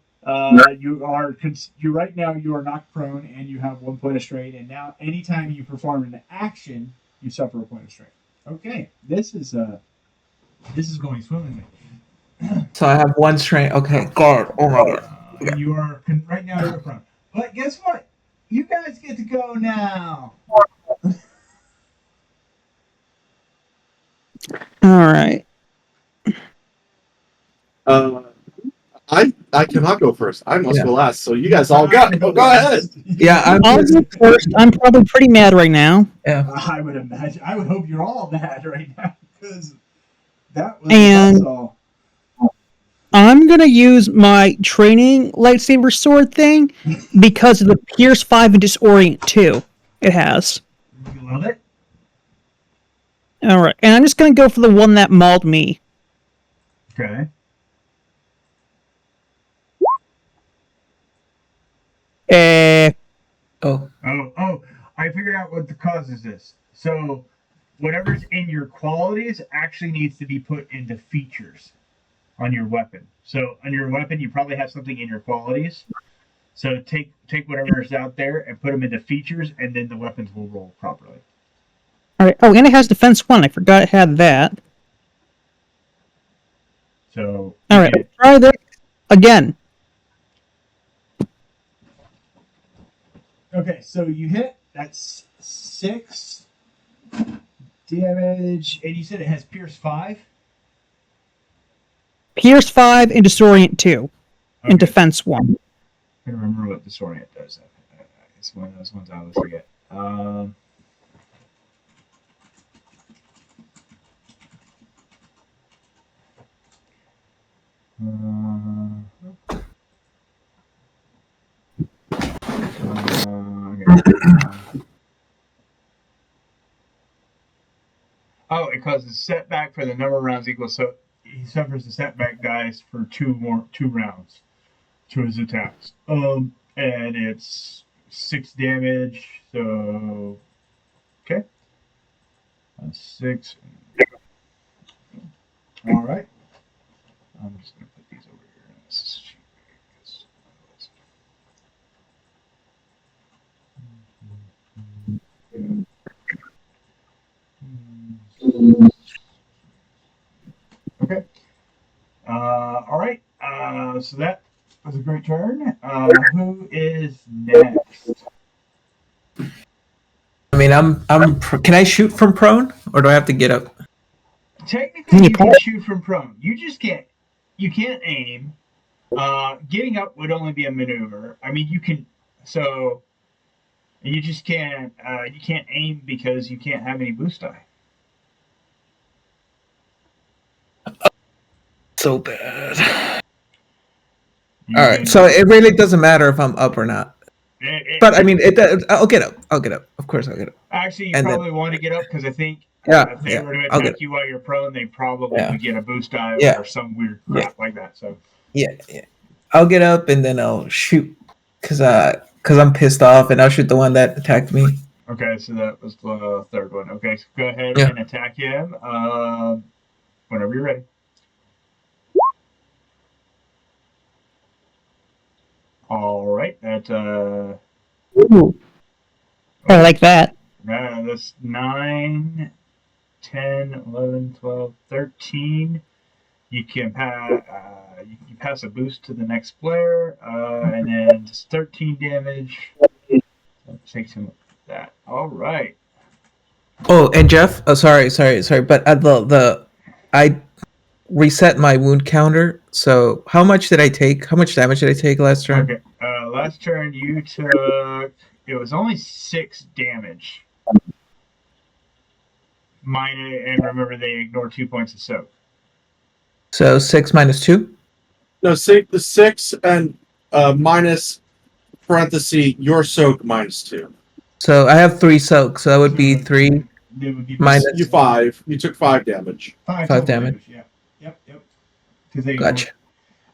You right now you are knocked prone and you have 1 point of strain. And now anytime you perform an action, you suffer a point of strain. Okay, this is going swimmingly. So I have 1 strain. Okay, God. Oh my God. You are right now you're prone. But guess what? You guys get to go now. All right. I cannot go first. I must Yeah. go last. So you guys all go. Go ahead. Yeah, I'll go first. I'm probably pretty mad right now. Yeah. I would imagine. I would hope you're all mad right now because that was And- all. I'm gonna use my training lightsaber sword thing because of the Pierce 5 and Disorient 2 it has. You love it. All right, and I'm just gonna go for the one that mauled me. Okay. Oh. Oh! I figured out what the causes this. So, whatever's in your qualities actually needs to be put into features on your weapon. So, on your weapon, you probably have something in your qualities. So, take whatever's out there and put them into features, and then the weapons will roll properly. All right. Oh, and it has Defense 1. I forgot it had that. So, All right, try this again. okay, so you hit. That's 6 damage, and you said it has Pierce 5. Pierce 5 and Disorient 2 and Okay. Defense 1. I can't remember what Disorient does. It's one of those ones I always forget. Oh, it causes setback for the number of rounds equal. So he suffers the setback dice for 2 rounds to his attacks. And it's 6 damage. So okay, 6. All right. I'm just gonna put these over here. This is cheap because okay. All right. So that was a great turn. Who is next? I mean, can I shoot from prone, or do I have to get up? Technically, you can shoot from prone. You just can't. You can't aim. Getting up would only be a maneuver. I mean, you can. So you just can't. You can't aim because you can't have any boost die. So bad. All right, so it really doesn't matter if I'm up or not. But I mean, I'll get up. Of course, I'll get up. Actually, you And probably want to get up because I think if they were to I'll attack get you while you're prone, they probably would get a boost dive or some weird crap like that. So Yeah. I'll get up and then I'll shoot because I'm pissed off, and I'll shoot the one that attacked me. okay, so that was the third one. Okay, so go ahead Yeah. and attack him whenever you're ready. All right, that Ooh. I like that. that's 9, 10, 11, 12, 13. You can pass a boost to the next player, and then just 13 damage. That takes him with that. All right. Oh, and Jeff. Oh, sorry. But I reset my wound counter. So how much did I take? How much damage did I take last turn? Okay. Last turn you took. It was only 6 damage. and remember they ignore 2 points of soak. So 6 minus 2? No, say the 6 and minus parenthesis your soak minus 2. So I have 3 soak, so that would be 3 It would be minus You 5. You took 5 damage. 5 5 total damage. Yeah. Yep. Because they Gotcha.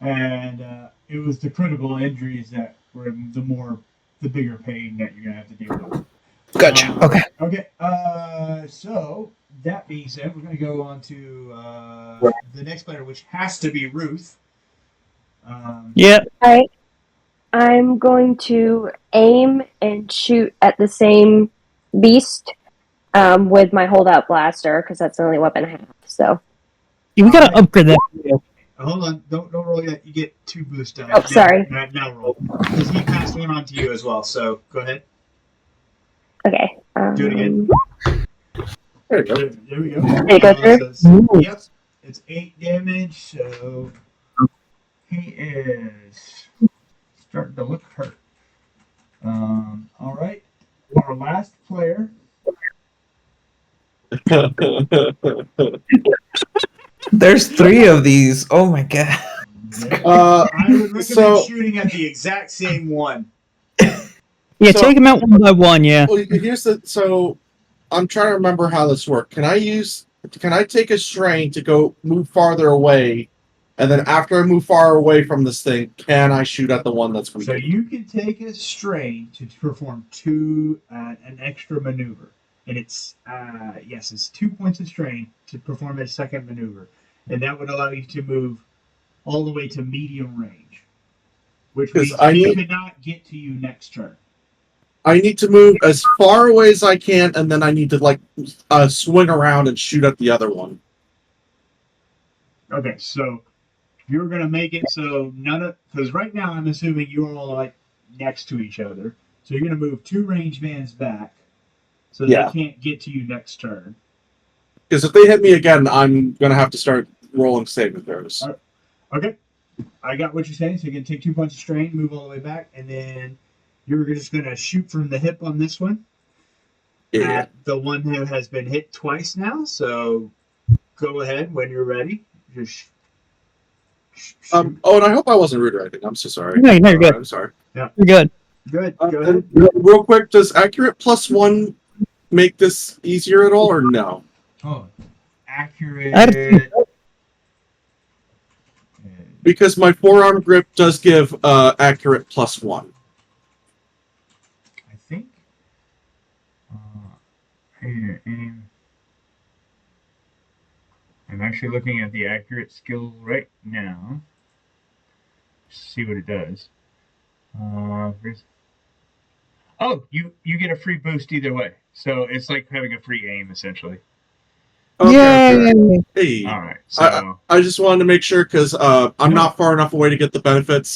and it was the critical injuries that were the bigger pain that you're gonna have to deal with. Gotcha. Okay. Okay. So that being said, we're gonna go on to the next player, which has to be Ruth. Yep. Alright. I'm going to aim and shoot at the same beast with my holdout blaster, because that's the only weapon I have. So. We gotta upgrade that. Hold on, don't roll yet. You get 2 boost dice. Oh, sorry. Now roll. Because he passed one on to you as well. So go ahead. Okay. Do it again. There you go. There we go. Did it go through? Yep. It's 8 damage, so he is starting to look hurt. All right. Our last player. There's 3 of these. Oh my god. I would recommend so- shooting at the exact same one. Yeah, So- take them out one by one. Yeah. Well, so I'm trying to remember how this works. Can I take a strain to go move farther away, and then after I move far away from this thing, can I shoot at the one that's weak? So you can take a strain to perform an extra maneuver, and it's it's 2 points of strain to perform a second maneuver, and that would allow you to move all the way to medium range, which means he could not get to you next turn. I need to move as far away as I can, and then I need to swing around and shoot at the other one. Okay, so you're gonna make it so because right now I'm assuming you're all like next to each other, so you're gonna move 2 range bands back, so Yeah. they can't get to you next turn. Because if they hit me again, I'm gonna have to start rolling saving throws. Okay, I got what you're saying. So you're gonna take 2 points of strain, move all the way back, and then you're just gonna shoot from the hip on this one. Yeah. At the one who has been hit twice now. So go ahead when you're ready. Just shoot. Oh, and I hope I wasn't rude or anything. I'm so sorry. No, you're good. I'm sorry. You're good. Good. Go ahead. And real quick, does accurate +1 make this easier at all, or no? Oh, accurate. Because my forearm grip does give accurate +1. I think. Here, aim. I'm actually looking at the accurate skill right now. See what it does. Oh, you get a free boost either way. So it's like having a free aim essentially. Okay. Yay! Hey. All right. So I just wanted to make sure because I'm not far enough away to get the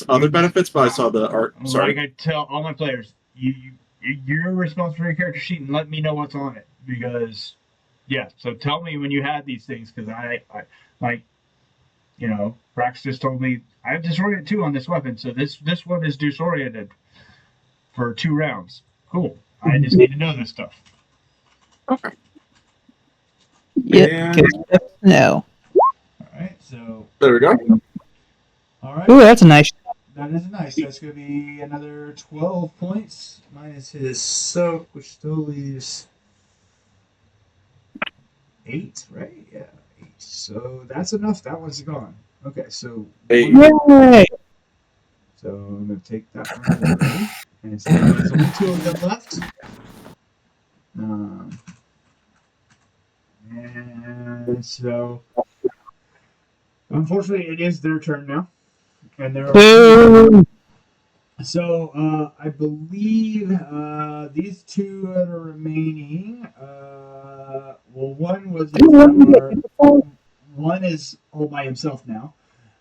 other benefits, but I saw the art. Sorry. Like I tell all my players, you're responsible for your character sheet and let me know what's on it because, yeah. So tell me when you had these things because I like, Brax just told me I have disorient 2 on this weapon, so this one is disoriented for 2 rounds. Cool. I just need to know this stuff. Okay. Yep. And- No. All right. So There we go. all right. Ooh, that's a nice. That is nice. That's going to be another 12 points minus his soak, which still leaves 8, right? Yeah, 8. So that's enough. That one's gone. Okay, so Hey. Yay! so I'm going to take that one away. And so there's only 2 of them left. And so, unfortunately, it is their turn now. And there are Boo! So I believe these 2 that are remaining. One was one is all by himself now,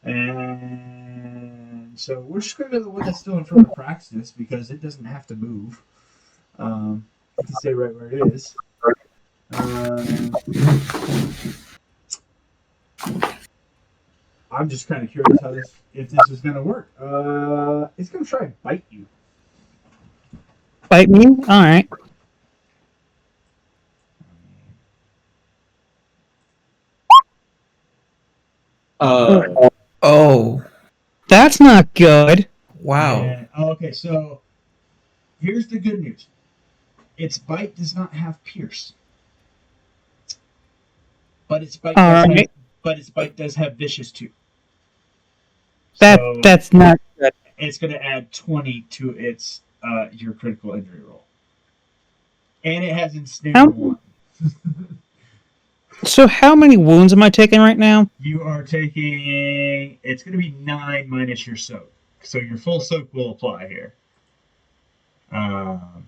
and so we're just going to go the one that's still in front of Praxis because it doesn't have to move. It can stay right where it is. I'm just kind of curious if this is going to work. It's going to try and bite you. Bite me? Alright. Oh, That's not good. wow. And, okay, so here's the good news. Its bite does not have pierce. But its bite does have, Alright. but its bite does have vicious too. That's not good. It's going to add 20 to its your critical injury roll, and it has ensnared How- 1. So how many wounds am I taking right now? You are taking. It's going to be 9 minus your soak, so your full soak will apply here. And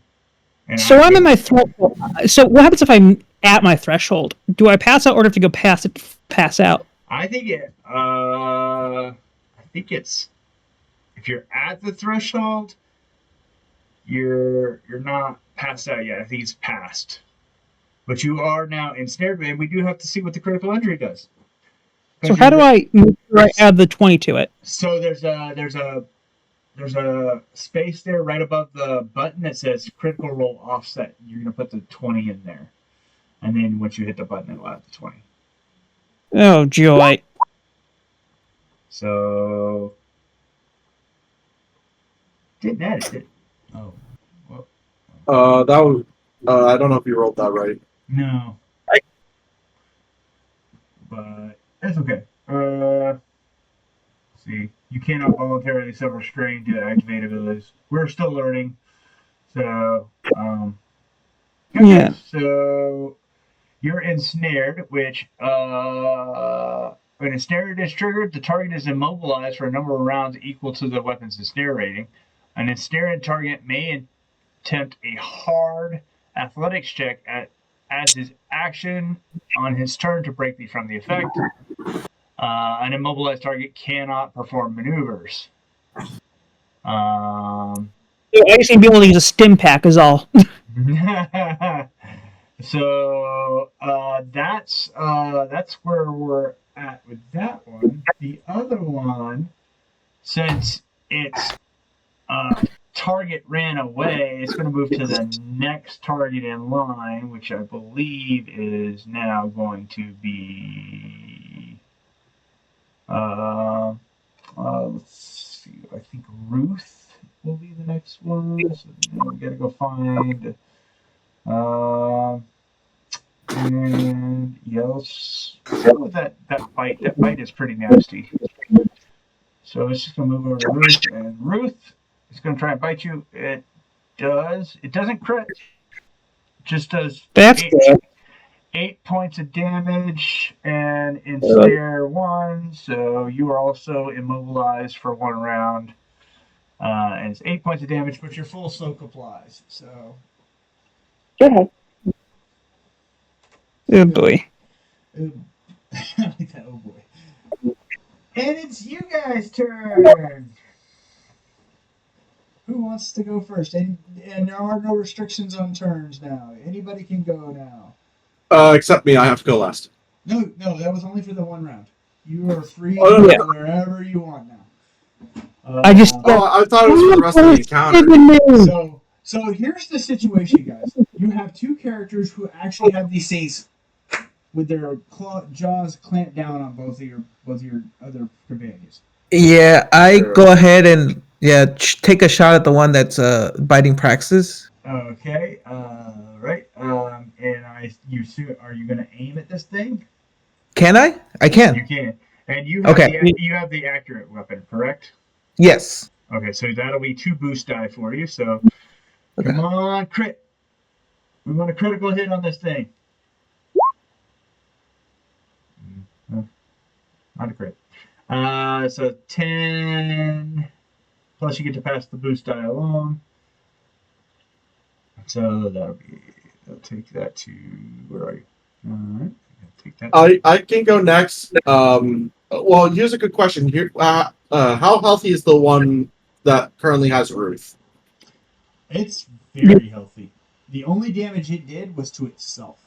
So I'm at my threshold. So what happens if I'm at my threshold? Do I pass out or do I have to go past it? Pass out. I think it. I think it's. If you're at the threshold, you're not passed out yet. I think it's passed, but you are now ensnared, and we do have to see what the critical injury does. So how do I make sure I add the 20 to it? So there's a space there right above the button that says critical roll offset. You're gonna put the 20 in there, and then once you hit the button, it'll add the 20. Oh joy. So didn't add it. Did it? Oh, well, That was. I don't know if you rolled that right. no. But that's okay. See, you cannot voluntarily suffer strain to activate abilities. We're still learning. So, okay. Yeah. So you're ensnared, which when ensnared is triggered, the target is immobilized for a number of rounds equal to the weapon's ensnare rating. An ensnared target may attempt a hard athletics check as his action on his turn to break from the effect. An immobilized target cannot perform maneuvers. I just need to be able to use a stim pack is all. So that's where we're at with that one. The other one, since its target ran away, it's going to move to the next target in line, which I believe is now going to be. Let's see. I think Ruth will be the next one. So now we got to go find. And yes, that bite. That bite is pretty nasty. So it's just gonna move over to Ruth, and Ruth is gonna try and bite you. It does. It doesn't crit. It just does. That's good. 8 points of damage and ensnare 1. So you are also immobilized for 1 round. And it's 8 points of damage, but your full soak applies. So. Okay. Oh boy. I like that, oh boy. And it's you guys' turn. Who wants to go first? And there are no restrictions on turns now. Anybody can go now. Except me, I have to go last. No, that was only for the 1 round. You are free to Oh, go yeah. wherever you want now. I just- Oh, I thought it was for the rest of the encounter. So here's the situation, guys. You have 2 characters who actually have these things with their jaws clamped down on both of your other companions. Yeah, I go ahead and take a shot at the one that's biting Praxis. Okay, right. And are you going to aim at this thing? Can I? I You can. can. And you have Okay. you have the accurate weapon, correct? Yes. Okay, so that'll be 2 boost die for you. So Okay. come on, crit. We want a critical hit on this thing. Not a crit. So 10 plus you get to pass the boost die along. So that'll take that to where are you? All right, take that. I can go next. Well, here's a good question. Here, how healthy is the one that currently has Ruth? It's very healthy. The only damage it did was to itself.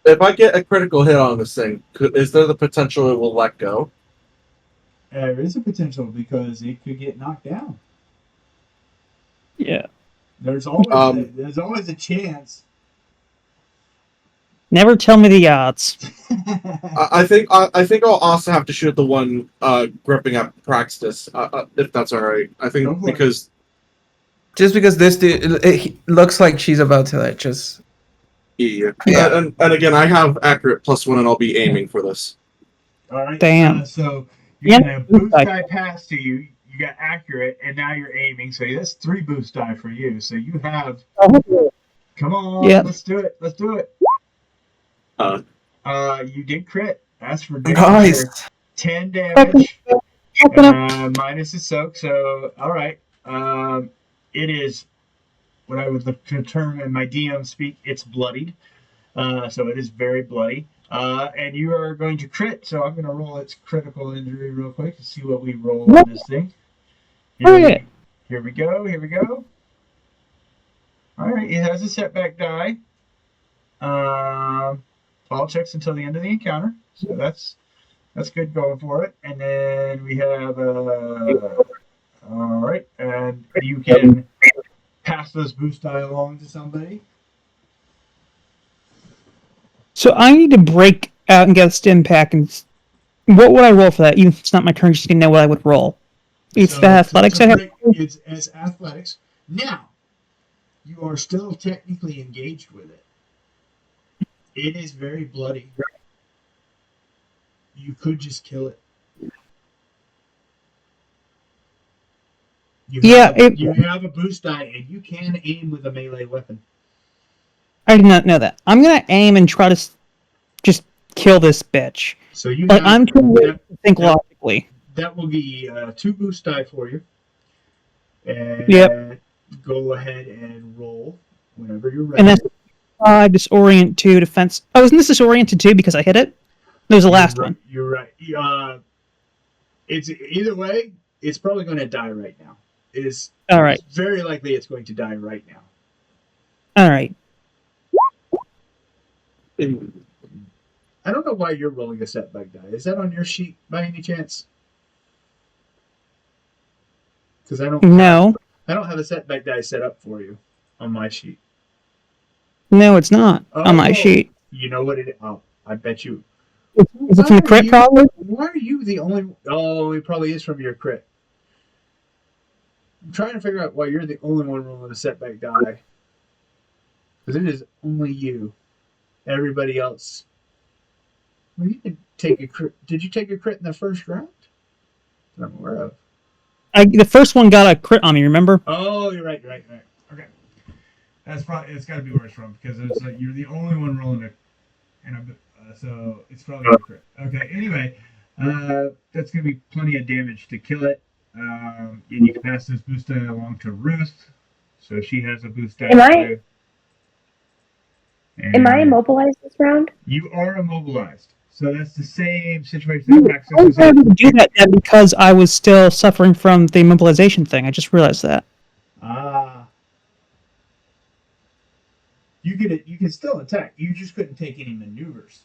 If I get a critical hit on this thing, is there the potential it will let go? There is a potential because it could get knocked down. Yeah. There's always a chance. Never tell me the odds. I think I'll also have to shoot the one gripping at Praxis, if that's all right. I Go think for it. because Just because this dude, it looks like she's about to like just. yeah. Yeah. And again, I have accurate +1, and I'll be aiming for this. All right. Damn. So you Yeah, get a boost die pass to you. You got accurate, and now you're aiming. So that's 3 boost die for you. So you have. Come on, Yep. let's do it. Let's do it. Uh, You did crit. That's for damn Nice. sure. 10 damage. Minus the soak. So all right. It is what I would look to term in my DM speak. It's bloodied. So it is very bloody. And you are going to crit. So I'm going to roll its critical injury real quick to see what we roll on this thing. Here we go. Here we go. All right. It has a setback die. All checks until the end of the encounter. So that's good going for it. And then we have all right, and you can pass those boost die along to somebody. So I need to break out and get a stim pack. And what would I roll for that? Even if it's not my turn, just to know what I would roll. It's So the athletics I have. It's athletics. Now, you are still technically engaged with it. It is very bloody. You could just kill it. You have a boost die, and you can aim with a melee weapon. I did not know that. I'm gonna aim and try to just kill this bitch. So you Like have, I'm too weak to think logically. that will be 2 boost die for you. And Yep. go ahead and roll whenever you're ready. And that's 5 disorient 2 defense. Oh, isn't this disoriented 2 because I hit it? There's the last one. You're right. It's either way. It's probably going to die right now. It is All right. very likely it's going to die right now. All right. I don't know why you're rolling a setback die. Is that on your sheet by any chance? Because I don't. No. I don't have a setback die set up for you on my sheet. No, it's not on my Oh, sheet. You know what it is? Oh, I bet you. Is it from the crit probably? Why are you the only? Oh, it probably is from your crit. I'm trying to figure out why you're the only one rolling a setback die. Because it is only you. Everybody else. Well, you can take a crit. Did you take a crit in the first round? That I'm aware of. The first one got a crit on me. Remember? Oh, you're right. Okay. That's probably. It's got to be where it's from because it's like you're the only one rolling a. So it's probably a crit. Okay. Anyway, that's gonna be plenty of damage to kill it. And you can pass this boost die along to Ruth, so she has a boost die. Am I immobilized this round? You are immobilized. So that's the same situation I that was Praxis was able in. to do that then because I was still suffering from the immobilization thing. I just realized that. You can still attack. You just couldn't take any maneuvers.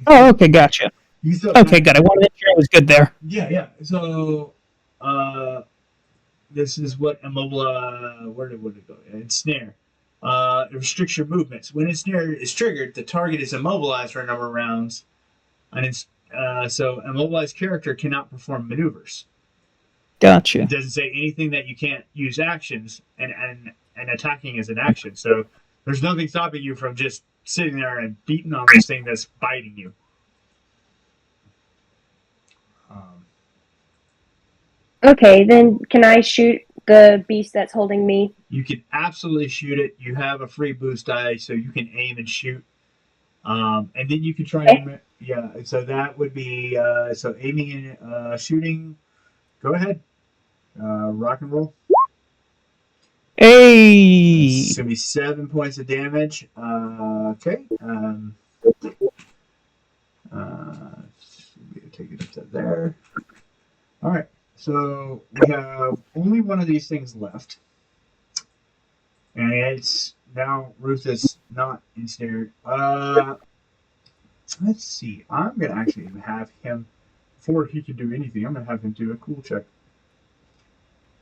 Oh, okay, gotcha. You can still Okay, attack. good. I wanted to make sure I was good there. Yeah. So, this is what where did it go? Ensnare. It restricts your movements. When ensnare is triggered, the target is immobilized for a number of rounds, and so immobilized character cannot perform maneuvers. Gotcha. It doesn't say anything that you can't use actions, and attacking is an action. So there's nothing stopping you from just sitting there and beating on this thing that's biting you. Okay, then can I shoot the beast that's holding me? You can absolutely shoot it. You have a free boost die, so you can aim and shoot. And then you can try and so that would be so aiming and shooting. Go ahead. Rock and roll. Hey. It's gonna be 7 points of damage. Okay. Take it up to there. All right. So we have only one of these things left, and it's now Ruth is not ensnared. Let's see. I'm gonna actually have him before he can do anything. I'm gonna have him do a cool check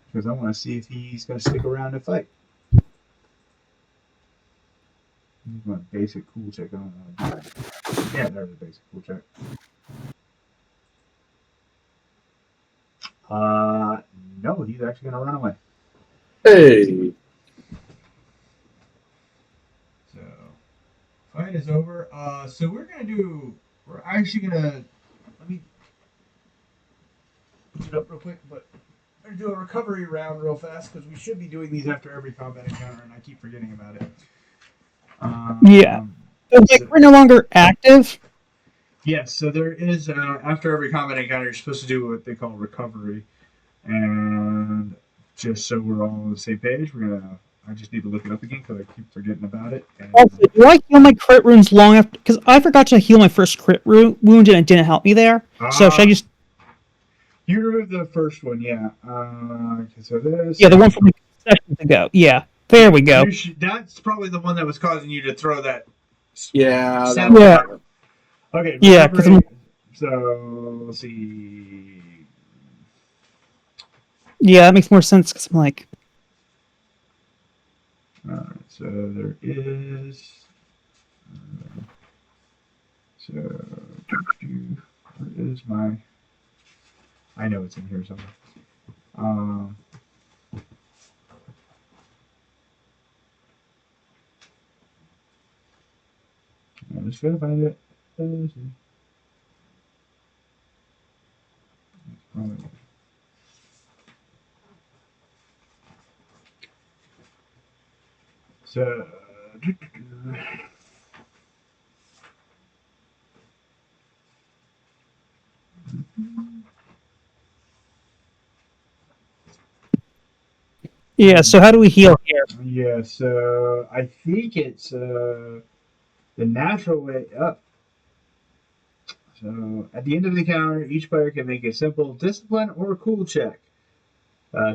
because I want to see if he's gonna stick around and fight. My basic cool check. Yeah, there's a basic cool check. No, he's actually gonna run away. Hey. So fight is over. So we're actually gonna let me put it up real quick, but we're gonna do a recovery round real fast because we should be doing these after every combat encounter, and I keep forgetting about it. Yeah. So, like, we're no longer active. Yes, so there is after every combat encounter, you're supposed to do what they call recovery, and just so we're all on the same page, I just need to look it up again because I keep forgetting about it. And, Also, do I heal my crit wounds long after? Because I forgot to heal my first crit wound and it didn't help me there. So should I just? You removed the first one, yeah. So there's Yeah, the one from like sessions ago. Yeah, there we go. That's probably the one that was causing you to throw that. Yeah. Yeah. Okay. Yeah, because so let's see. Yeah, that makes more sense because I'm like. All right. So there is. So where is my? I know it's in here somewhere. I'm just gonna find it. So. Yeah. So how do we heal here? Yeah. So I think it's the natural way up. So at the end of the encounter, each player can make a simple discipline or cool check.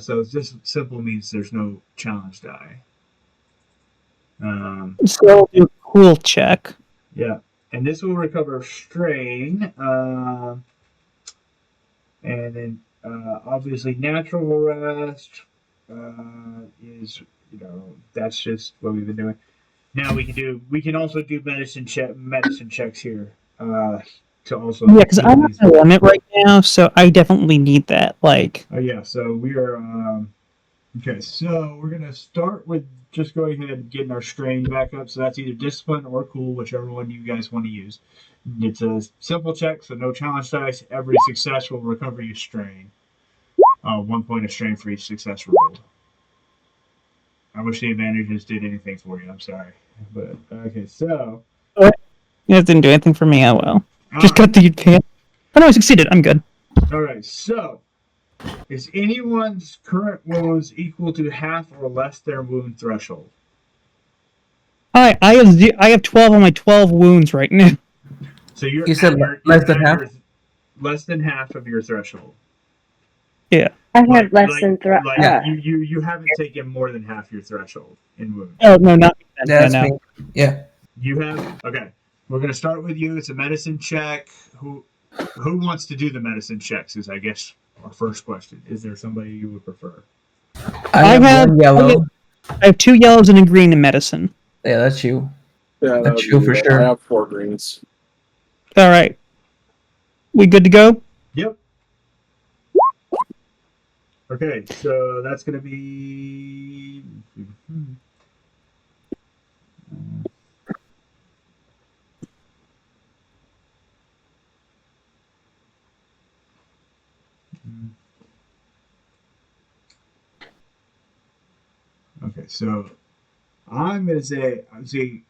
So it's just simple means there's no challenge die. So we'll do a cool check. Yeah, and this will recover strain, and then obviously natural rest is that's just what we've been doing. Now we can also do medicine checks here to also Yeah, because I'm at my limit right now, so I definitely need that. Like. Oh yeah, so we are okay. So we're gonna start with just going ahead and getting our strain back up. So that's either discipline or cool, whichever one you guys want to use. It's a simple check, so no challenge dice. Every success will recover your strain. 1 point of strain for each success rolled. I wish the advantages did anything for you. I'm sorry, but okay. So it didn't do anything for me. Oh well. Just got the advance. Oh no, I succeeded. I'm good. All right. So is anyone's current wounds equal to half or less their wound threshold? I have 12 on my 12 wounds right now. So you said less than half? Less than half of your threshold. Yeah. I had less than you haven't taken more than half your threshold in wounds. Oh no, not That's no. me. Yeah. You have okay. We're gonna start with you. It's a medicine check. Who wants to do the medicine checks? Is I guess our first question. Is there somebody you would prefer? I have one yellow. I have 2 yellows and a green in medicine. Yeah, that's you. Yeah, That's you for sure. I have 4 greens. All right. We good to go? Yep. Okay, so that's gonna be. Okay, so I'm gonna say, see,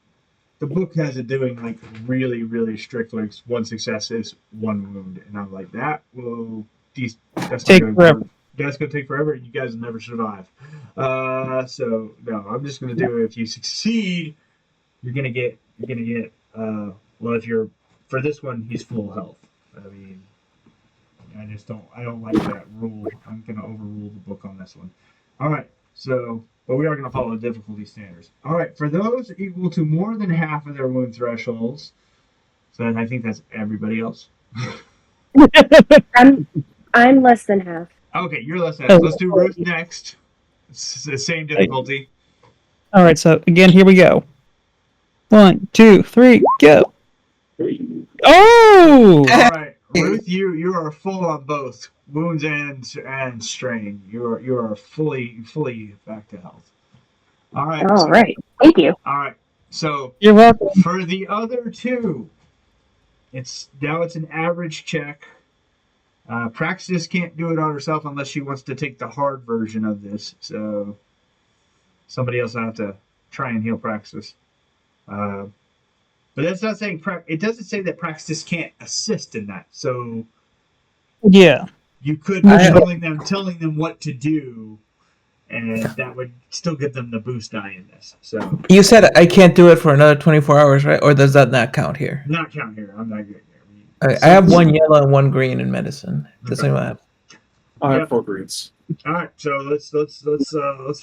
the book has it doing like really, really strict, like 1 success is 1 wound, and I'm like, that's Take forever. That's gonna take forever. You guys will never survive. So no, I'm just gonna do it. If you succeed, you're gonna get. Well, if you're for this one, he's full health. I mean, I don't like that rule. I'm gonna overrule the book on this one. All right, so. But we are going to follow the difficulty standards. All right, for those equal to more than half of their wound thresholds, so I think that's everybody else. I'm less than half. Okay, you're less than half. Let's do Ruth next. It's the same difficulty. All right, so again, here we go. 1, 2, 3, go. Oh! All right, Ruth, you are full on both wounds and strain. You are fully back to health. All right. All right. Thank you. All right. So You're welcome. for the other two, it's an average check. Praxis can't do it on herself unless she wants to take the hard version of this. So somebody else will have to try and heal Praxis. But that's not saying it doesn't say that Praxis can't assist in that. So Yeah. you could be telling them what to do, and that would still give them the boost die in this. So You said I can't do it for another 24 hours, right? Or does that not count here? not count here. I'm not good I have 1 yellow and 1 green in medicine. That's what I have. I have Yep. 4 greens. All right, so let's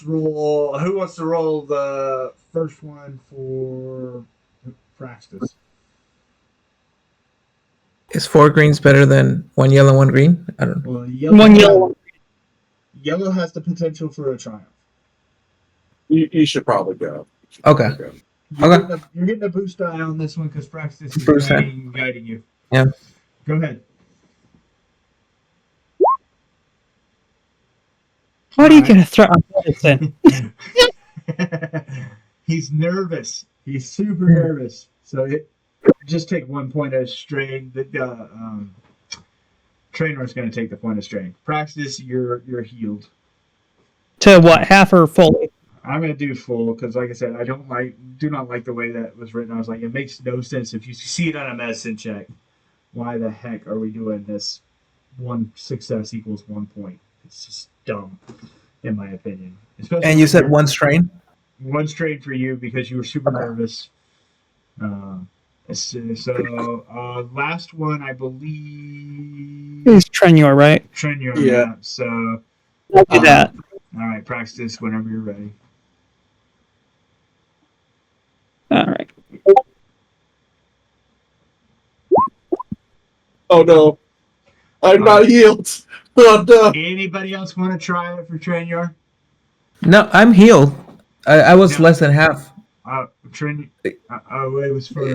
roll. Who wants to roll the first one for Praxis? Is 4 greens better than 1 yellow, 1 green? I don't know. Well, yellow. 1 yellow. Yellow has the potential for a triumph. You should probably go. Okay. You're getting a boost die on this one because Praxis is Boost die. guiding you. Yeah. Go ahead. Why do you get a threat on medicine? He's nervous. He's super nervous. So just take 1 point of strain. The trainer is going to take the point of strain. Praxis, you're healed. To what? Half or fully? I'm going to do full because, like I said, I do not like the way that was written. I was like, it makes no sense if you see it on a medicine check. Why the heck are we doing this? 1 success equals 1 point. It's just dumb, in my opinion. Especially And you said 1 strain? 1 strain for you because you were super nervous. Last one, I believe. It's Trenor, right? Trenor, Yeah. yeah. So, I'll do that. all right, practice whenever you're ready. All right. Oh no. I'm not healed. Oh no. Anybody else want to try it for Trenor? No, I'm healed. I was Yeah. less than half. Trenor. It was for.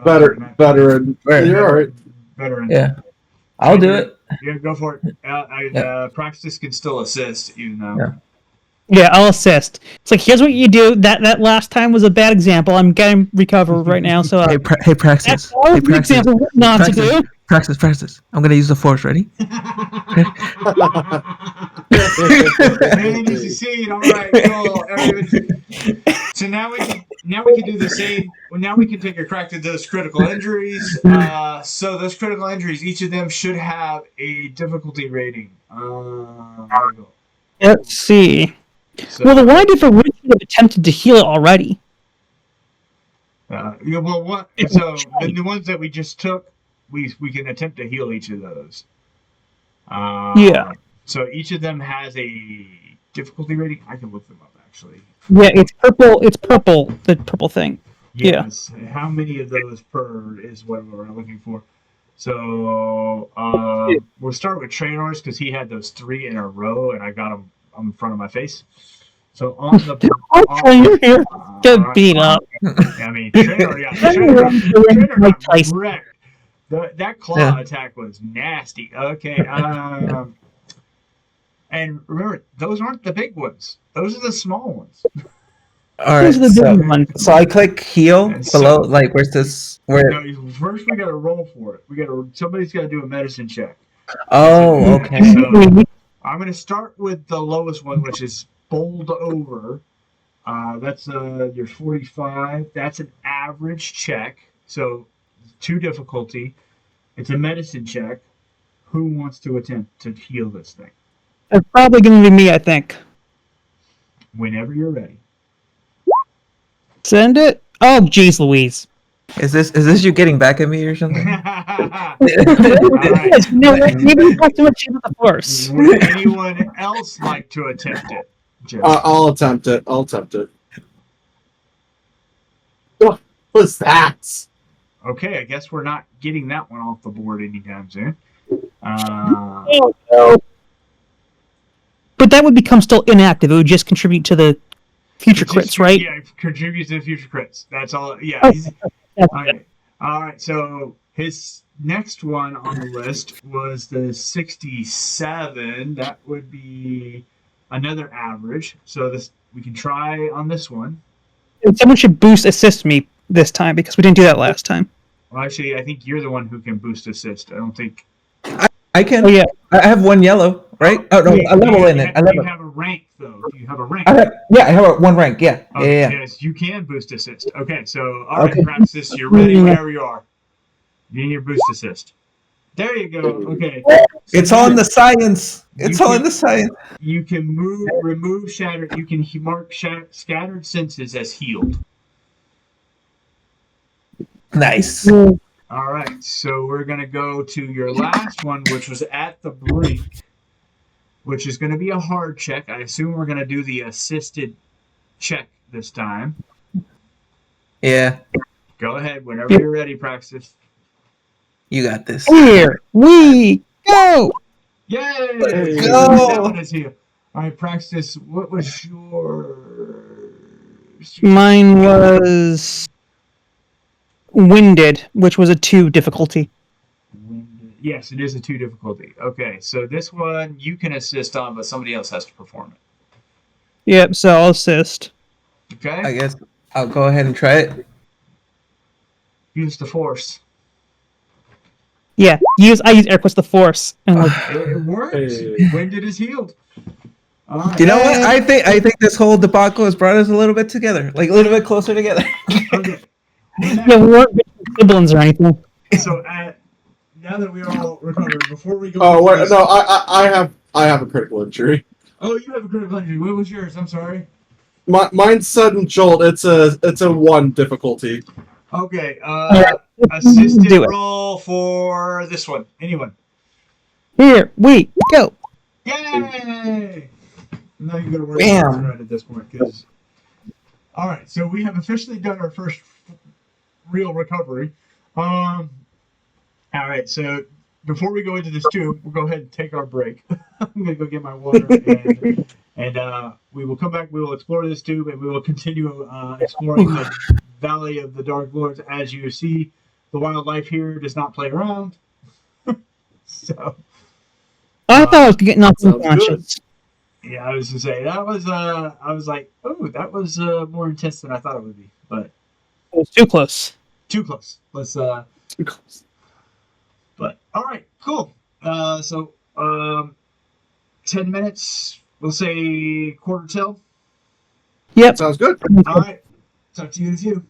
Veteran. Right. You're alright. Veteran. Yeah. I'll do it. Yeah, go for it. Praxis can still assist, even though. Yeah. Yeah, I'll assist. It's like, here's what you do. That last time was a bad example. I'm getting recovered right now, so Hey, Praxis. that's always Hey, an Praxis. example of what not to do. Praxis. I'm gonna use the force. Ready? Man, you succeed. All right, cool. So now we can do the same. Well, now we can take a crack at those critical injuries. So those critical injuries, each of them should have a difficulty rating. Let's see. So, Well, the one I did for Rich should have attempted to heal it already. yeah, well, what? So the ones that we just took, we can attempt to heal each of those. Yeah. So each of them has a difficulty rating. I can look them up actually. Yeah, it's purple. It's purple. The purple thing. Yeah. Yes. How many of those per is what we're looking for. So we'll start with Trainors because he had those 3 in a row, and I got them in front of my face. So on the Trainer here. Get beat up. I mean, Trainer got wrecked. That claw attack was nasty. Okay. And remember, those aren't the big ones. Those are the small ones. All right. Those are the big ones. So I click heal And so- below. Like, where's this? Where? No, first we got to roll for it. Somebody's got to do a medicine check. Oh, okay. So I'm going to start with the lowest one, which is bowled over. That's your 45. That's an average check. So 2 difficulty. It's a medicine check. Who wants to attempt to heal this thing? It's probably going to be me, I think. Whenever you're ready. Send it. Oh, jeez, Louise. Is this you getting back at me or something? All Yes, you know what? Maybe you got too much into the force. Would anyone else like to attempt it? Joe? I'll attempt it. What was that? Okay, I guess we're not getting that one off the board anytime soon. But that would become still inactive. It would just contribute to the future It's just- crits, right? Yeah, contributes to future crits. That's all. Yeah. Oh, He's, that's okay. All right. So his next one on the list was the 67. That would be another average. So this we can try on this one. And someone should boost assist me this time because we didn't do that last time. Well, actually, I think you're the one who can boost assist. I don't think. I can. Oh yeah, I have one yellow, right? Oh no, a level in it. A Do you level. have a rank though? Do you have a rank? I have one rank. Yeah, Okay, yeah. Yes, you can boost assist. Okay, so all right, Okay. Praxis, you're ready whenever you are. You need your boost assist. There you go. Okay. It's So all in now the science. It's You all can- in the science. You can remove shattered. You can mark scattered senses as healed. Nice. All right, so we're gonna go to your last one, which was at the brink, which is gonna be a hard check. I assume we're gonna do the assisted check this time. Yeah, Go ahead whenever you're ready, Praxis. you got this. here we go. Yay! go. That one is here. All right, Praxis. What was your? Mine was winded, which was a 2 difficulty. Yes, it is a 2 difficulty. Okay, so this one you can assist on, but somebody else has to perform it. Yep. So I'll assist. I Okay, guess I'll go ahead and try it. use the force. Yeah. I use air quotes the force. And like, It works. Hey. Winded is healed. All right. You know what? I think this whole debacle has brought us a little bit together, like a little bit closer together. Okay. yeah, we weren't siblings or anything. So now that we all recovered, before we go. Oh into wait, this- no, I have a critical injury. Oh, you have a critical injury. What was yours? I'm sorry. Mine's sudden jolt. It's a 1 difficulty. Okay. Alright, Assisted do it. roll for this one. Anyone? Here we go. Yay! Now you're gonna work Bam. right at this point, because. All right, so we have officially done our first real recovery. All right, so before we go into this too, we'll go ahead and take our break. I'm gonna go get my water, and we will come back. We will explore this tube, and we will continue exploring the Valley of the Dark Lords. As you see, the wildlife here does not play around. So. I thought I was getting knocked Sounds unconscious. Yeah, I was gonna say that was. I was like, oh, that was more intense than I thought it would be, but It was too close. too close. Let's. But all right, cool. So 10 minutes. We'll say quarter till. Yep. Sounds good. All right. Talk to you in a few.